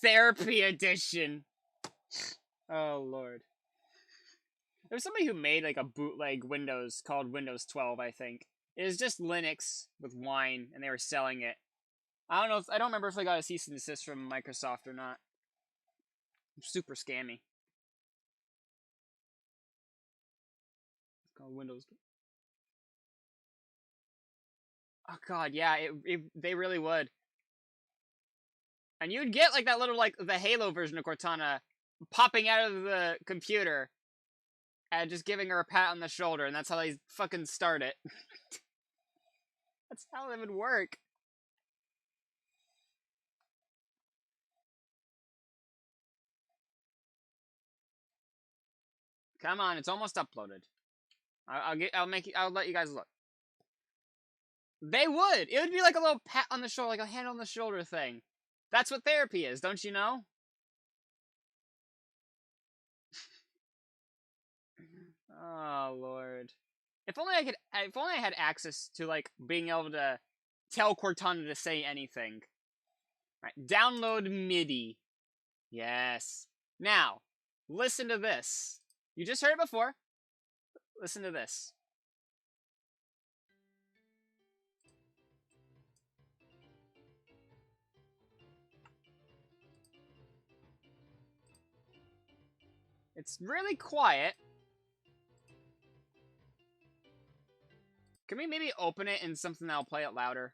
Therapy edition. Oh lord. There's somebody who made like a bootleg Windows called Windows 12, I think. It was just Linux with wine, and they were selling it. I don't remember if they got a cease and desist from Microsoft or not. Super scammy. It's called Windows. Oh god, yeah, they really would. And you'd get like that little, like, the Halo version of Cortana popping out of the computer and just giving her a pat on the shoulder, and that's how they fucking start it. That's how it would work. Come on, it's almost uploaded. I'll let you guys look. They would! It would be like a little pat on the shoulder, like a hand on the shoulder thing. That's what therapy is, don't you know? Oh lord. If only I had access to, like, being able to tell Cortana to say anything. Alright, download MIDI. Yes. Now, listen to this. You just heard it before. Listen to this. It's really quiet. Can we maybe open it in something that'll play it louder?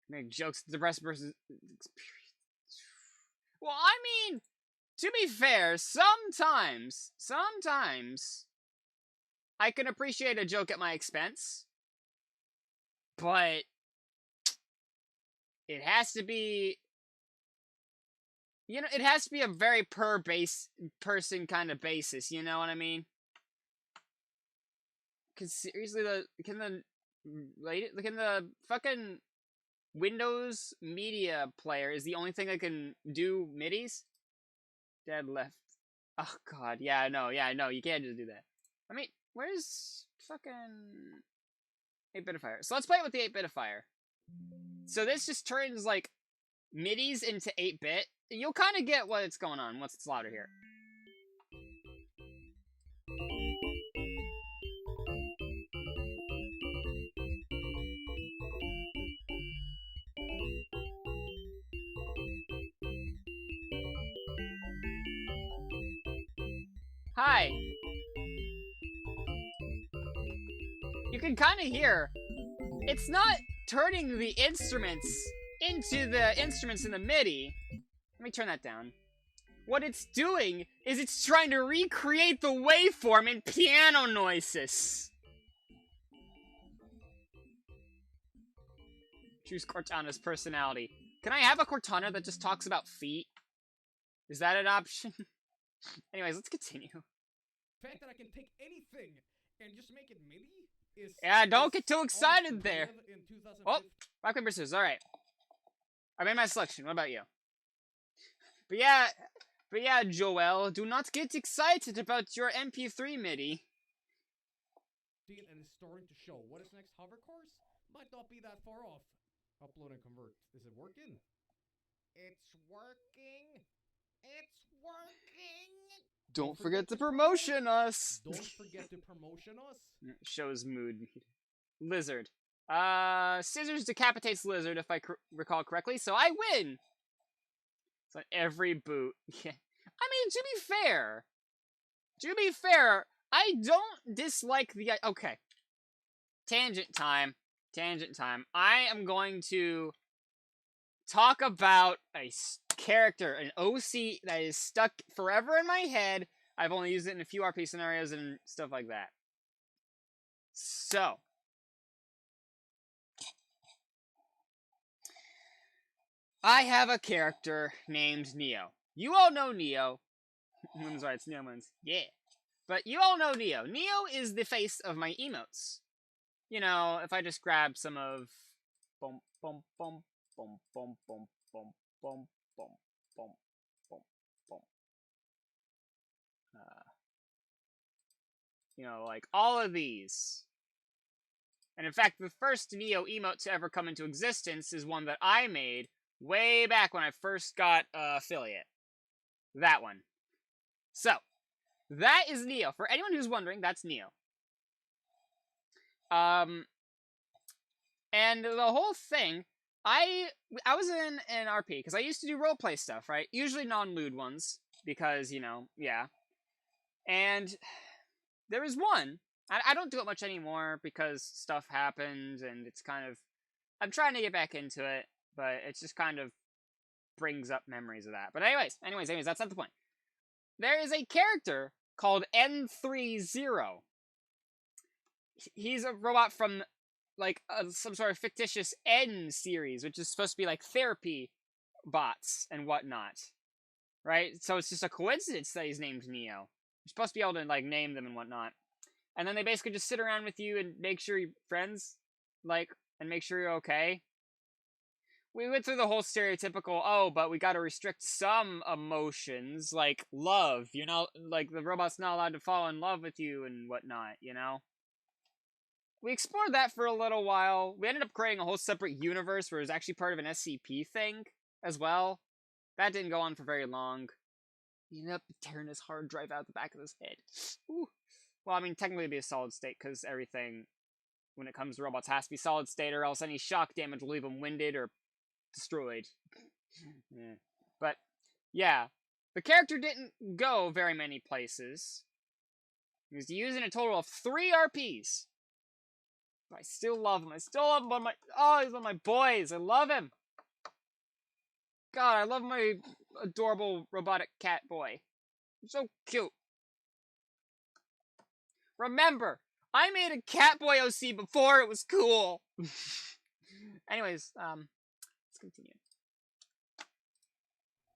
Make jokes. The rest versus experience. Well, I mean, to be fair, sometimes I can appreciate a joke at my expense, but it has to be, you know, it has to be a very person kind of basis, you know what I mean? Cause seriously, can the fucking Windows Media Player is the only thing that can do MIDIs? Dead left. Oh god, yeah, I know, you can't just do that. I mean, where's fucking 8-bitifier? So let's play it with the 8-bitifier. So this just turns, like, MIDIs into 8-bit. You'll kind of get what's going on once it's louder here. Hi. You can kind of hear, it's not turning the instruments into the instruments in the MIDI. Let me turn that down. What it's doing is it's trying to recreate the waveform in piano noises. Choose Cortana's personality. Can I have a Cortana that just talks about feet? Is that an option? Anyways, let's continue. The fact that I can pick anything and just make it MIDI is... Yeah, don't get too excited there. Oh, rock, paper, scissors, alright. I made my selection. What about you? But yeah, Joel, do not get excited about your MP3 MIDI. And it's starting to show. What is next? Hover course? Might not be that far off. Upload and convert. Is it working? It's working. It's working. Don't forget to promotion us. Don't forget to promotion us. Shows mood. Lizard. Scissors decapitates Lizard if I recall correctly, so I win. It's on every boot. Yeah. I mean, to be fair, I don't dislike the... Okay. Tangent time. I am going to talk about a character, an OC that is stuck forever in my head. I've only used it in a few RP scenarios and stuff like that. So. I have a character named Neo. You all know Neo. I'm sorry, it's Neomans. Yeah. But you all know Neo. Neo is the face of my emotes. You know, if I just grab some of... Boom, boom, boom, boom, boom, boom, boom, boom, boom, boom, boom, boom. You know, like, all of these. And in fact, the first Neo emote to ever come into existence is one that I made way back when I first got affiliate. That one. So, that is Neo. For anyone who's wondering, that's Neo. And the whole thing, I was in an RP, because I used to do roleplay stuff, right? Usually non-lewd ones, because, you know, yeah. And there was one, I don't do it much anymore, because stuff happens, and it's kind of, I'm trying to get back into it, but it just kind of brings up memories of that. But anyways, that's not the point. There is a character called N30. He's a robot from, like, some sort of fictitious N series, which is supposed to be, like, therapy bots and whatnot. Right? So it's just a coincidence that he's named Neo. You're supposed to be able to, like, name them and whatnot. And then they basically just sit around with you and make sure you're friends, like, and make sure you're okay. We went through the whole stereotypical, oh, but we gotta restrict some emotions, like love, you know? Like, the robot's not allowed to fall in love with you and whatnot, you know? We explored that for a little while. We ended up creating a whole separate universe where it was actually part of an SCP thing as well. That didn't go on for very long. He ended up tearing his hard drive out the back of his head. Ooh. Well, I mean, technically it'd be a solid state, because everything, when it comes to robots, has to be solid state, or else any shock damage will leave them winded or destroyed. Yeah. But, yeah. The character didn't go very many places. He was using a total of 3 RPs. But I still love him. He's one of my boys. I love him. God, I love my adorable robotic cat boy. He's so cute. Remember, I made a Catboy OC before it was cool. Anyways, let's continue.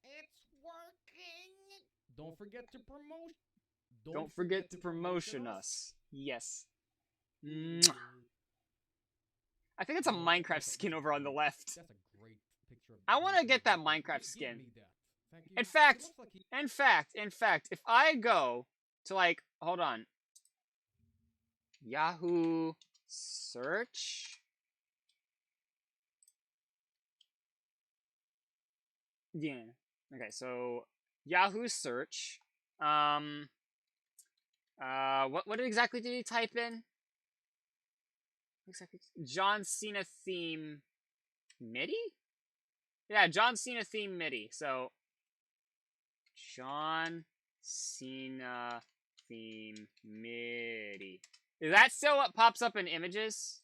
It's working. Don't forget to promote. Don't forget to promotion us. Yes. Mwah. I think it's a Minecraft skin over on the left. That's a great picture. I want to get that Minecraft skin. In fact, if I go to, like, hold on. Yahoo search. Yeah. Okay, so Yahoo search. What exactly did he type in? Exactly. John Cena theme MIDI? Yeah, John Cena theme MIDI. So John Cena theme MIDI. Is that still what pops up in images?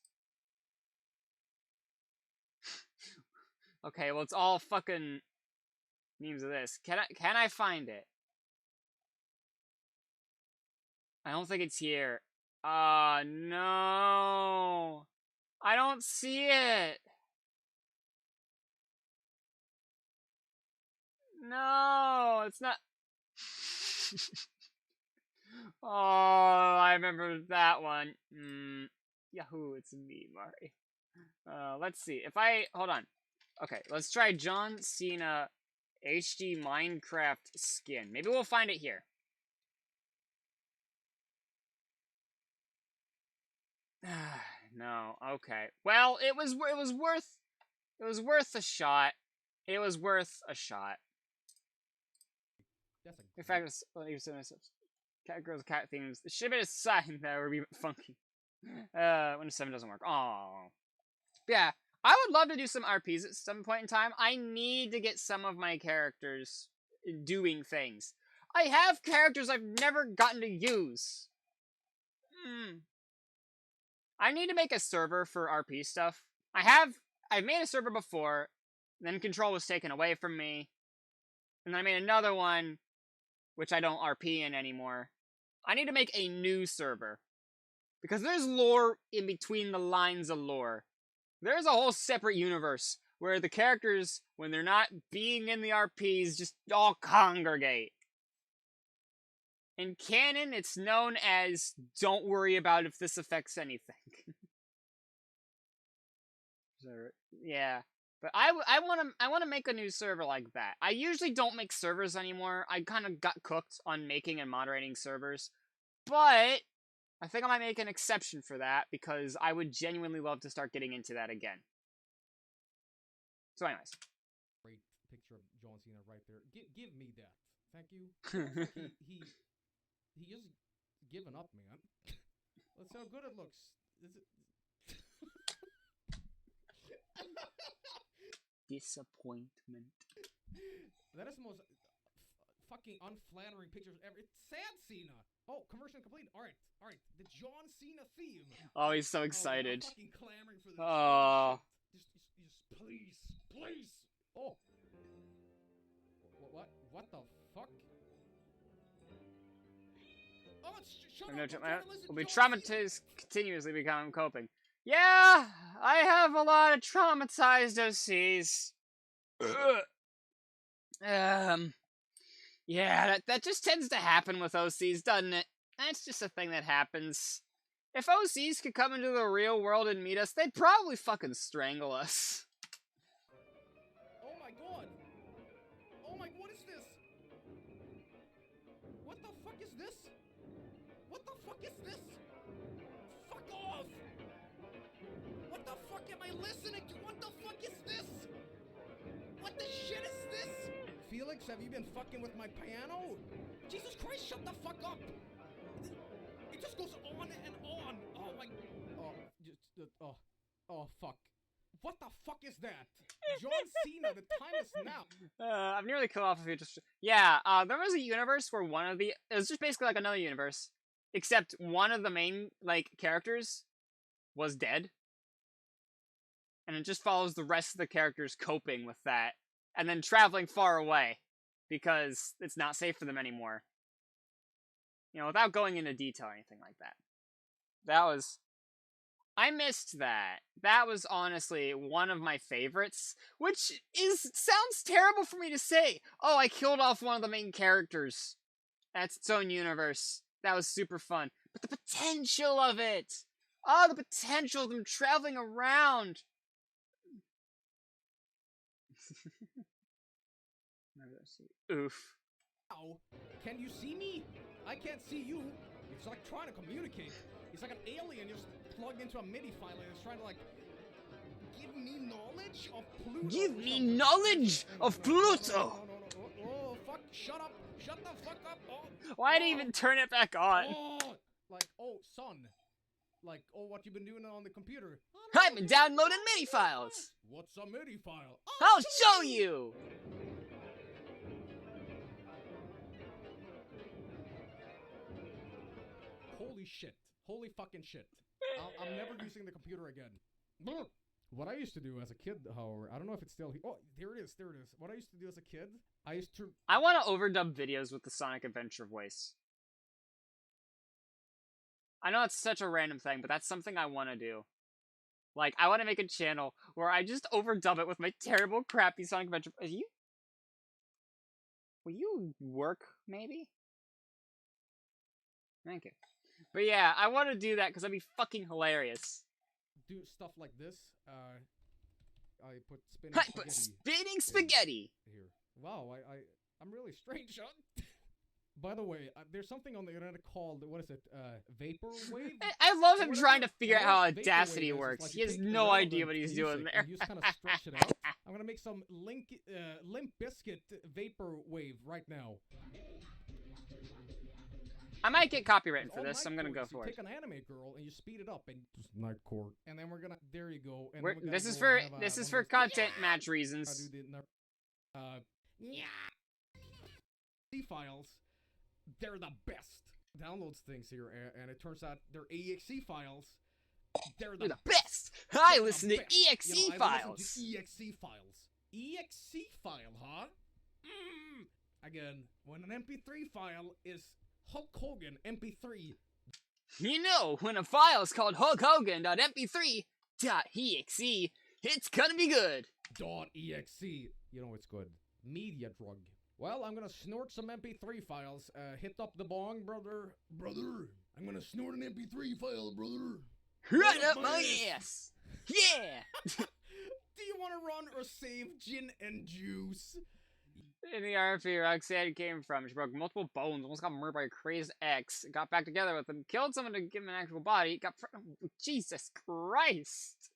Okay, well, it's all fucking memes of this. Can I find it? I don't think it's here. No. I don't see it. No, it's not. Oh, I remember that one. Yahoo, it's me, Mari. Let's see. If I... Hold on. Okay, let's try John Cena HD Minecraft skin. Maybe we'll find it here. No, okay. Well, it was worth a shot. It was worth a shot. That's a In fact, cat girls, cat themes. It should have been a sign that would be funky. When the 7 doesn't work. Oh. Yeah, I would love to do some RPs at some point in time. I need to get some of my characters doing things. I have characters I've never gotten to use. I need to make a server for RP stuff. I've made a server before, then control was taken away from me, and then I made another one, which I don't RP in anymore. I need to make a new server, because there's lore in between the lines of lore. There's a whole separate universe where the characters, when they're not being in the RPs, just all congregate. In canon, it's known as, don't worry about if this affects anything. Yeah. But I want to make a new server like that. I usually don't make servers anymore. I kind of got cooked on making and moderating servers. But I think I might make an exception for that, because I would genuinely love to start getting into that again. So anyways. Great picture of John Cena right there. Give me that. Thank you. He just given up, man. That's how good it looks. Is it... Disappointment. That is the most fucking unflattering pictures ever. It's sad Cena. Oh, conversion complete. All right. The John Cena theme. Oh, he's so excited. I'm fucking clamoring for this. Oh. Just please. Oh. What the fuck? Oh, shut up. Will be traumatized continuously become coping. Yeah, I have a lot of traumatized OCs. Yeah, that just tends to happen with OCs, doesn't it? That's just a thing that happens. If OCs could come into the real world and meet us, they'd probably fucking strangle us. Oh my god, what is this? What the fuck is this? Fuck off! What the fuck am I listening to? What the fuck is this? What the shit is this? Felix, have you been fucking with my piano? Jesus Christ, shut the fuck up! It just goes on and on. Oh my... Oh, fuck. What the fuck is that? John Cena, the time is now. I've nearly killed off a few just... Yeah, there was a universe where one of the... It was just basically like another universe. Except one of the main, characters was dead. And it just follows the rest of the characters coping with that. And then traveling far away. Because it's not safe for them anymore. You know, without going into detail or anything like that. That was... I missed that. That was honestly one of my favorites. Which sounds terrible for me to say. Oh, I killed off one of the main characters. That's its own universe. That was super fun. But the potential of it! Oh, the potential of them traveling around! Oof. Ow. Can you see me? I can't see you. It's like trying to communicate. It's like an alien just plugged into a MIDI file and it's trying to give me knowledge of Pluto. Give me knowledge of Pluto! No. Oh, fuck. Shut up. Shut the fuck up. Oh. Why'd he even turn it back on? Oh, son. What you been doing on the computer? I've been downloading MIDI files! What's a MIDI file? I'll show you! Holy shit. Holy fucking shit. I'm never using the computer again. What I used to do as a kid, however, I don't know if it's still here. Oh, there it is. What I used to do as a kid, I want to overdub videos with the Sonic Adventure voice. I know it's such a random thing, but that's something I want to do. I want to make a channel where I just overdub it with my terrible, crappy Sonic Adventure. Will you work, maybe? Thank you. But yeah, I want to do that because that'd be fucking hilarious. Do stuff like this. I put spinning I spaghetti. put spinning spaghetti. Here. Wow, I'm really strange, huh? By the way, there's something on the internet called, what is it, vaporwave? I love him trying to figure out how Audacity Vaporwave is works. like he you has take no idea irrelevant what he's doing music there. And you just kind of stretch it out. I'm gonna make some Limp Bizkit vaporwave right now. I might get copywritten for this, so I'm gonna go for You it. take an anime girl and you speed it up and just nightcore, and then we're gonna. There you go. And We're, then we're this gonna is go for have, this is one for of those- content match I reasons. do the C files. They're the best. Downloads things here, and it turns out they're exe files. They're the best. I They're listen the to best. exe You know, I files. listen to exe files. Exe file, huh? Again, when an MP3 file is Hulk Hogan MP3. You know, when a file is called hulkhogan.mp3.exe, it's gonna be good. .exe. You know it's good. Media drug. Well, I'm gonna snort some MP3 files. Hit up the bong, brother. Brother, I'm gonna snort an MP3 file, brother. Right up my ass. Yeah. Do you want to run or save gin and juice? In the RP, Roxanne came from. She broke multiple bones, almost got murdered by a crazed ex, got back together with him, killed someone to give him an actual body, Jesus Christ!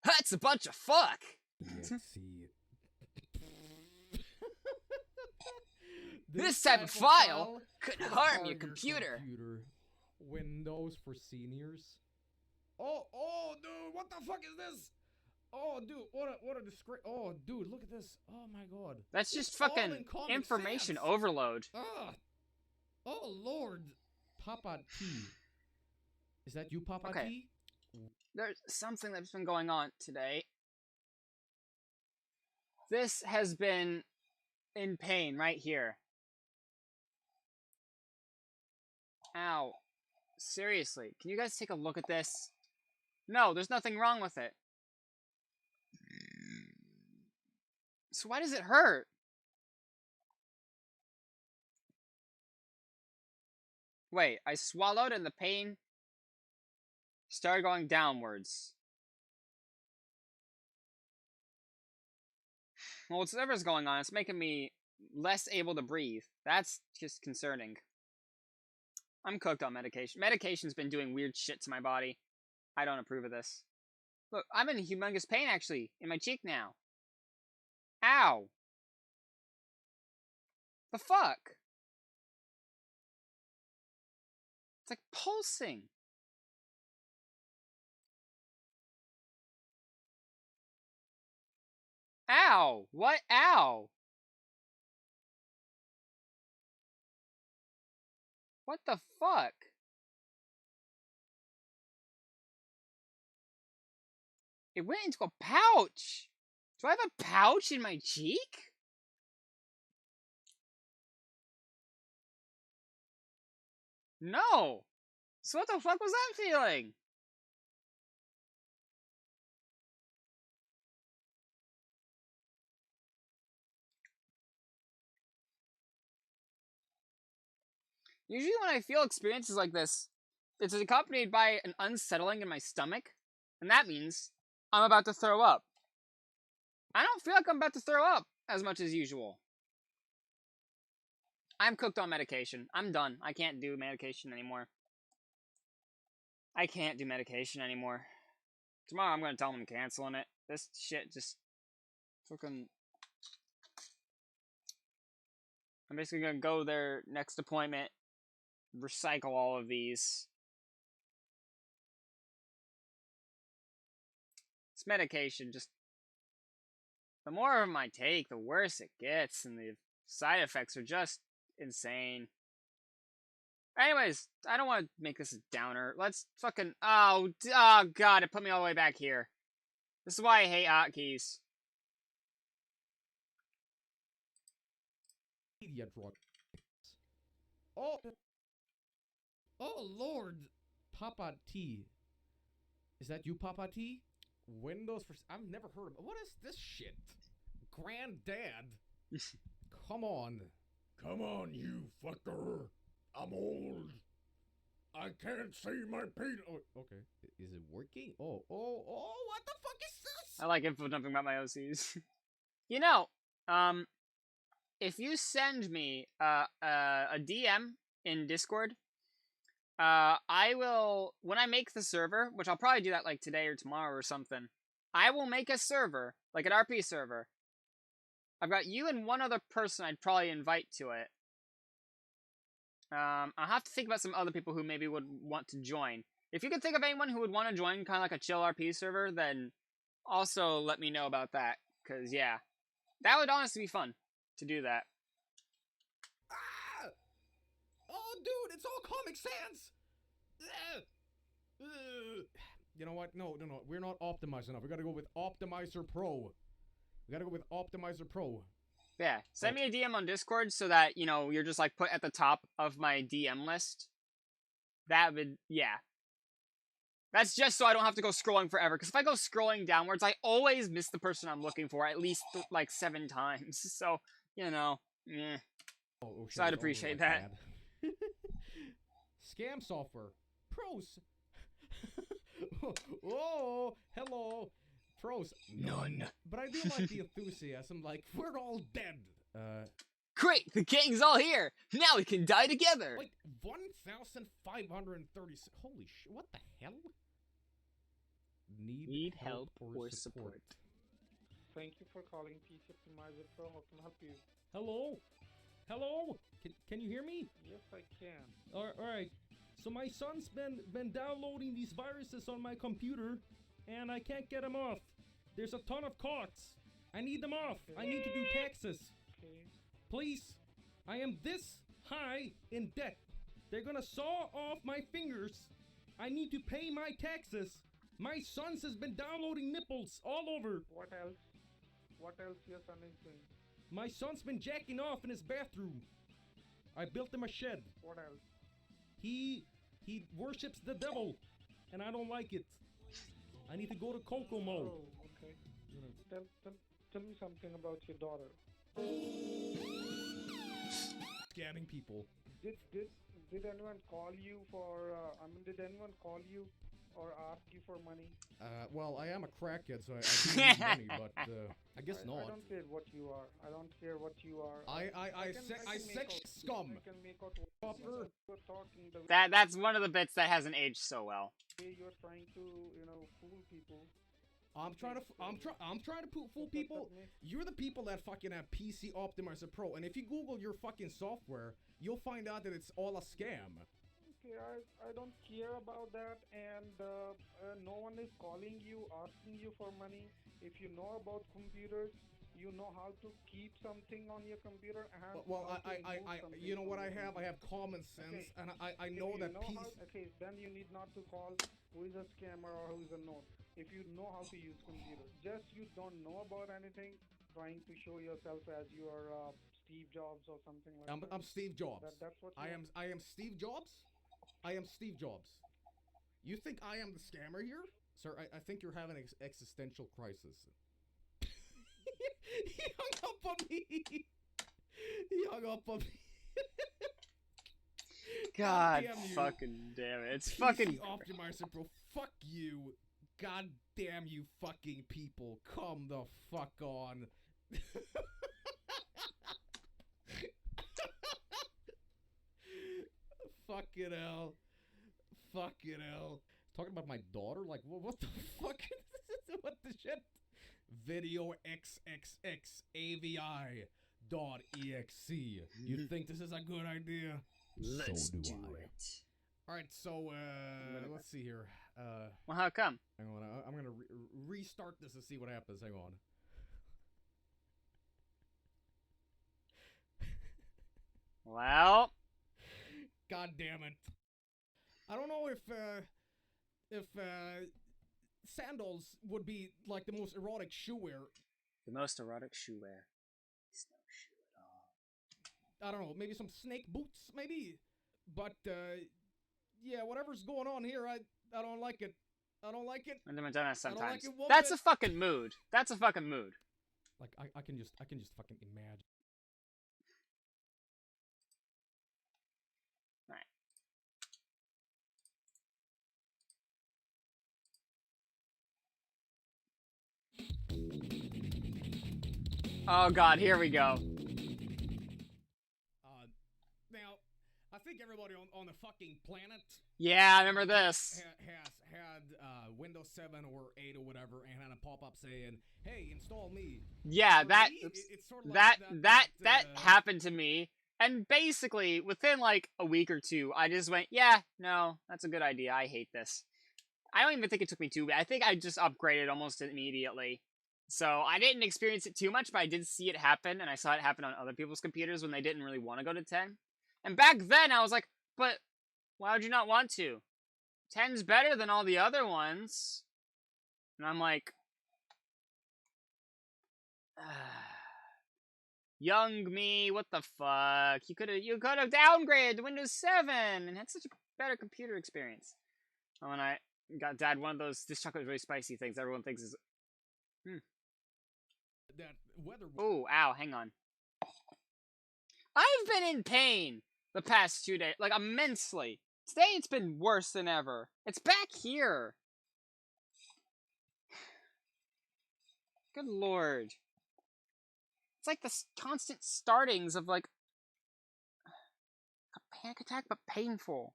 That's a bunch of fuck! This type of file could harm your computer. Windows for seniors. Oh, dude, what the fuck is this? Oh, dude, what a disgrace. Oh, dude, look at this. Oh, my God. That's just All fucking in Comic information Sans. overload. Oh, Lord. Papa T. Is that you, Papa Okay. T? There's something that's been going on today. This has been in pain right here. Ow. Seriously, can you guys take a look at this? No, there's nothing wrong with it. So why does it hurt? Wait, I swallowed and the pain started going downwards. Well, whatever's going on, it's making me less able to breathe. That's just concerning. I'm cooked on medication. Medication's been doing weird shit to my body. I don't approve of this. Look, I'm in humongous pain, actually, in my cheek now. Ow. The fuck? It's like pulsing. Ow. What? Ow. What the fuck? It went into a pouch. Do I have a pouch in my cheek? No. So what the fuck was that feeling? Usually when I feel experiences like this, it's accompanied by an unsettling in my stomach, and that means I'm about to throw up. I don't feel like I'm about to throw up as much as usual. I'm cooked on medication. I'm done. I can't do medication anymore. I can't do medication anymore. Tomorrow I'm going to tell them I'm canceling it. This shit just fucking... I'm basically going to go their next appointment, recycle all of these. This medication just... The more of them I take, the worse it gets, and the side effects are just insane. Anyways, I don't want to make this a downer. Let's fucking... Oh, God, it put me all the way back here. This is why I hate hotkeys. Media drug. Oh, Lord. Papa T. Is that you, Papa T? Windows for... I've never heard of... What is this shit? Granddad? Come on. Come on, you fucker. I'm old. I can't see my penis. Oh, okay. Is it working? Oh, what the fuck is this? I like info dumping about my OCs. You know, if you send me a DM in Discord, I will, when I make the server, which I'll probably do that like today or tomorrow or something, I will make a server, like an RP server. I've got you and one other person I'd probably invite to it. I'll have to think about some other people who maybe would want to join. If you can think of anyone who would want to join kind of like a chill RP server, then also let me know about that. Because, yeah, that would honestly be fun to do that. Ah! Oh, dude, it's all Comic Sans! You know what? No. We're not optimized enough. We gotta go with Optimizer Pro. Yeah, send me a DM on Discord so that, you know, you're just, like, put at the top of my DM list. That would, yeah. That's just so I don't have to go scrolling forever, because if I go scrolling downwards, I always miss the person I'm looking for at least, like, 7 times. So, you know, yeah. Oh, shit, so I'd appreciate that. Scam software. Pros. Oh, hello. Pros. None. But I do like the enthusiasm, like, we're all dead. Great! The gang's all here! Now we can die together! Wait, 1,536. Holy shit, what the hell? Need help or support? Thank you for calling PC Optimizer Pro. How can I help you? Hello? Hello? Can you hear me? Yes, I can. Alright. So my son's been downloading these viruses on my computer, and I can't get them off. There's a ton of carts. I need them off. I need to do taxes. Okay. Please. I am this high in debt. They're gonna saw off my fingers. I need to pay my taxes. My son has been downloading nipples all over. What else? What else your son is doing? My son's been jacking off in his bathroom. I built him a shed. What else? He worships the devil, and I don't like it. I need to go to Kokomo. Oh, okay. Tell me something about your daughter. Scamming people. Did anyone call you for? Did anyone call you or ask you for money? Well, I am a crackhead, so I do need money, but I guess not. I don't care what you are. I don't care what you are. I sex scum. I can make out what you're talking. That's one of the bits that hasn't aged so well. You're trying to, fool people. I'm trying to fool people. You're the people that fucking have PC Optimizer Pro, and if you Google your fucking software, you'll find out that it's all a scam. Okay, I don't care about that, and no one is calling you, asking you for money. If you know about computers, you know how to keep something on your computer. And well, you know what I have? I have common sense, okay. And I know that okay, then you need not to call who is a scammer or who is a node. If you know how to use computer, just you don't know about anything, trying to show yourself as you are Steve Jobs or something like that. I'm Steve Jobs. That's what I am Steve Jobs. I am Steve Jobs. You think I am the scammer here? Sir, I think you're having an existential crisis. He hung up on me. He hung up on me. God fucking damn it. It's PC fucking... Optimizer Pro, fuck you. God damn you fucking people. Come the fuck on. Fucking hell. Fucking hell. Talking about my daughter? Like, what the fuck? What the shit? Video XXX AVI.exe. You think this is a good idea? Let's so do do I. it. Alright, so, let's see here. Well, how come? Hang on, I'm gonna restart this and see what happens. Hang on. Well... God damn it. I don't know if sandals would be like the most erotic shoe wear. The most erotic shoe wear is no shoe at all. I don't know, maybe some snake boots, maybe? But, yeah, whatever's going on here, I don't like it. I don't like it. Sometimes. That's a fucking mood. That's a fucking mood. Like, I can just fucking imagine. Oh god, here we go. Now, I think everybody on the fucking planet. Yeah, I remember this. Has had Windows 7 or 8 or whatever, and had a pop-up saying, "Hey, install me." Yeah, For that me, it's sort of that like that happened to me, and basically within like a week or two, I just went, yeah, no, that's a good idea. I hate this. I don't even think it took me too bad. I think I just upgraded almost immediately. So I didn't experience it too much, but I did see it happen, and I saw it happen on other people's computers when they didn't really want to go to 10. And back then, I was like, but why would you not want to? 10's better than all the other ones. And I'm like, young me, what the fuck? You could have downgraded to Windows 7 and had such a better computer experience. And when I got dad one of those, this chocolate is really spicy things everyone thinks is. that weather. Oh, ow, hang on. I've been in pain the past 2 days, like immensely. Today it's been worse than ever. It's back here. Good lord. It's like the constant startings of like a panic attack, but painful.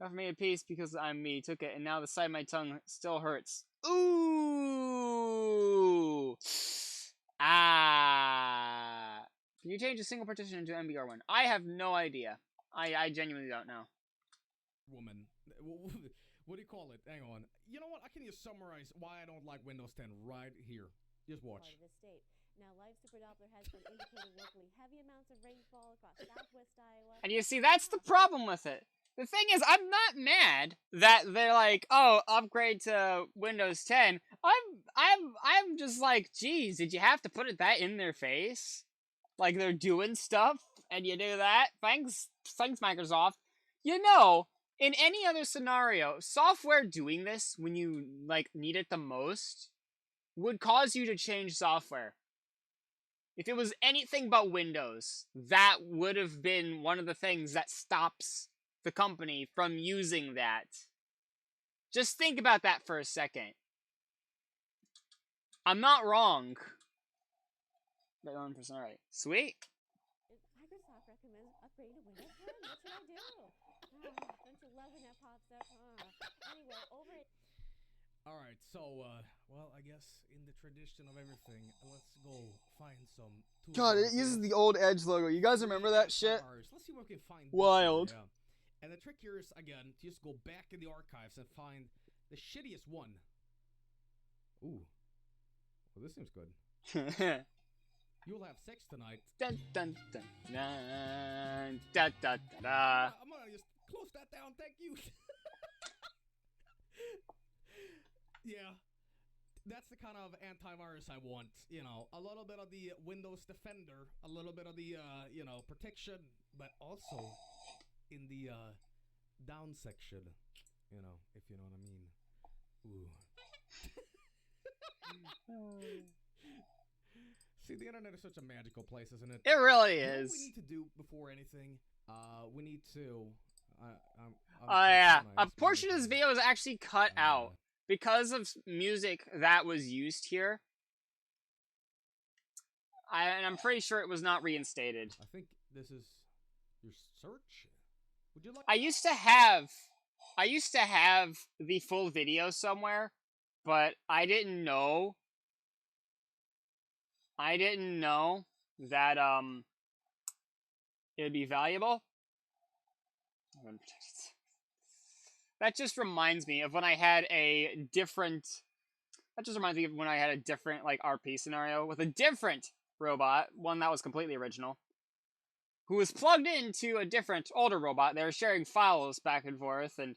I've made a peace because I'm me. Took it, and now the side of my tongue still hurts. Ooh. Ah. Can you change a single partition into MBR1? I have no idea. I genuinely don't know. Woman. What do you call it? Hang on. You know what? I can just summarize why I don't like Windows 10 right here. Just watch. Part of the state. Now, live super Doppler has been indicating locally heavy amounts of rainfall across southwest Iowa. And you see, that's the problem with it. The thing is, I'm not mad that they're like, oh, upgrade to Windows 10. I'm just like, geez, did you have to put that in their face? Like they're doing stuff, and you do that? Thanks, Microsoft. You know, in any other scenario, software doing this when you like need it the most would cause you to change software. If it was anything but Windows, that would have been one of the things that stops the company from using that. Just think about that for a second. I'm not wrong. 1%, alright. Sweet. Microsoft recommends upgrading to Windows 10. What should I do? Don't you love when that pops up? Anyway, over it. Alright, so, well, I guess in the tradition of everything, let's go find some tools. God, it uses the old Edge logo. You guys remember that shit? Let's see what we can find. Wild. Yeah. And the trick here is, again, to just go back in the archives and find the shittiest one. Ooh. Well, this seems good. You'll have sex tonight. Dun dun dun dun da da da da. I'm gonna just close that down, thank you. Yeah. That's the kind of antivirus I want. You know, a little bit of the Windows Defender, a little bit of the, protection, but also in the, down section. You know, if you know what I mean. Ooh. See, the internet is such a magical place, isn't it? It really You know is. what we need to do before anything? We need to... Oh yeah, a portion of this video was actually cut out because of music that was used here. And I'm pretty sure it was not reinstated. I think this is your search. Would you like? I used to have the full video somewhere, but I didn't know that it would be valuable. That just reminds me of when I had a different. That just reminds me of when I had a different like RP scenario with a different robot, one that was completely original, who was plugged into a different older robot. They were sharing files back and forth, and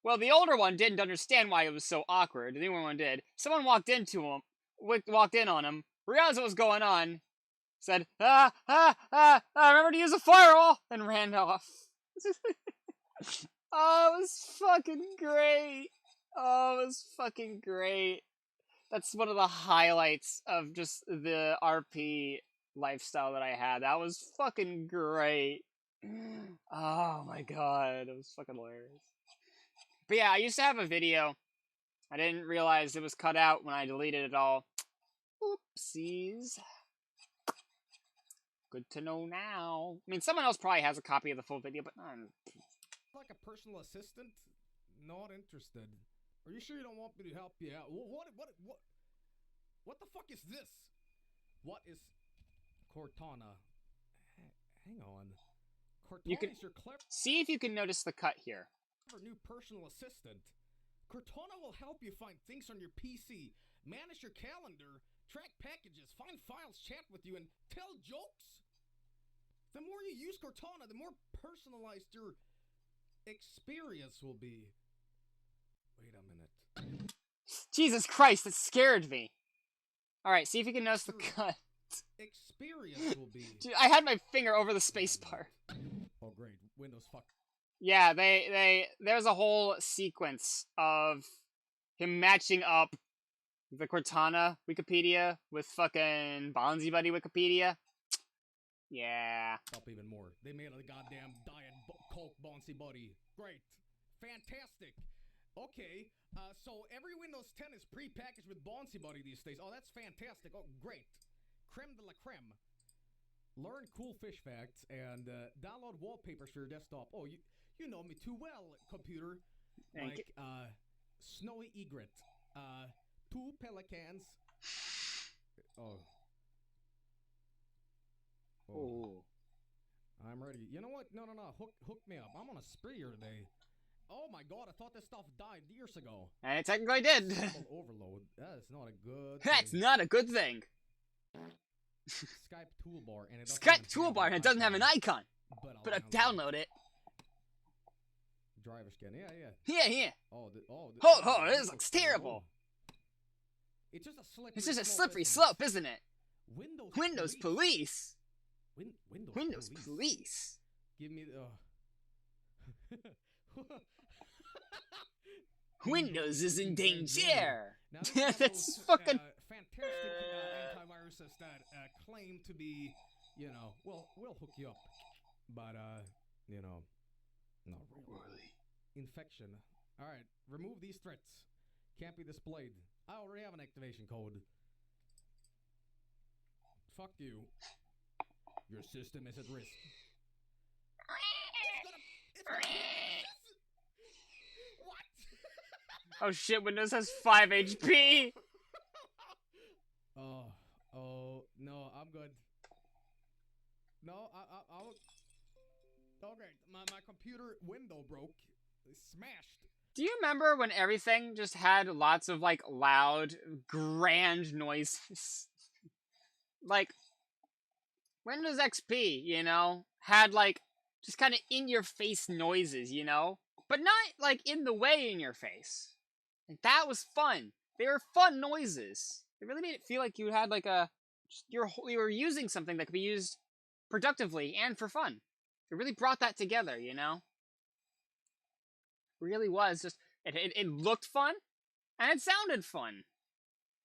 well, the older one didn't understand why it was so awkward. The newer one did. Someone walked in on him, realized what was going on, said, remember to use a firewall, and ran off. Oh, it was fucking great. Oh, it was fucking great. That's one of the highlights of just the RP lifestyle that I had. That was fucking great. Oh my god, it was fucking hilarious. But yeah, I used to have a video I didn't realize it was cut out when I deleted it all. Oopsies. Good to know now. I mean, someone else probably has a copy of the full video, but Like a personal assistant? Not interested. Are you sure you don't want me to help you out? What the fuck is this? What is Cortana? Hang on. you can Cortana is your clever see if you can notice the cut here. new personal assistant. Cortana will help you find things on your PC, manage your calendar, track packages, find files, chat with you, and tell jokes. The more you use Cortana, the more personalized your experience will be. Wait a minute. Jesus Christ, that scared me. Alright, see if you can notice the cut. Experience will be. Dude, I had my finger over the spacebar. Oh great, Windows fuck. Yeah, there's a whole sequence of him matching up the Cortana Wikipedia with fucking Bonzi Buddy Wikipedia. Yeah. Up even more. They made a goddamn diet Coke Bonzi Buddy. Great. Fantastic. Okay, so every Windows 10 is pre-packaged with Bonzi Buddy these days. Oh, that's fantastic. Oh, great. Creme de la creme. Learn cool fish facts and download wallpapers for your desktop. Oh, you know me too well, computer. Thank like, snowy egret. 2 pelicans. Oh. Oh. I'm ready. You know what? No. Hook me up. I'm on a spree here today. Oh my god, I thought this stuff died years ago. And it technically did. Overload. That is not a good That's thing. not a good thing. Skype toolbar and it doesn't Skype toolbar and it doesn't have an icon. But I'll download it. Driver scan. Yeah. Yeah. Oh, This looks terrible. It's just a slippery It's just a slope, slippery isn't slope, isn't it? Windows Police. Windows Police. Give me the Windows is in danger. Now, That's fucking fantastic antiviruses that claim to be, we'll hook you up, but not really. Infection. All right, remove these threats. Can't be displayed. I already have an activation code. Fuck you. Your system is at risk. Oh shit, Windows has 5 HP! Oh, no, I'm good. No, I'll... Okay, my computer window broke. It's smashed. Do you remember when everything just had lots of, like, loud, grand noises? Like, Windows XP, had, like, just kind of in-your-face noises, But not, like, in the way in your face. And that was fun. They were fun noises. It really made it feel like you had, like, you were using something that could be used productively and for fun. It really brought that together, It really was just... It looked fun, and it sounded fun.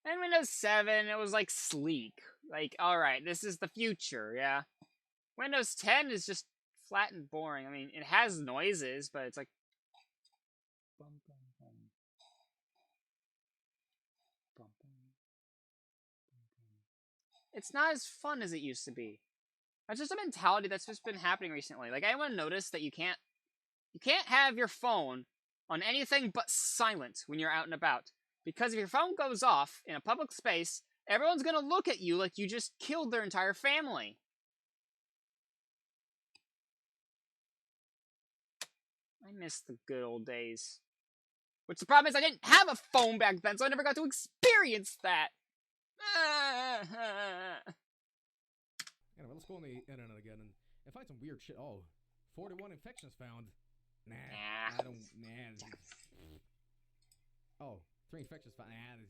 And Windows 7, it was, like, sleek. Like, alright, this is the future, yeah? Windows 10 is just flat and boring. I mean, it has noises, but it's like... It's not as fun as it used to be. That's just a mentality that's just been happening recently. Like, anyone noticed that you can't have your phone on anything but silent when you're out and about. Because if your phone goes off in a public space, everyone's gonna look at you like you just killed their entire family. I miss the good old days. Which the problem is I didn't have a phone back then, so I never got to experience that. Anyway, let's go on the internet again and find some weird shit. Oh, 41 infections found. Nah. I don't... Nah. Oh, 3 infections found.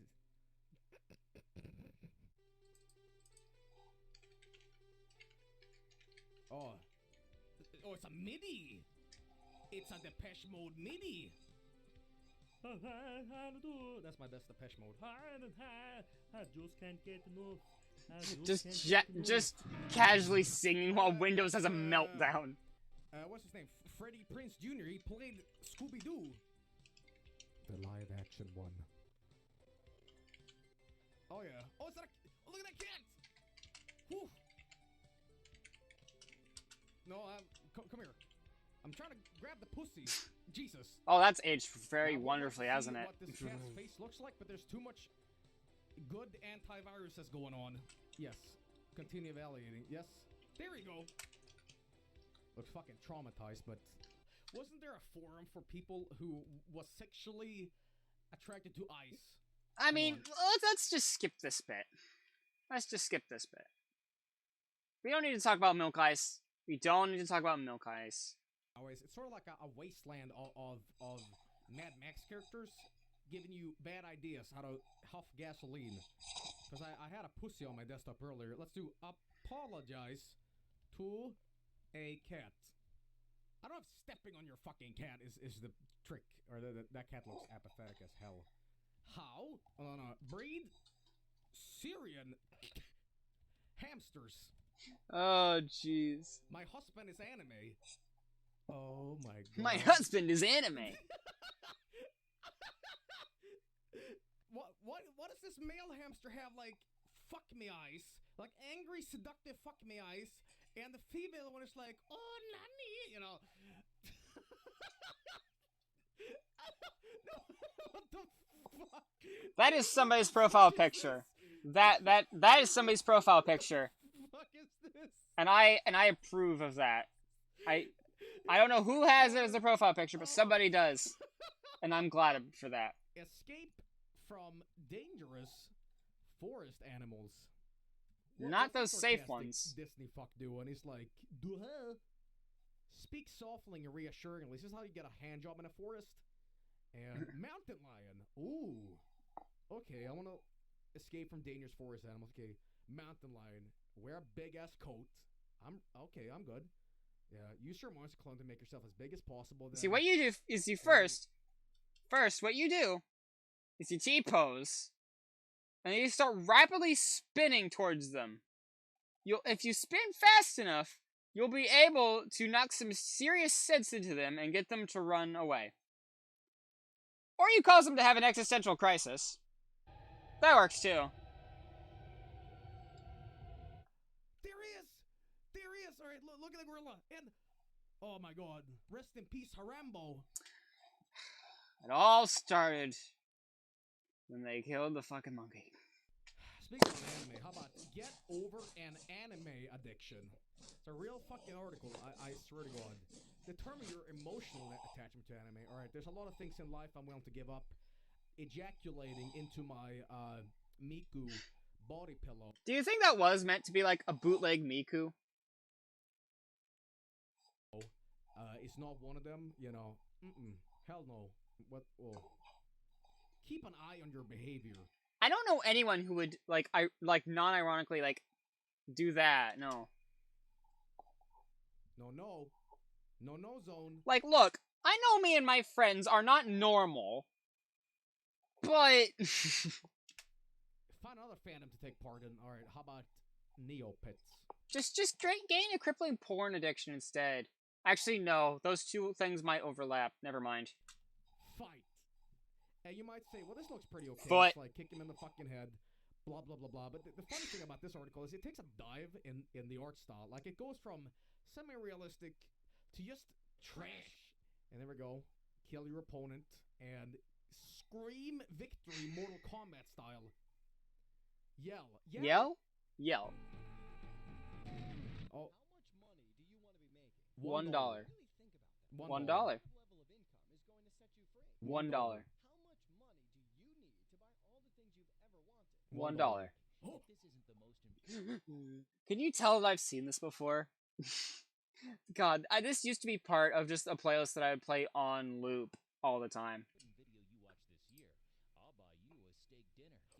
Oh, it's a MIDI. It's a Depeche Mode MIDI. That's my best Depeche Mode. I just can't get enough. Just casually singing while Windows has a meltdown. What's his name? Freddie Prinze Jr. He played Scooby-Doo. The live action one. Oh yeah. Oh, it's not a... Oh, look at that cat! Whew. No, come here. I'm trying to grab the pussy. Jesus. Oh, that's aged very Now, we're wonderfully, trying to hasn't see it? what this cat's face looks like, but there's too much good antiviruses going on. Yes. Continue evaluating. Yes. There we go. Looks fucking traumatized, but wasn't there a forum for people who was sexually attracted to ice? I mean, let's just skip this bit. Let's just skip this bit. We don't need to talk about milk ice. We don't need to talk about milk ice. Always, it's sort of like a wasteland of Mad Max characters giving you bad ideas how to huff gasoline. Because I had a pussy on my desktop earlier. Let's do apologize to a cat. I don't know if stepping on your fucking cat is the trick. Or that cat looks apathetic as hell. How? Breed Syrian hamsters. Oh, jeez. My husband is anime. Oh my god. My husband is anime. What does this male hamster have, like, fuck me eyes? Like, angry, seductive fuck me eyes. And the female one is like, oh, nanny, you know. What the fuck? That is somebody's profile picture. That is somebody's profile picture. What the fuck is this? And I approve of that. I don't know who has it as a profile picture, but somebody does. And I'm glad for that. Escape from dangerous forest animals. Not those What's the safe sarcastic ones. Disney fuck doing? He's like, duh. Speak softly and reassuringly. This is how you get a hand job in a forest. And mountain lion. Ooh. Okay, I want to escape from dangerous forest animals. Okay, mountain lion. Wear a big ass coat. I'm good. Yeah, use your monster clone to make yourself as big as possible. Then. See, what you do is you first what you do is you T-pose, and then you start rapidly spinning towards them. If you spin fast enough, you'll be able to knock some serious sense into them and get them to run away. Or you cause them to have an existential crisis. That works too. There he is! Alright, look at the gorilla. And, oh my god. Rest in peace, Harambo. It all started when they killed the fucking monkey. Speaking of anime, how about get over an anime addiction? It's a real fucking article, I swear to god. Determine your emotional attachment to anime. Alright, there's a lot of things in life I'm willing to give up. Ejaculating into my, Miku body pillow. Do you think that was meant to be like a bootleg Miku? It's not one of them, you know. Hell no. What? Oh. Keep an eye on your behavior. I don't know anyone who would non-ironically do that. No. No zone. Like, look, I know me and my friends are not normal, but find another fandom to take part in. All right, how about Neopets? Just gain a crippling porn addiction instead. Actually, no. Those two things might overlap. Never mind. Fight. And you might say, well, this looks pretty okay. But it's like kick him in the fucking head, blah, blah, blah, blah. But the funny thing about this article is it takes a dive in the art style. Like, it goes from semi-realistic to just trash. And there we go. Kill your opponent and scream victory Mortal Kombat style. Yell. Yell. Oh. $1. $1. $1. $1. $1. Can you tell that I've seen this before? God, this used to be part of just a playlist that I would play on loop all the time.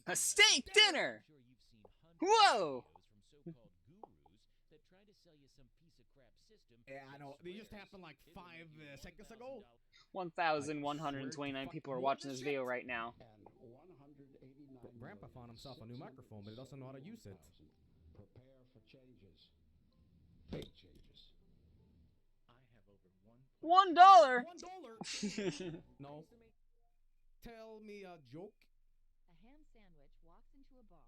A steak dinner! Whoa! Yeah, I know. They just happened like 5 seconds ago. 1,129 people are watching this video right now. Grandpa found himself a new microphone, but he doesn't know how to use it. Prepare for changes. Big changes. I have over $1. No. Tell me a joke. A ham sandwich walks into a bar.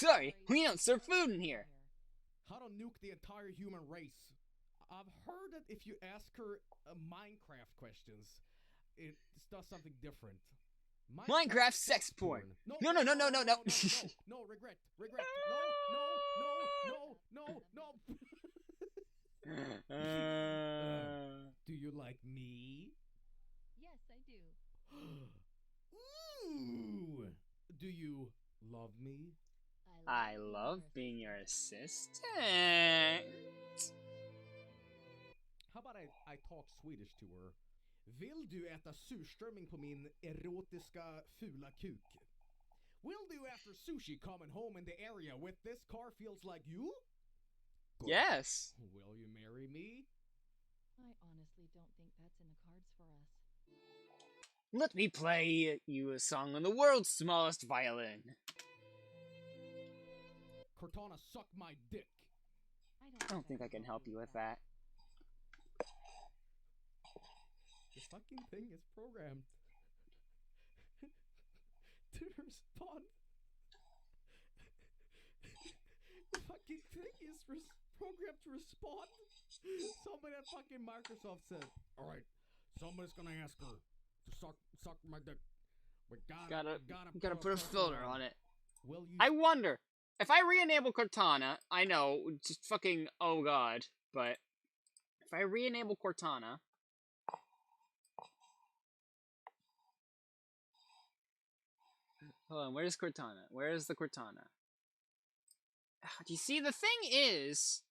Sorry, we don't serve food in here. How to nuke the entire human race. I've heard that if you ask her Minecraft questions, it does something different. Minecraft sex porn. No. No, regret. No. Do you like me? Yes, I do. Ooh. Do you love me? I love being your assistant. How about I talk Swedish to her? Vill du äta surströmming på min erotiska fula kuk? Will do after sushi coming home in the area with this car feels like you? Good. Yes. Will you marry me? I honestly don't think that's in the cards for us. Let me play you a song on the world's smallest violin. Cortana, suck my dick. I don't think I can help you with that. This fucking thing is programmed to respond. The fucking thing is programmed to respond. Somebody at fucking Microsoft said, "Alright, somebody's gonna ask her to suck my dick. We gotta put a filter on it." Will you? I wonder if I re-enable Cortana. I know, just fucking oh god, but if I re-enable Cortana. Hold on, where's Cortana? Where is the Cortana? Do you see, the thing is,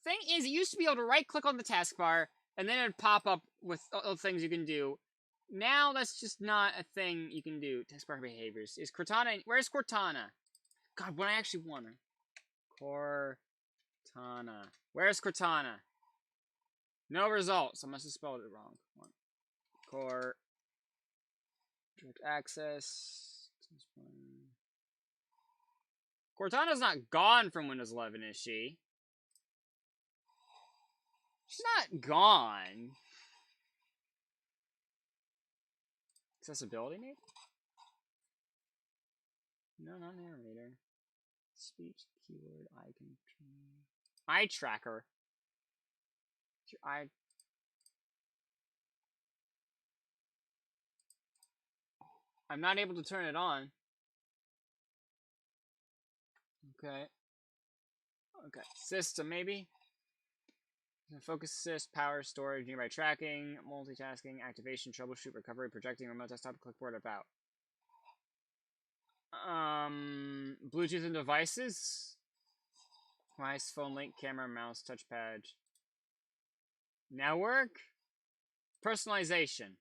it used to be able to right-click on the taskbar, and then it'd pop up with all the things you can do. Now, that's just not a thing you can do. Taskbar behaviors. Is Cortana... Where's Cortana? God, when I actually want her. Cortana. Where's Cortana? No results. I must have spelled it wrong. Direct access. Cortana's not gone from Windows 11, is she? She's not gone. Accessibility, maybe? No, not narrator. Speech, keyword, icon. Eye tracker. I'm not able to turn it on. Okay. System, maybe? Focus assist, power, storage, nearby tracking, multitasking, activation, troubleshoot, recovery, projecting, remote desktop, clipboard, about. Bluetooth and devices? Device, phone link, camera, mouse, touchpad. Network? Personalization.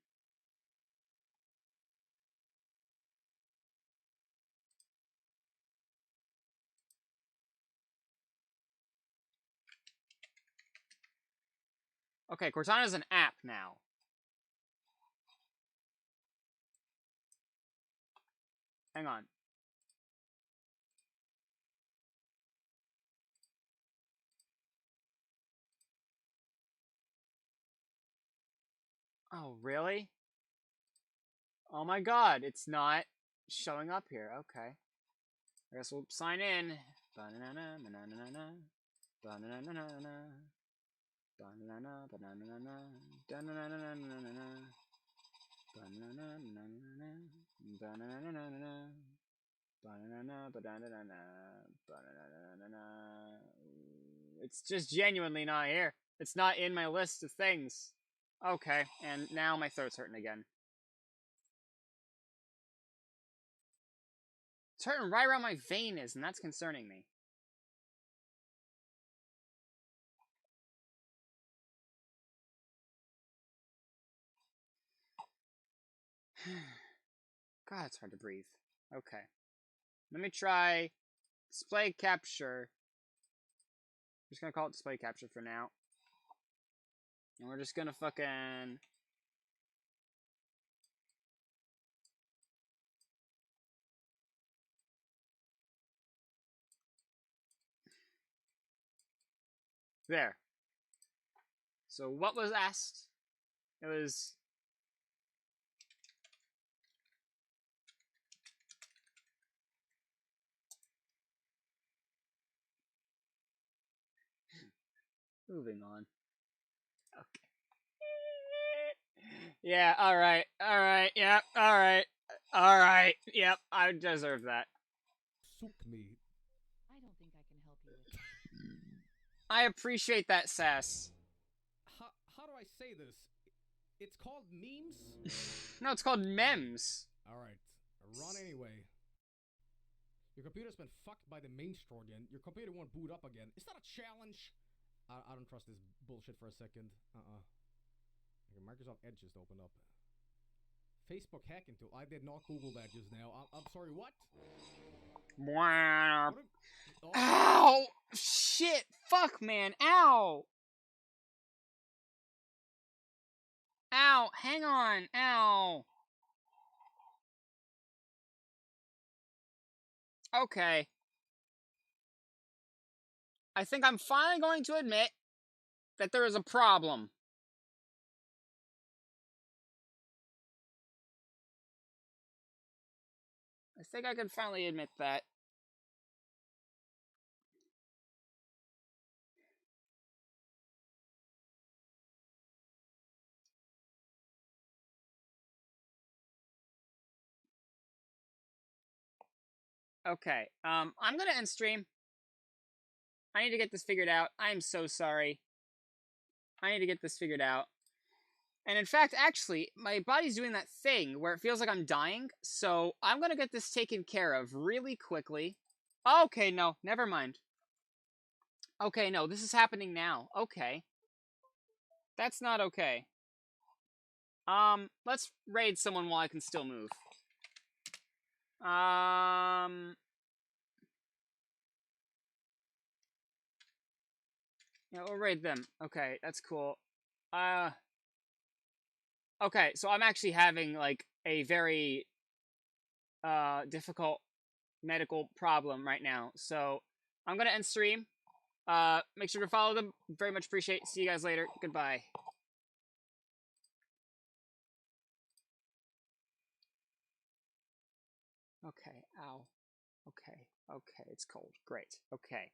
Okay, Cortana's an app now. Hang on. Oh, really? Oh my god, it's not showing up here. Okay. I guess we'll sign in. Banana, banana, banana, banana. Banana, banana, it's just genuinely not here. It's not in my list of things. Okay, and now my throat's hurting again. It's hurting right around my vein and that's concerning me. God, it's hard to breathe. Okay. Let me try display capture. I'm just gonna call it display capture for now. And we're just gonna fucking... There. So what was asked? It was... Moving on. Okay. Yeah, alright, yep, alright, yep, I deserve that. Sook me. I don't think I can help you with that. I appreciate that, Sass. How do I say this? It's called memes? No, it's called memes. Alright, run anyway. Your computer's been fucked by the main store again. Your computer won't boot up again. Is that a challenge? I don't trust this bullshit for a second. Okay, Microsoft Edge just opened up. Facebook hacking tool. I did not Google that just now. I'm sorry, what? Ow! Shit! Fuck, man! Ow! Ow! Hang on! Ow! Okay. I think I'm finally going to admit that there is a problem. I think I can finally admit that. Okay, I'm gonna end stream. I need to get this figured out. I am so sorry. I need to get this figured out. And in fact, actually, my body's doing that thing where it feels like I'm dying, so I'm gonna get this taken care of really quickly. Okay, no, never mind. Okay, no, this is happening now. Okay. That's not okay. Let's raid someone while I can still move. Yeah, we'll raid them. Okay, that's cool. Okay, so I'm actually having, like, a very, difficult medical problem right now. So, I'm gonna end stream. Make sure to follow them. Very much appreciate. See you guys later. Goodbye. Okay, ow. Okay, it's cold. Great. Okay.